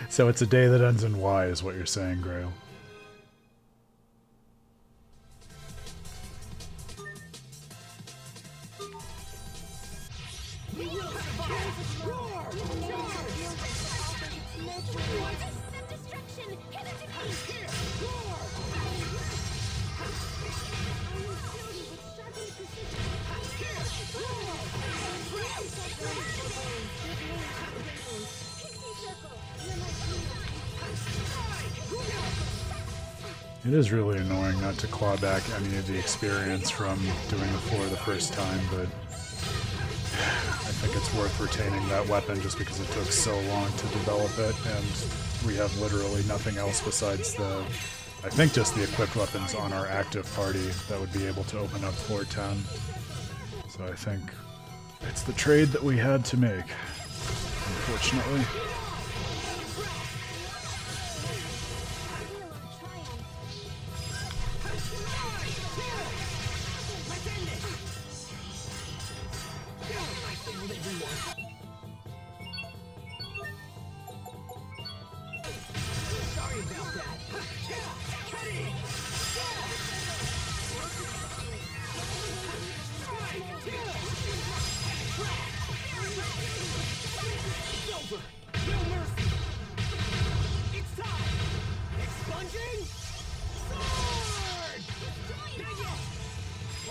So it's a day that ends in Y is what you're saying, Grail. It is really annoying not to claw back any of the experience from doing the floor the first time, but I think it's worth retaining that weapon just because it took so long to develop it, and we have literally nothing else besides I think just the equipped weapons on our active party that would be able to open up floor 10. So I think it's the trade that we had to make, unfortunately.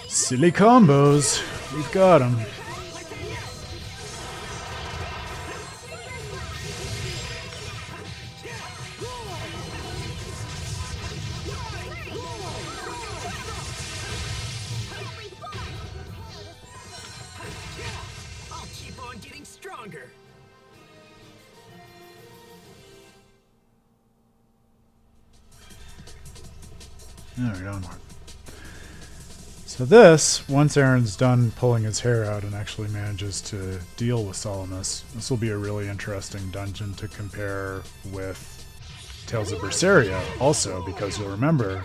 Silly combos. We've got them. I'll keep on getting stronger. All right, onward. So this, once Aaron's done pulling his hair out and actually manages to deal with Solomus, this will be a really interesting dungeon to compare with Tales of Berseria also, because you'll remember,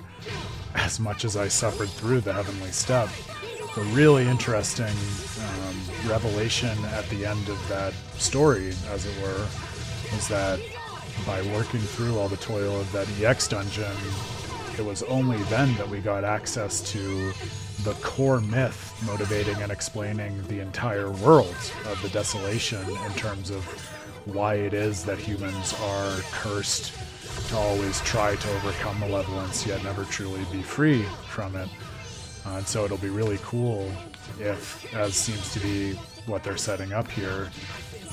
as much as I suffered through the Heavenly Step, the really interesting revelation at the end of that story, as it were, was that by working through all the toil of that EX dungeon, it was only then that we got access to the core myth motivating and explaining the entire world of the Desolation in terms of why it is that humans are cursed to always try to overcome malevolence yet never truly be free from it. And so it'll be really cool if, as seems to be what they're setting up here,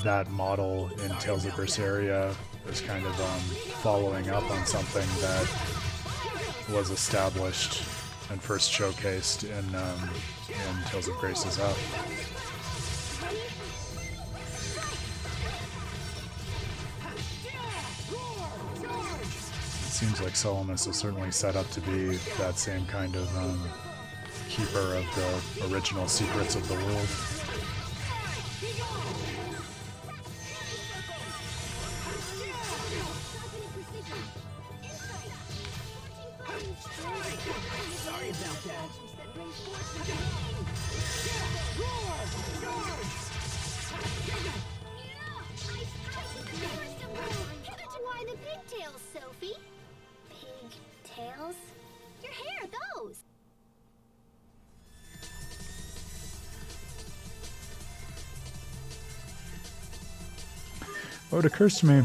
that model in Tales of Berseria is kind of following up on something that was established and first showcased in Tales of Graces F. It seems like Solomus is certainly set up to be that same kind of keeper of the original secrets of the world. the pigtails, Sophie. Pigtails? Your hair, those. Oh, it occurs to me,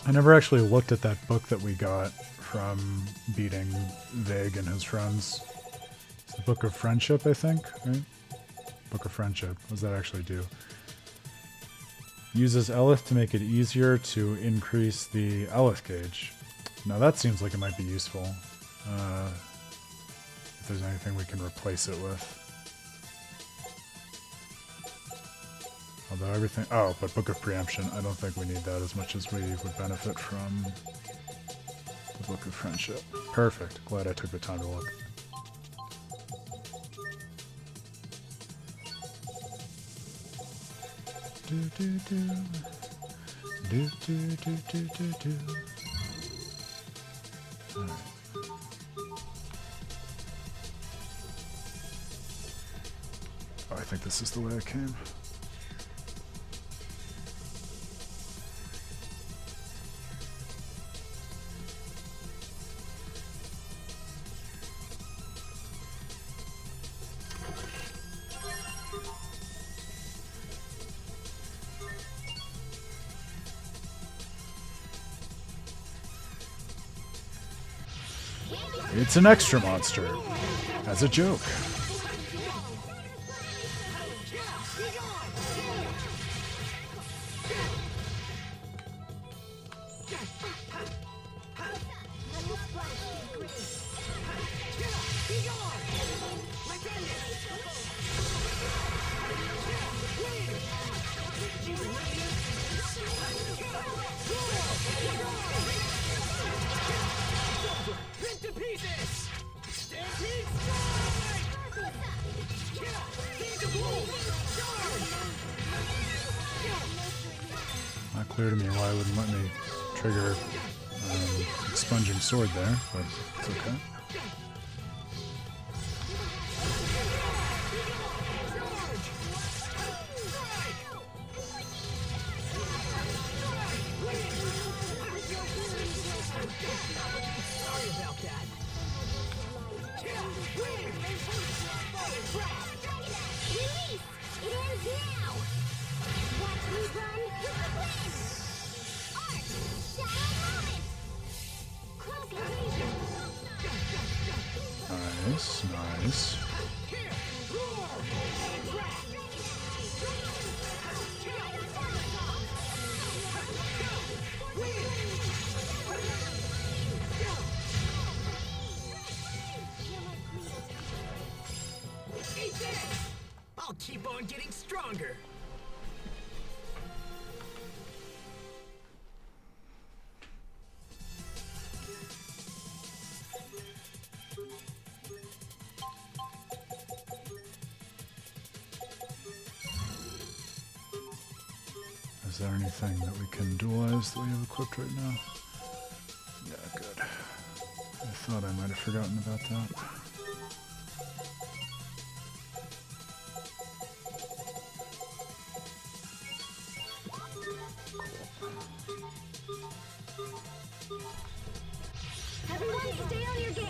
I never actually looked at that book that we got from beating Vig and his friends. It's the Book of Friendship, I think, right? Book of Friendship. What does that actually do? Uses Elith to make it easier to increase the Elith gauge. Now that seems like it might be useful. If there's anything we can replace it with. Although everything... Oh, but Book of Preemption. I don't think we need that as much as we would benefit from the Book of Friendship. Perfect. Glad I took the time to look. Do do do. Do do do do do do. All right. Oh, I think this is the way I came. It's an extra monster, as a joke. Not clear to me why it wouldn't let me trigger expunging sword there, but it's okay. Nice, nice. I'll keep on getting stronger. Is there anything that we can dualize that we have equipped right now? Yeah, good. I thought I might have forgotten about that. Everyone stay on your game.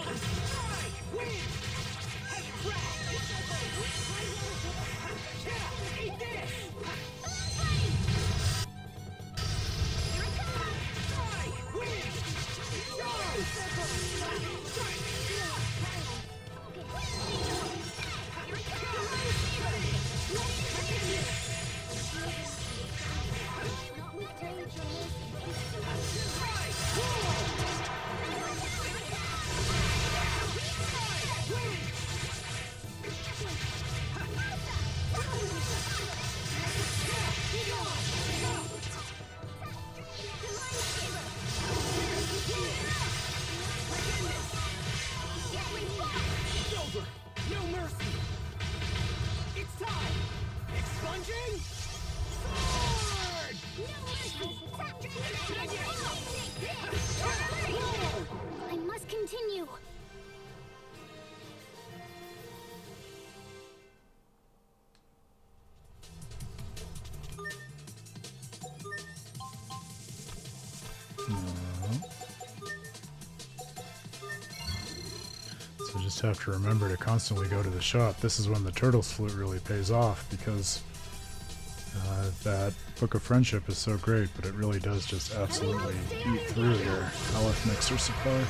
I must continue. just have to remember to constantly go to the shop. This is when the turtle's flute really pays off, because that Book of Friendship is so great, but it really does just absolutely eat through your LF mixer supply.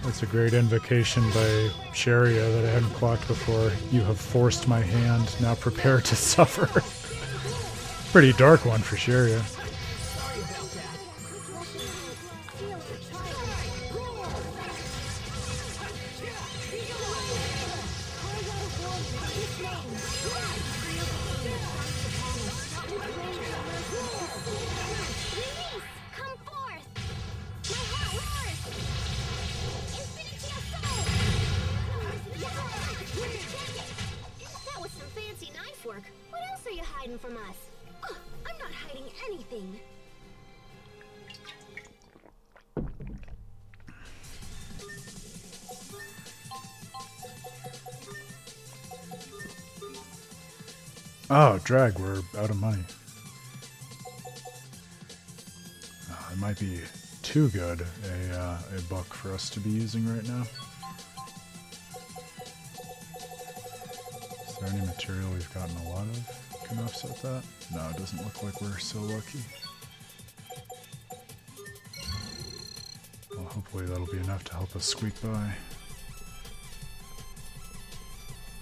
That's a great invocation by Sharia that I hadn't clocked before. You have forced my hand, now prepare to suffer. Pretty dark one for Sharia. What else are you hiding from us? Oh, I'm not hiding anything. Oh, drag, we're out of money. It might be too good a book for us to be using right now. Is there any material we've gotten a lot of? Can offset that? No, it doesn't look like we're so lucky. Well, hopefully that'll be enough to help us squeak by. I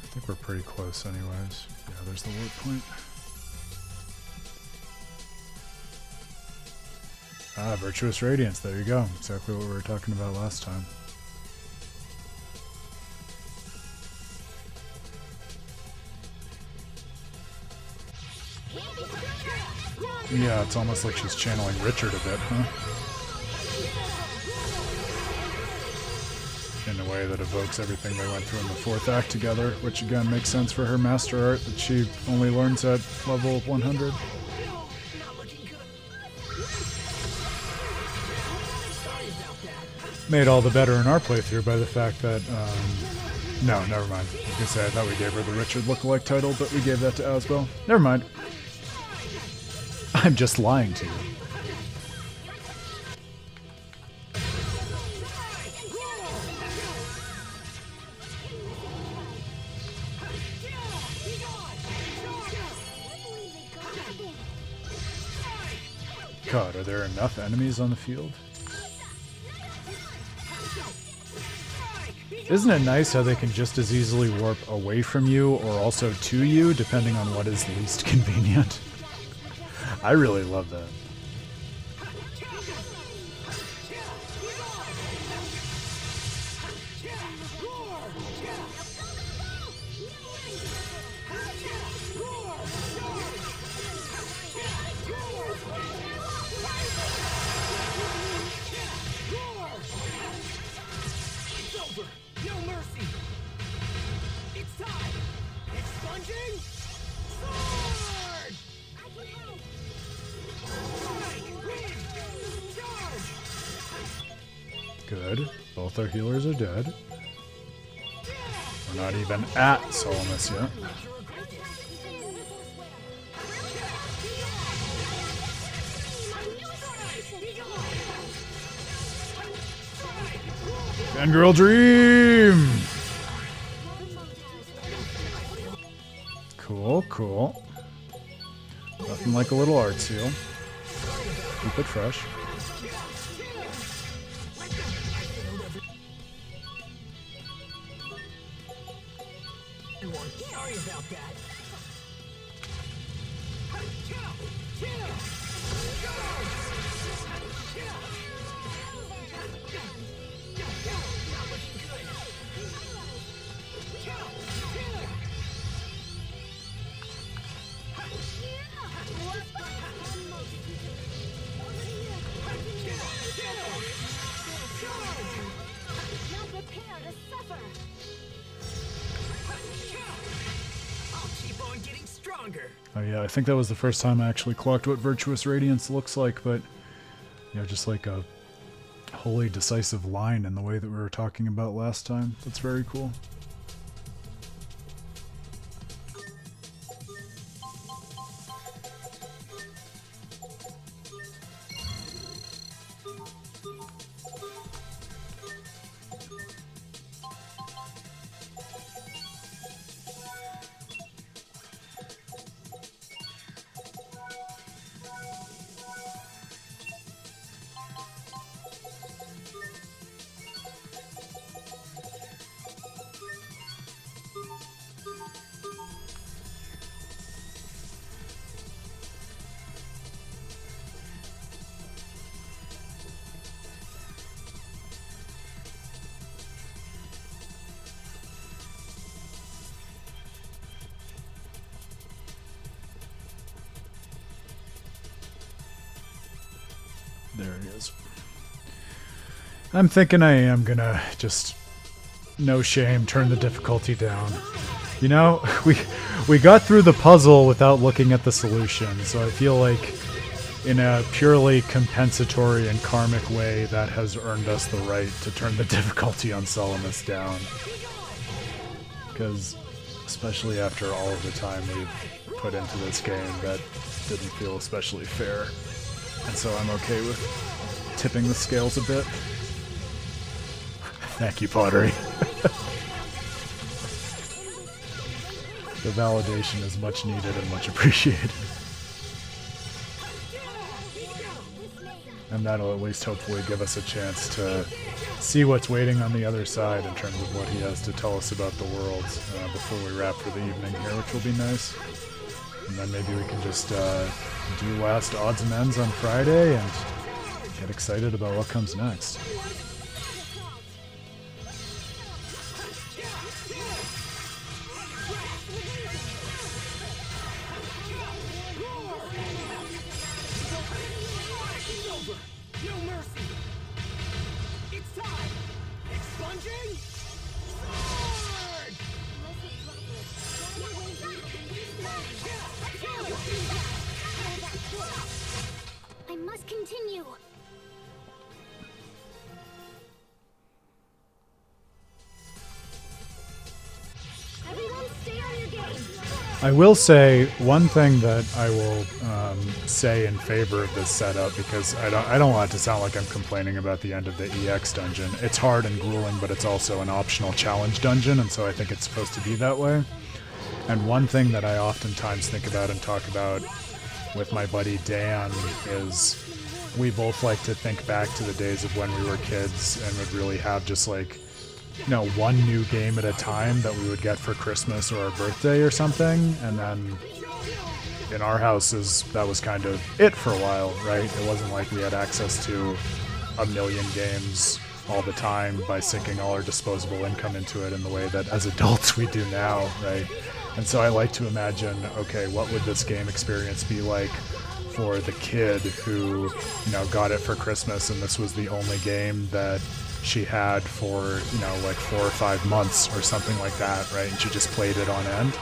think we're pretty close anyways. Yeah, there's the warp point. Ah, Virtuous Radiance, there you go. Exactly what we were talking about last time. Yeah, it's almost like she's channeling Richard a bit, huh? In a way that evokes everything they went through in the fourth act together, which again makes sense for her master art that she only learns at level 100. Made all the better in our playthrough by the fact that, no, never mind. I was gonna say, I thought we gave her the Richard lookalike title, but we gave that to Asbel. Never mind. I'm just lying to you. God, are there enough enemies on the field? Isn't it nice how they can just as easily warp away from you or also to you, depending on what is least convenient? I really love that. Good. Both our healers are dead. We're not even at Solomus yet. Fangirl Dream! Cool, cool. Nothing like a little art seal. Keep it fresh. Sorry about that. Yeah, I think that was the first time I actually clocked what Virtuous Radiance looks like, but just like a wholly decisive line in the way that we were talking about last time. That's very cool. There he is. I'm thinking I am gonna just, no shame, turn the difficulty down. You know, we got through the puzzle without looking at the solution, so I feel like in a purely compensatory and karmic way that has earned us the right to turn the difficulty on Solomus down. Because, especially after all of the time we've put into this game, that didn't feel especially fair. And so I'm okay with tipping the scales a bit. Thank you, Pottery. The validation is much needed and much appreciated. And that'll at least hopefully give us a chance to see what's waiting on the other side in terms of what he has to tell us about the worlds before we wrap for the evening here, which will be nice. And then maybe we can just do last odds and ends on Friday and get excited about what comes next. I must continue. Everyone stay on your game. I will say one thing that I will say in favor of this setup, because I don't want it to sound like I'm complaining about the end of the EX dungeon. It's hard and grueling, but it's also an optional challenge dungeon, and so I think it's supposed to be that way. And one thing that I oftentimes think about and talk about with my buddy Dan is we both like to think back to the days of when we were kids and would really have just like, one new game at a time that we would get for Christmas or our birthday or something. And then in our houses, that was kind of it for a while, right? It wasn't like we had access to a million games all the time by sinking all our disposable income into it in the way that as adults we do now, right? And so I like to imagine, okay, what would this game experience be like for the kid who, got it for Christmas and this was the only game that she had for, like 4 or 5 months or something like that, right? And she just played it on end.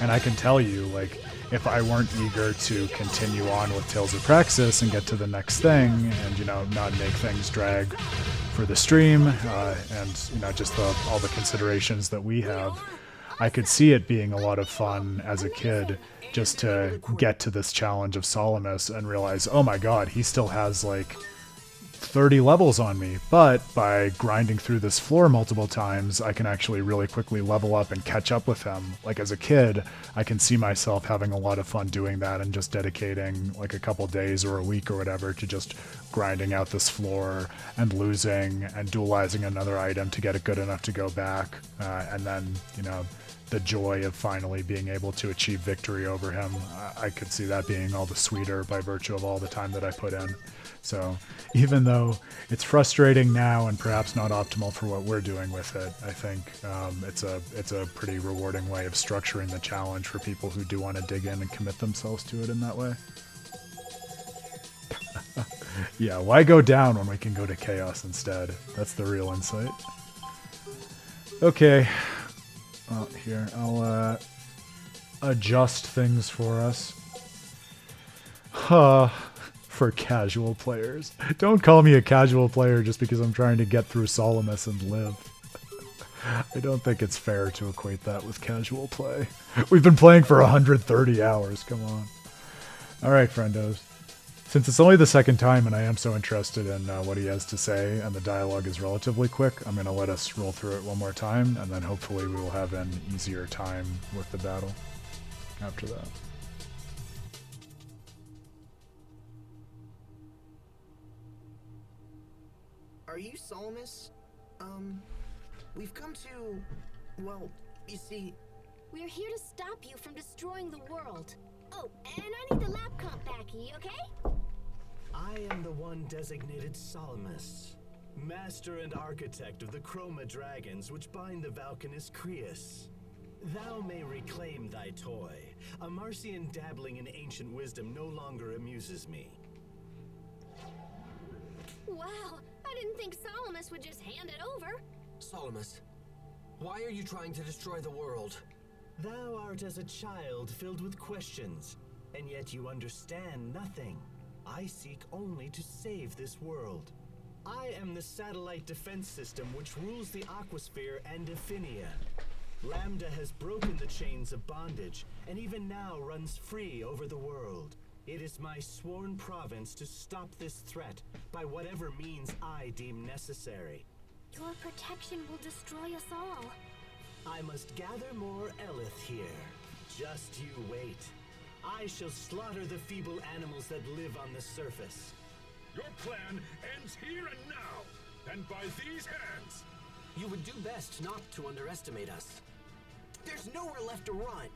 And I can tell you, like, if I weren't eager to continue on with Tales of Praxis and get to the next thing and, not make things drag for the stream and, just all the considerations that we have, I could see it being a lot of fun as a kid just to get to this challenge of Solomus and realize, oh my god, he still has like 30 levels on me, but by grinding through this floor multiple times, I can actually really quickly level up and catch up with him. Like as a kid, I can see myself having a lot of fun doing that and just dedicating like a couple days or a week or whatever to just grinding out this floor and losing and dualizing another item to get it good enough to go back. And then, the joy of finally being able to achieve victory over him. I could see that being all the sweeter by virtue of all the time that I put in. So even though it's frustrating now and perhaps not optimal for what we're doing with it, I think it's a pretty rewarding way of structuring the challenge for people who do want to dig in and commit themselves to it in that way. Yeah, why go down when we can go to chaos instead? That's the real insight. Okay. Well, here, I'll adjust things for us. Huh. For casual players. Don't call me a casual player just because I'm trying to get through Solomus and live. I don't think it's fair to equate that with casual play. We've been playing for 130 hours, come on. Alright, friendos. Since it's only the second time and I am so interested in what he has to say and the dialogue is relatively quick, I'm going to let us roll through it one more time and then hopefully we will have an easier time with the battle after that. Are you Solomus? We've come to... well, you see... We're here to stop you from destroying the world. Oh, and I need the lab comp back, okay? I am the one designated Solomus, master and architect of the Chroma dragons which bind the Valkanist Creus. Thou may reclaim thy toy. A Marcian dabbling in ancient wisdom no longer amuses me. Wow, I didn't think Solomus would just hand it over. Solomus, why are you trying to destroy the world? Thou art as a child filled with questions, and yet you understand nothing. I seek only to save this world. I am the satellite defense system which rules the aquasphere and Aphinia. Lambda has broken the chains of bondage, and even now runs free over the world. It is my sworn province to stop this threat by whatever means I deem necessary. Your protection will destroy us all. I must gather more Elith here. Just you wait. I shall slaughter the feeble animals that live on the surface. Your plan ends here and now, and by these hands. You would do best not to underestimate us. There's nowhere left to run.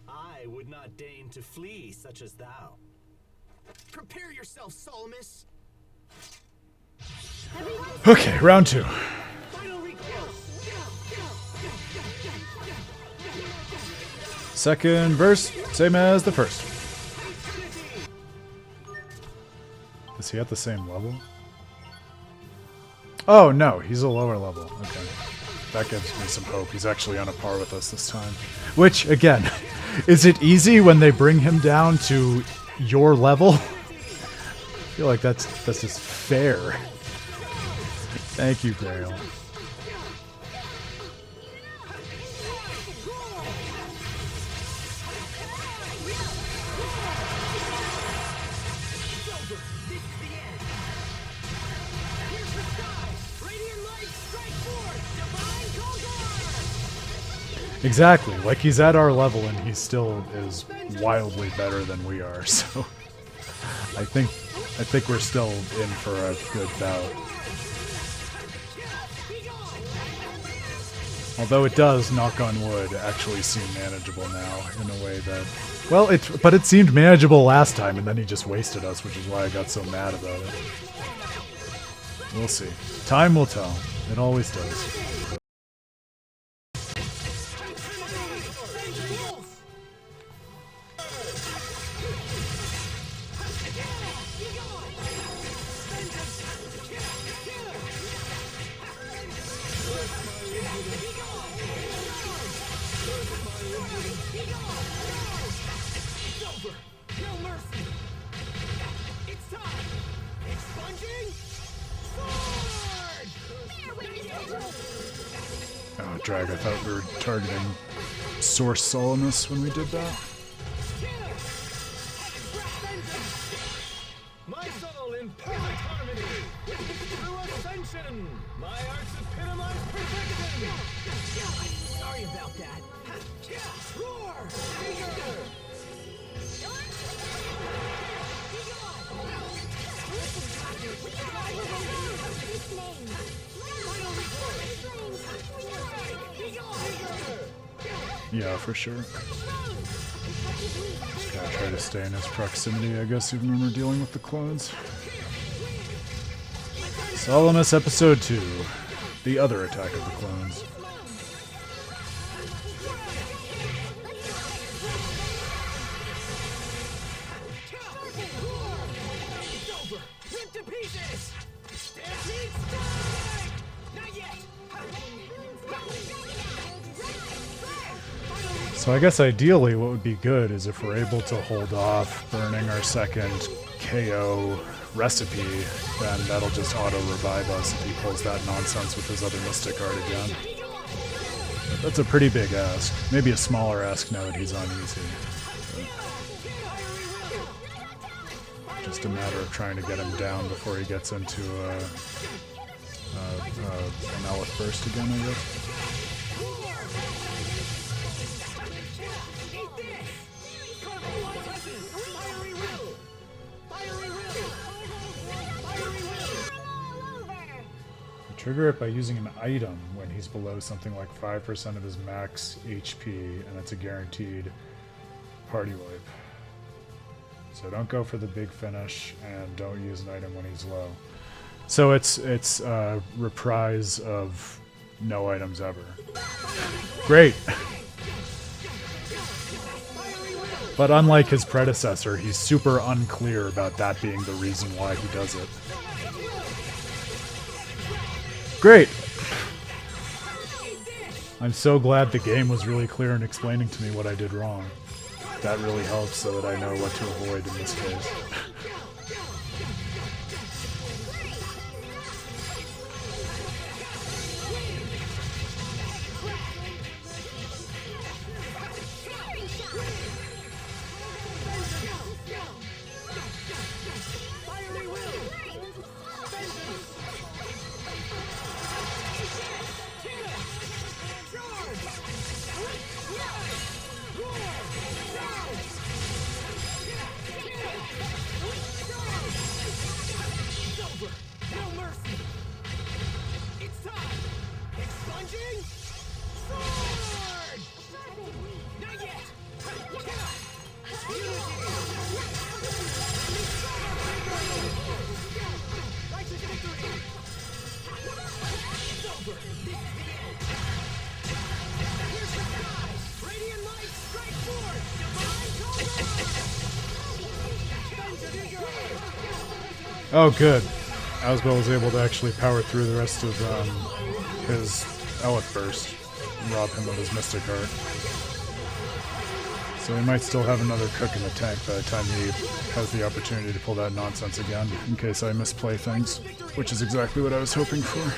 I would not deign to flee such as thou. Prepare yourself, Solomus. Okay, round two. Second verse, same as the first. Is he at the same level? Oh no, he's a lower level. Okay. That gives me some hope. He's actually on a par with us this time. Which, again, is it easy when they bring him down to your level? I feel like that's just fair. Thank you, Grail. Exactly, like he's at our level and he still is wildly better than we are, so I think we're still in for a good bout. Although it does, knock on wood, actually seem manageable now in a way that, well, but it seemed manageable last time and then he just wasted us, which is why I got so mad about it. We'll see. Time will tell. It always does. Oh, Drag, I thought we were targeting Source Solomus when we did that. My soul in perfect harmony with true ascension. My arts epitomize perfection. Sorry about that. Roar! Yeah, for sure. Just gotta try to stay in his proximity, I guess, even when we're dealing with the clones. Solomus Episode 2. The other attack of the clones. So I guess ideally what would be good is if we're able to hold off burning our second KO recipe, then that'll just auto-revive us if he pulls that nonsense with his other Mystic card again. But that's a pretty big ask. Maybe a smaller ask now that he's on easy. But just a matter of trying to get him down before he gets into an Elf burst again, I guess. Trigger it by using an item when he's below something like 5% of his max HP, and it's a guaranteed party wipe. So don't go for the big finish, and don't use an item when he's low. So it's a reprise of no items ever. Great! But unlike his predecessor, he's super unclear about that being the reason why he does it. Great! I'm so glad the game was really clear in explaining to me what I did wrong. That really helps so that I know what to avoid in this case. Oh, good. Asbel was able to actually power through the rest of his Elf burst and rob him of his Mystic Art. So he might still have another cook in the tank by the time he has the opportunity to pull that nonsense again, in case I misplay things, which is exactly what I was hoping for.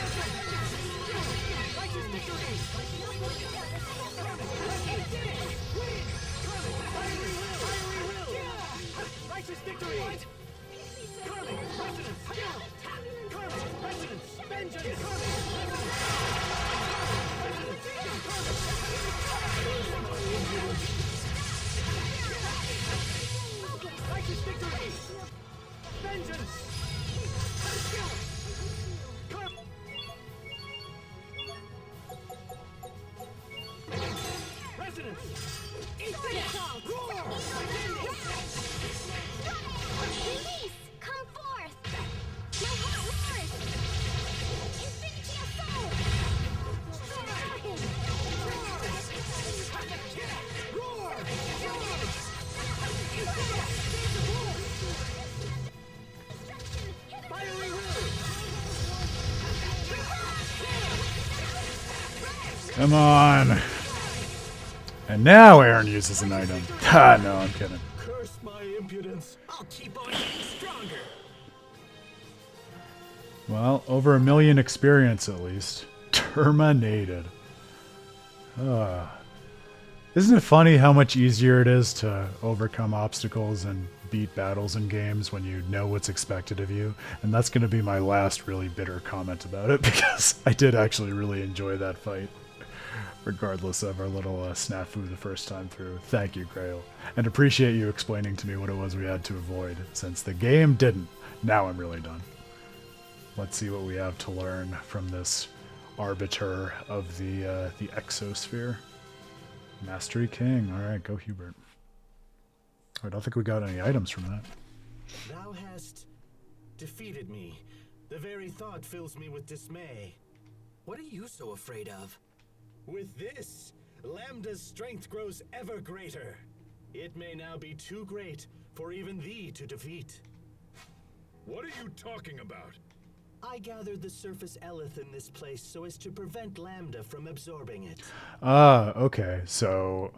Come on. And now Aaron uses an item. Ha, no, I'm kidding. Curse my impudence. I'll keep on getting stronger. Well, over 1 million experience at least. Terminated. Isn't it funny how much easier it is to overcome obstacles and beat battles in games when you know what's expected of you? And that's going to be my last really bitter comment about it, because I did actually really enjoy that fight, regardless of our little snafu the first time through. Thank you, Grail. And appreciate you explaining to me what it was we had to avoid, since the game didn't. Now I'm really done. Let's see what we have to learn from this arbiter of the exosphere. Mastery King. Alright, go Hubert. I don't think we got any items from that. Thou hast defeated me. The very thought fills me with dismay. What are you so afraid of? With this, Lambda's strength grows ever greater. It may now be too great for even thee to defeat. What are you talking about? I gathered the surface eleth in this place so as to prevent Lambda from absorbing it. Ah, okay. So,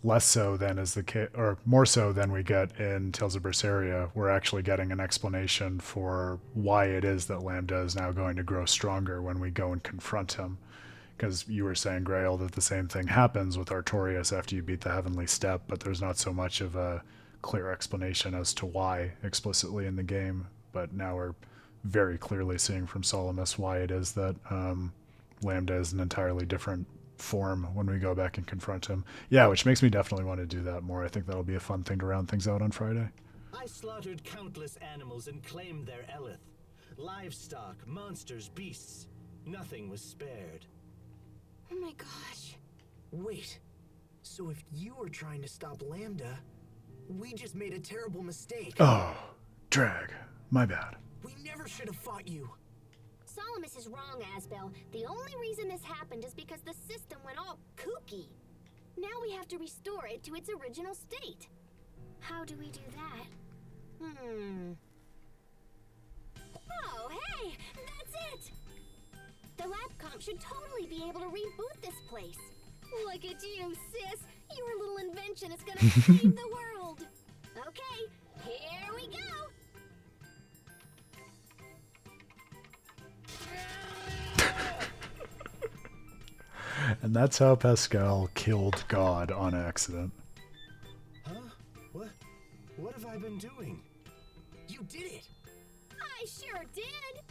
less so than is the case, or more so than we get in Tales of Berseria. We're actually getting an explanation for why it is that Lambda is now going to grow stronger when we go and confront him. Because you were saying, Grail, that the same thing happens with Artorias after you beat the Heavenly Step, but there's not so much of a clear explanation as to why explicitly in the game. But now we're very clearly seeing from Solomus why it is that Lambda is an entirely different form when we go back and confront him. Yeah, which makes me definitely want to do that more. I think that'll be a fun thing to round things out on Friday. I slaughtered countless animals and claimed their eleth. Livestock, monsters, beasts. Nothing was spared. Oh my gosh. Wait. So if you were trying to stop Lambda, we just made a terrible mistake. Oh, drag. My bad. We never should have fought you. Solomus is wrong, Asbel. The only reason this happened is because the system went all kooky. Now we have to restore it to its original state. How do we do that? Oh, hey! That's it! The lab comp should totally be able to reboot this place. Look at you, sis! Your little invention is gonna save the world! Okay, here we go! And that's how Pascal killed God on accident. Huh? What have I been doing? You did it! I sure did!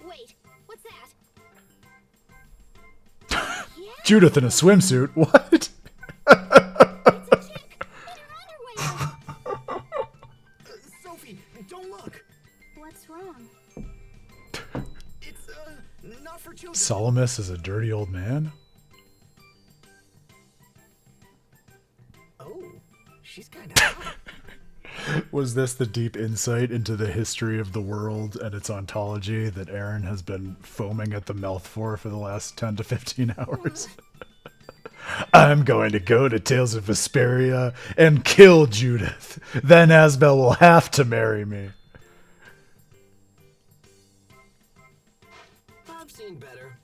Wait, what's that? Yeah, Judith in a swimsuit? What? it's a chick in her underwear! Sophie, don't look! What's wrong? It's, not for children. Solomus is a dirty old man? Oh, she's kinda hot. Was this the deep insight into the history of the world and its ontology that Aaron has been foaming at the mouth for the last 10 to 15 hours? I'm going to go to Tales of Vesperia and kill Judith. Then Asbel will have to marry me. I've seen better.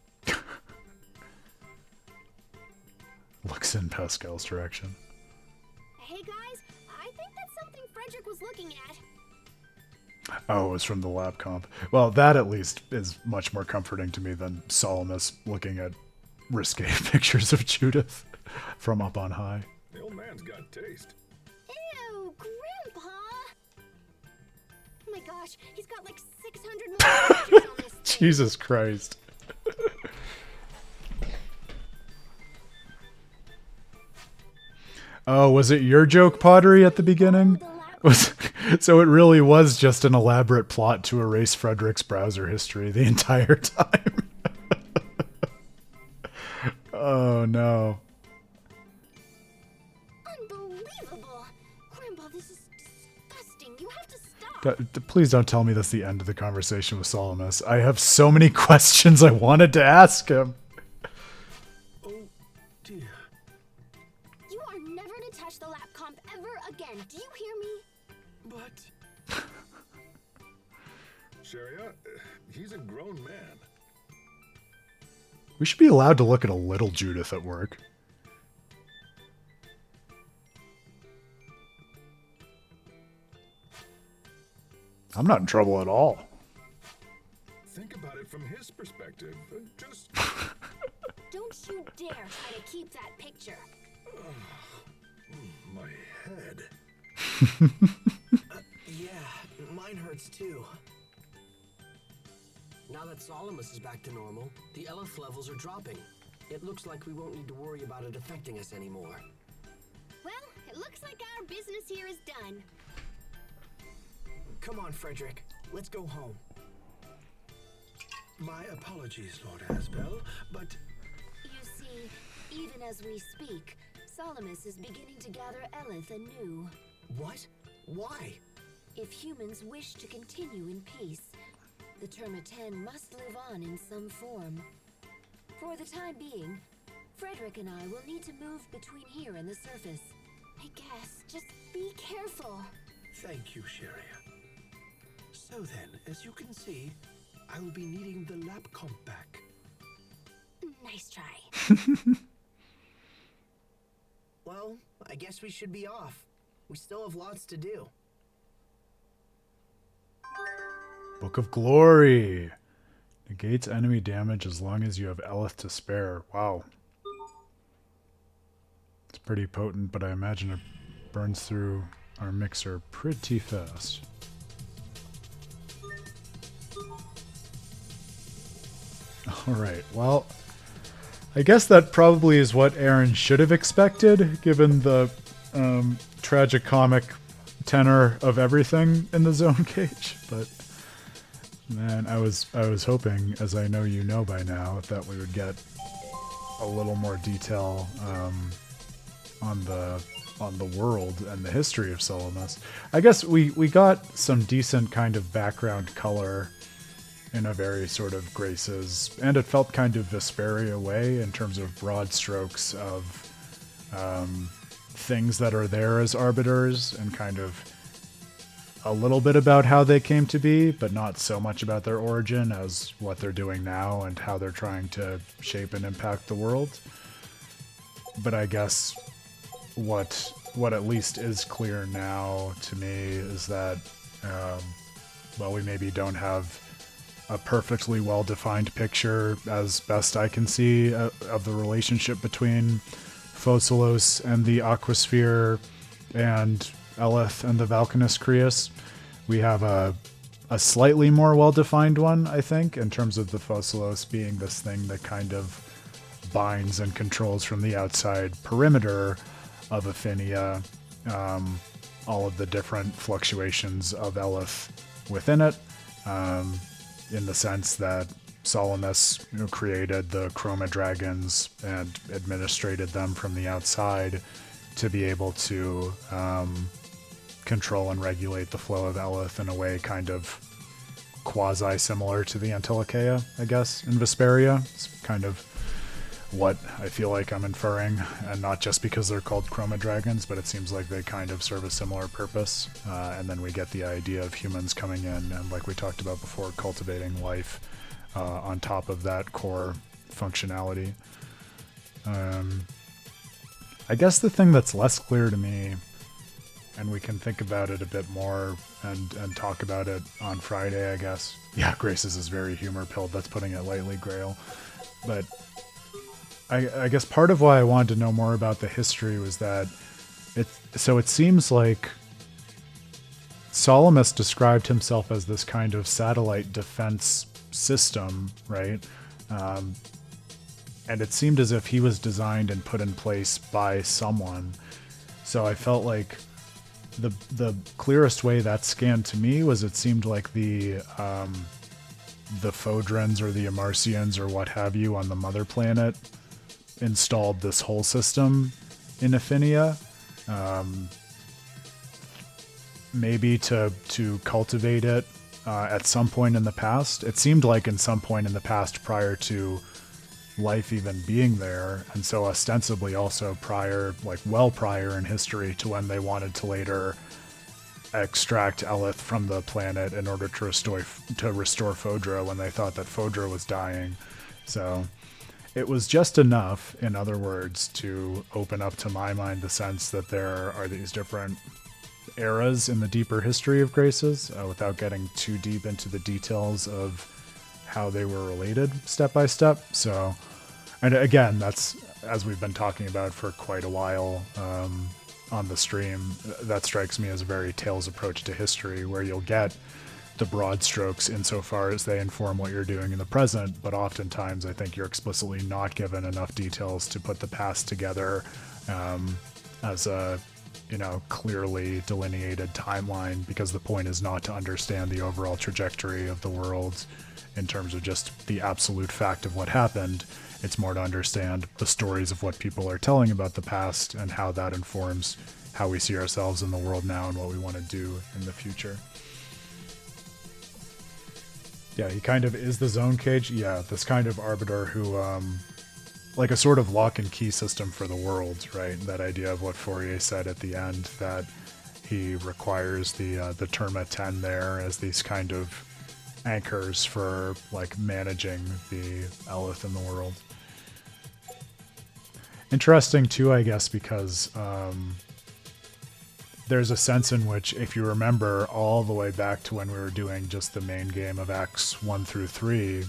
Looks in Pascal's direction. Hey guys, I think that's something Frederick was looking at. Oh, it was from the lab comp. Well, that at least is much more comforting to me than Solomus looking at risque pictures of Judith from up on high. The old man's got taste. Ew, Grandpa! Oh my gosh, he's got like 600 more pictures on this thing. Jesus Christ. Oh, was it your joke pottery at the beginning? So it really was just an elaborate plot to erase Frederick's browser history the entire time. Oh no. Unbelievable! Grandpa, this is disgusting. You have to stop. Please don't tell me that's the end of the conversation with Solomus. I have so many questions I wanted to ask him. Oh, dear. You are never to touch the lap comp ever again. Do you hear me? But Sharia, he's a grown man. We should be allowed to look at a little Judith at work. I'm not in trouble at all. Think about it from his perspective. Just Don't you dare try to keep that picture. my head. Yeah, mine hurts too. Now that Solomus is back to normal, the eleth levels are dropping. It looks like we won't need to worry about it affecting us anymore. Well, it looks like our business here is done. Come on, Frederick. Let's go home. my apologies, Lord Asbel, but You see, even as we speak, Solomus is beginning to gather eleth anew. What? Why? If humans wish to continue in peace, the Termiten must live on in some form. For the time being, Frederick and I will need to move between here and the surface. I guess, just be careful. thank you, Sharia. So then, as you can see, I will be needing the lab comp back. Nice try. Well, I guess we should be off. We still have lots to do. Book of Glory. Negates enemy damage as long as you have Eleth to spare. Wow. It's pretty potent, but I imagine it burns through our mixer pretty fast. Alright, well, I guess that probably is what Aaron should have expected, given the tragicomic tenor of everything in the zone cage, but man, I was hoping, as I know you know by now, that we would get a little more detail on the world and the history of Solomus. I guess we got some decent kind of background color in a very sort of Graces, and it felt kind of Vesperia way in terms of broad strokes of things that are there as arbiters, and kind of a little bit about how they came to be, but not so much about their origin as what they're doing now and how they're trying to shape and impact the world. But I guess what at least is clear now to me is that, well, we maybe don't have a perfectly well-defined picture, as best I can see, of the relationship between Fossilos and the Aquasphere and Eleth and the Valkanus Creus. We have a slightly more well-defined one, I think, in terms of the Fossilos being this thing that kind of binds and controls from the outside perimeter of Affinia all of the different fluctuations of Eleth within it, in the sense that Solomus created the Chroma Dragons and administrated them from the outside to be able to control and regulate the flow of Eleth in a way kind of quasi-similar to the Antilocheia, I guess, in Vesperia. It's kind of what I feel like I'm inferring, and not just because they're called Chroma Dragons, but it seems like they kind of serve a similar purpose. And then we get the idea of humans coming in and, like we talked about before, cultivating life on top of that core functionality. I guess the thing that's less clear to me, and we can think about it a bit more and talk about it on Friday, I guess. Yeah, Graces is very humor-pilled. That's putting it lightly, Grail. But I guess part of why I wanted to know more about the history was that it seems like Solomus described himself as this kind of satellite defense system, right? And it seemed as if he was designed and put in place by someone. So I felt like the clearest way that scanned to me was it seemed like the Phodrans or the Amarcians or what have you on the mother planet installed this whole system in Affinia, maybe to cultivate it at some point in the past. It seemed like in some point in the past prior to life even being there, and so ostensibly also prior, like well prior in history to when they wanted to later extract Eleth from the planet in order to restore Phodra when they thought that Phodra was dying. So it was just enough, in other words, to open up to my mind the sense that there are these different eras in the deeper history of Graces, without getting too deep into the details of how they were related step by step. So, and again, that's, as we've been talking about for quite a while on the stream, that strikes me as a very Tales approach to history, where you'll get the broad strokes insofar as they inform what you're doing in the present, but oftentimes I think you're explicitly not given enough details to put the past together as a, clearly delineated timeline, because the point is not to understand the overall trajectory of the world in terms of just the absolute fact of what happened. It's more to understand the stories of what people are telling about the past and how that informs how we see ourselves in the world now and what we want to do in the future. Yeah, he kind of is the zone cage. Yeah, this kind of arbiter who, like a sort of lock and key system for the world, right? That idea of what Fourier said at the end, that he requires the Terma 10 there as these kind of anchors for like managing the Eleth in the world. Interesting too, I guess, because there's a sense in which, if you remember all the way back to when we were doing just the main game of Acts 1 through 3,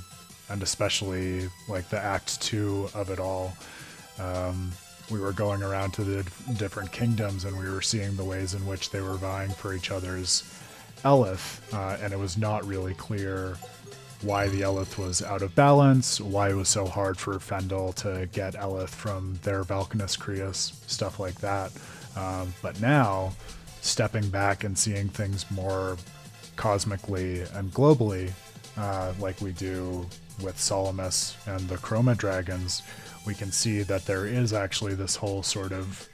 and especially like the Act 2 of it all, we were going around to the different kingdoms and we were seeing the ways in which they were vying for each other's Eleth, and it was not really clear why the Eleth was out of balance, why it was so hard for Fendel to get Eleth from their Valkanus Creus, stuff like that. But now, stepping back and seeing things more cosmically and globally, like we do with Solomus and the Chroma Dragons, we can see that there is actually this whole sort of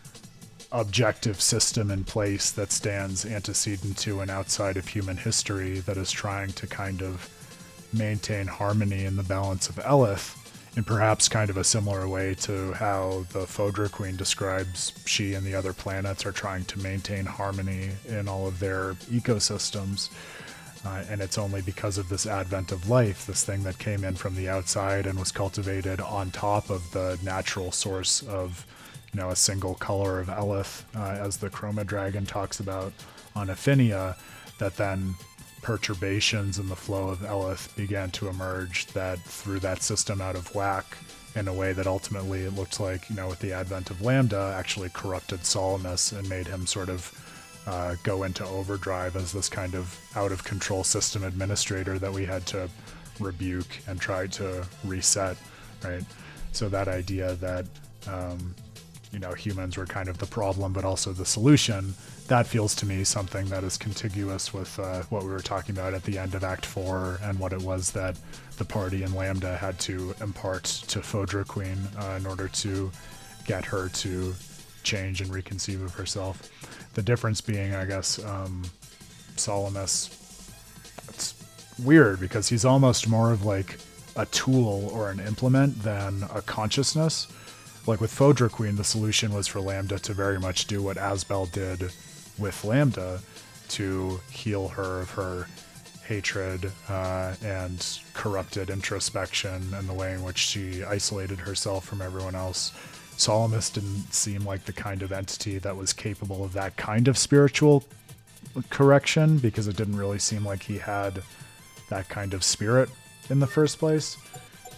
objective system in place that stands antecedent to and outside of human history that is trying to kind of maintain harmony in the balance of Eleth, in perhaps kind of a similar way to how the Fodra Queen describes she and the other planets are trying to maintain harmony in all of their ecosystems. And it's only because of this advent of life, this thing that came in from the outside and was cultivated on top of the natural source of, you know, a single color of Eleth, as the Chroma Dragon talks about on Affinia, that then perturbations in the flow of Eleth began to emerge that threw that system out of whack in a way that ultimately it looked like, you know, with the advent of Lambda, actually corrupted Solomus and made him sort of go into overdrive as this kind of out-of-control system administrator that we had to rebuke and try to reset, right? So that idea that, you know, humans were kind of the problem, but also the solution, that feels to me something that is contiguous with what we were talking about at the end of Act 4 and what it was that the party in Lambda had to impart to Fodra Queen in order to get her to change and reconceive of herself. The difference being, I guess, Solomus, it's weird because he's almost more of like a tool or an implement than a consciousness. Like with Fodra Queen, the solution was for Lambda to very much do what Asbel did with Lambda, to heal her of her hatred and corrupted introspection and the way in which she isolated herself from everyone else. Solomus didn't seem like the kind of entity that was capable of that kind of spiritual correction, because it didn't really seem like he had that kind of spirit in the first place.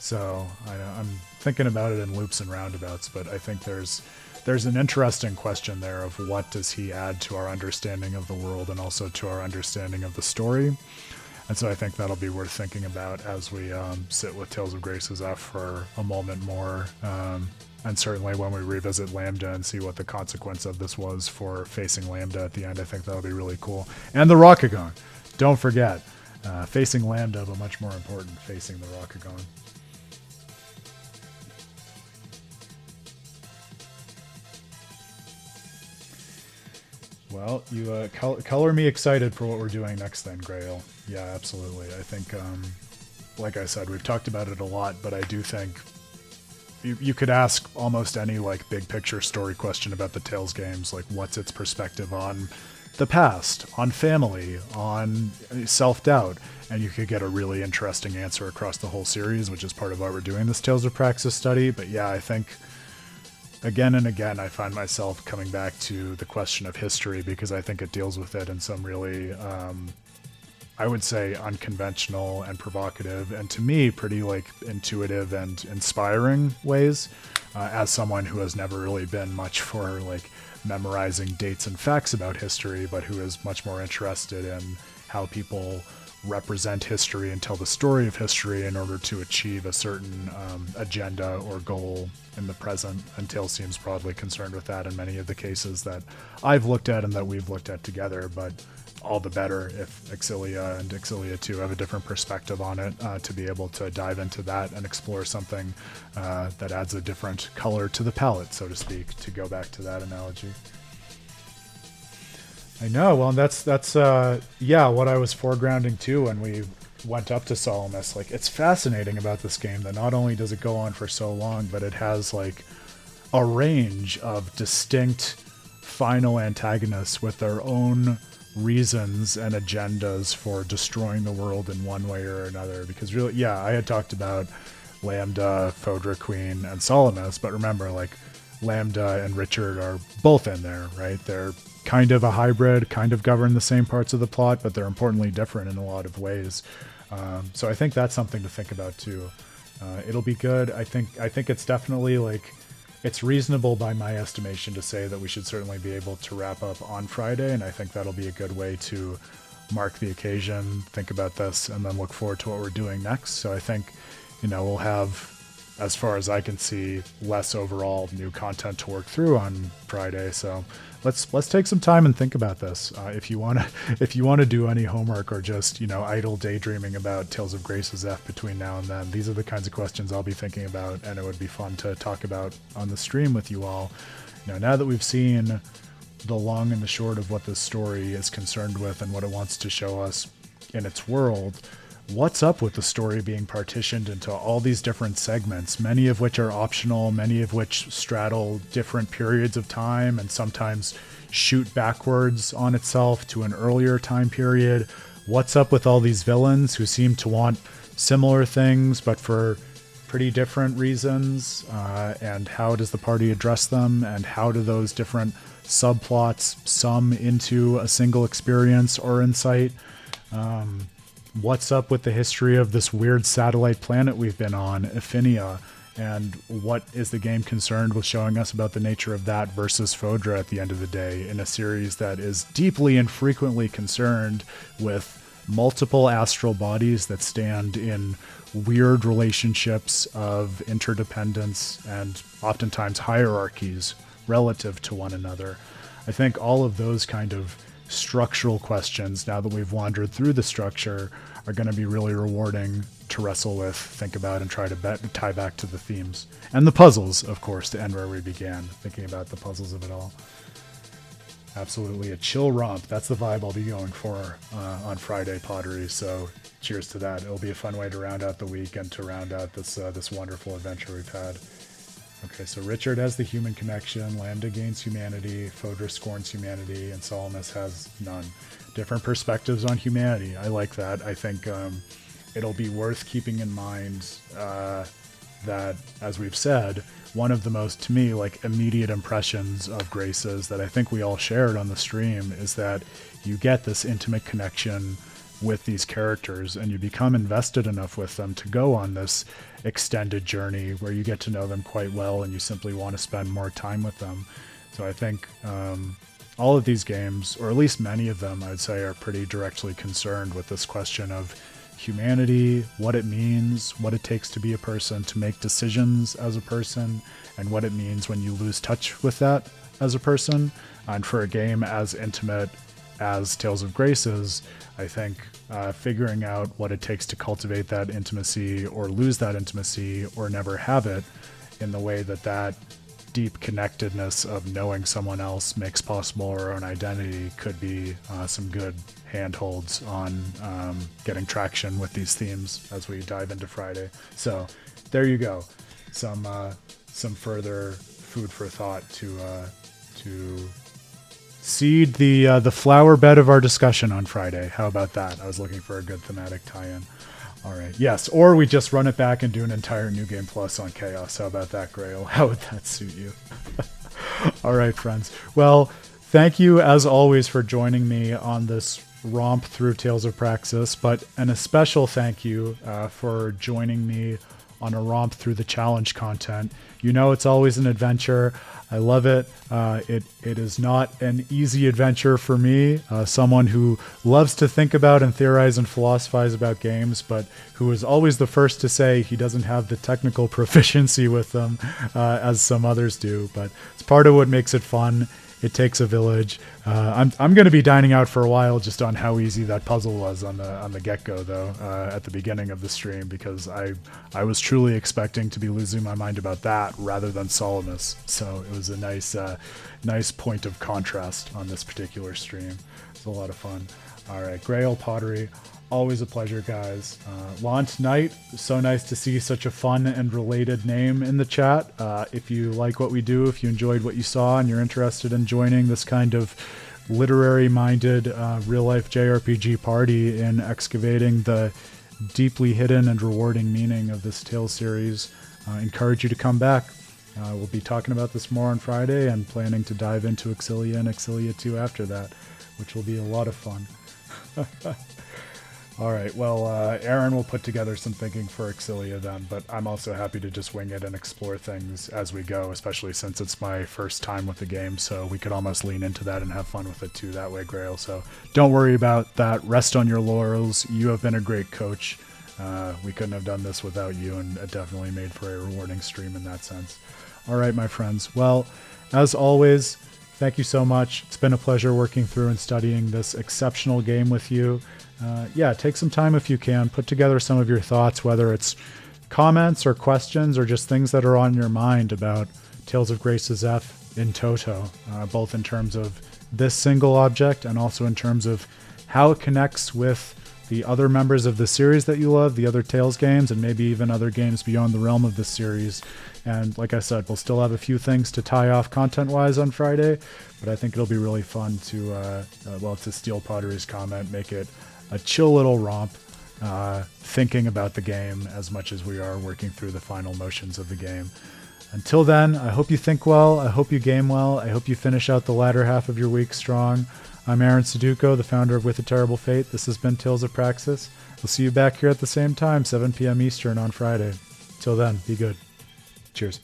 So I'm thinking about it in loops and roundabouts, but I think there's an interesting question there of what does he add to our understanding of the world and also to our understanding of the story. And so I think that'll be worth thinking about as we sit with Tales of Graces F for a moment more. And certainly when we revisit Lambda and see what the consequence of this was for facing Lambda at the end, I think that'll be really cool. And the Rokugan. Don't forget. Facing Lambda, but much more important, facing the Rokugan. Well, you color me excited for what we're doing next then, Grail. Yeah, absolutely. I think, like I said, we've talked about it a lot, but I do think you could ask almost any like big picture story question about the Tales games, like what's its perspective on the past, on family, on self-doubt, and you could get a really interesting answer across the whole series, which is part of why we're doing this Tales of Praxis study. But yeah, I think again and again I find myself coming back to the question of history, because I think it deals with it in some really I would say unconventional and provocative, and to me pretty like intuitive and inspiring ways, as someone who has never really been much for like memorizing dates and facts about history, but who is much more interested in how people represent history and tell the story of history in order to achieve a certain agenda or goal in the present. And Tales seems broadly concerned with that in many of the cases that I've looked at and that we've looked at together, but all the better if Exilia and Exilia 2 have a different perspective on it, to be able to dive into that and explore something that adds a different color to the palette, so to speak, to go back to that analogy. I know, well, that's yeah, what I was foregrounding too when we went up to Solomus. Like, it's fascinating about this game that not only does it go on for so long, but it has like a range of distinct final antagonists with their own reasons and agendas for destroying the world in one way or another. Because really, yeah, I had talked about Lambda, Fodra Queen, and Solomus, but remember, like, Lambda and Richard are both in there, right? They're kind of a hybrid, kind of govern the same parts of the plot, but they're importantly different in a lot of ways. So I think that's something to think about too. It'll be good. I think it's definitely, like, it's reasonable by my estimation to say that we should certainly be able to wrap up on Friday, and I think that'll be a good way to mark the occasion, think about this, and then look forward to what we're doing next. So I think, we'll have, as far as I can see, less overall new content to work through on Friday. So let's take some time and think about this. If you want to do any homework or just, idle daydreaming about Tales of Grace's F between now and then, these are the kinds of questions I'll be thinking about, and it would be fun to talk about on the stream with you all. Now that we've seen the long and the short of what this story is concerned with and what it wants to show us in its world, what's up with the story being partitioned into all these different segments, many of which are optional, many of which straddle different periods of time and sometimes shoot backwards on itself to an earlier time period? What's up with all these villains who seem to want similar things but for pretty different reasons? And how does the party address them? And how do those different subplots sum into a single experience or insight? What's up with the history of this weird satellite planet we've been on, Ephinia, and what is the game concerned with showing us about the nature of that versus Fodra at the end of the day, in a series that is deeply and frequently concerned with multiple astral bodies that stand in weird relationships of interdependence and oftentimes hierarchies relative to one another. I think all of those kind of structural questions, now that we've wandered through the structure, are going to be really rewarding to wrestle with, think about, and try to tie back to the themes. And the puzzles, of course, to end where we began, thinking about the puzzles of it all. Absolutely a chill romp. That's the vibe I'll be going for on Friday, Pottery. So cheers to that. It'll be a fun way to round out the week and to round out this wonderful adventure we've had. Okay, so Richard has the human connection, Lambda gains humanity, Fodra scorns humanity, and Solomus has none. Different perspectives on humanity. I like that. I think it'll be worth keeping in mind that, as we've said, one of the most, to me, like, immediate impressions of Graces that I think we all shared on the stream is that you get this intimate connection with these characters and you become invested enough with them to go on this extended journey where you get to know them quite well and you simply want to spend more time with them. So I think all of these games, or at least many of them, I'd say, are pretty directly concerned with this question of humanity, what it means, what it takes to be a person, to make decisions as a person, and what it means when you lose touch with that as a person. And for a game as intimate as Tales of Graces, I think figuring out what it takes to cultivate that intimacy or lose that intimacy or never have it in the way that deep connectedness of knowing someone else makes possible our own identity could be some good handholds on getting traction with these themes as we dive into Friday. So there you go. Some further food for thought to seed the flower bed of our discussion on Friday. How about that? I was looking for a good thematic tie-in. All right. Yes. Or we just run it back and do an entire New Game Plus on Chaos. How about that, Grail? How would that suit you? All right, friends. Well, thank you as always for joining me on this romp through Tales of Praxis, but an especial thank you for joining me on a romp through the challenge content. You know, it's always an adventure. I love it. It is not an easy adventure for me, someone who loves to think about and theorize and philosophize about games, but who is always the first to say he doesn't have the technical proficiency with them as some others do. But it's part of what makes it fun. It takes a village. I'm going to be dining out for a while just on how easy that puzzle was on the get-go, though, at the beginning of the stream, because I was truly expecting to be losing my mind about that rather than Solomus. So it was a nice point of contrast on this particular stream. It's a lot of fun. All right, Grail Pottery. Always a pleasure, guys. Lant Knight, so nice to see such a fun and related name in the chat. If you like what we do, if you enjoyed what you saw and you're interested in joining this kind of literary-minded real-life JRPG party in excavating the deeply hidden and rewarding meaning of this Tales series. Encourage you to come back. We'll be talking about this more on Friday and planning to dive into Exilia and Exilia 2 after that, which will be a lot of fun. All right, well, Aaron will put together some thinking for Exilia then, but I'm also happy to just wing it and explore things as we go, especially since it's my first time with the game, so we could almost lean into that and have fun with it too that way, Grail. So don't worry about that. Rest on your laurels. You have been a great coach. We couldn't have done this without you, and it definitely made for a rewarding stream in that sense. All right, my friends. Well, as always, thank you so much. It's been a pleasure working through and studying this exceptional game with you. Take some time if you can. Put together some of your thoughts, whether it's comments or questions or just things that are on your mind about Tales of Grace's F in toto, both in terms of this single object and also in terms of how it connects with the other members of the series that you love, the other Tales games, and maybe even other games beyond the realm of this series. And like I said, we'll still have a few things to tie off content-wise on Friday, but I think it'll be really fun to steal Pottery's comment, make it a chill little romp, thinking about the game as much as we are working through the final motions of the game. Until then, I hope you think well, I hope you game well, I hope you finish out the latter half of your week strong. I'm Aaron Suduko, the founder of With a Terrible Fate. This has been Tales of Praxis. We'll see you back here at the same time, 7 p.m. Eastern on Friday. Till then, be good. Cheers.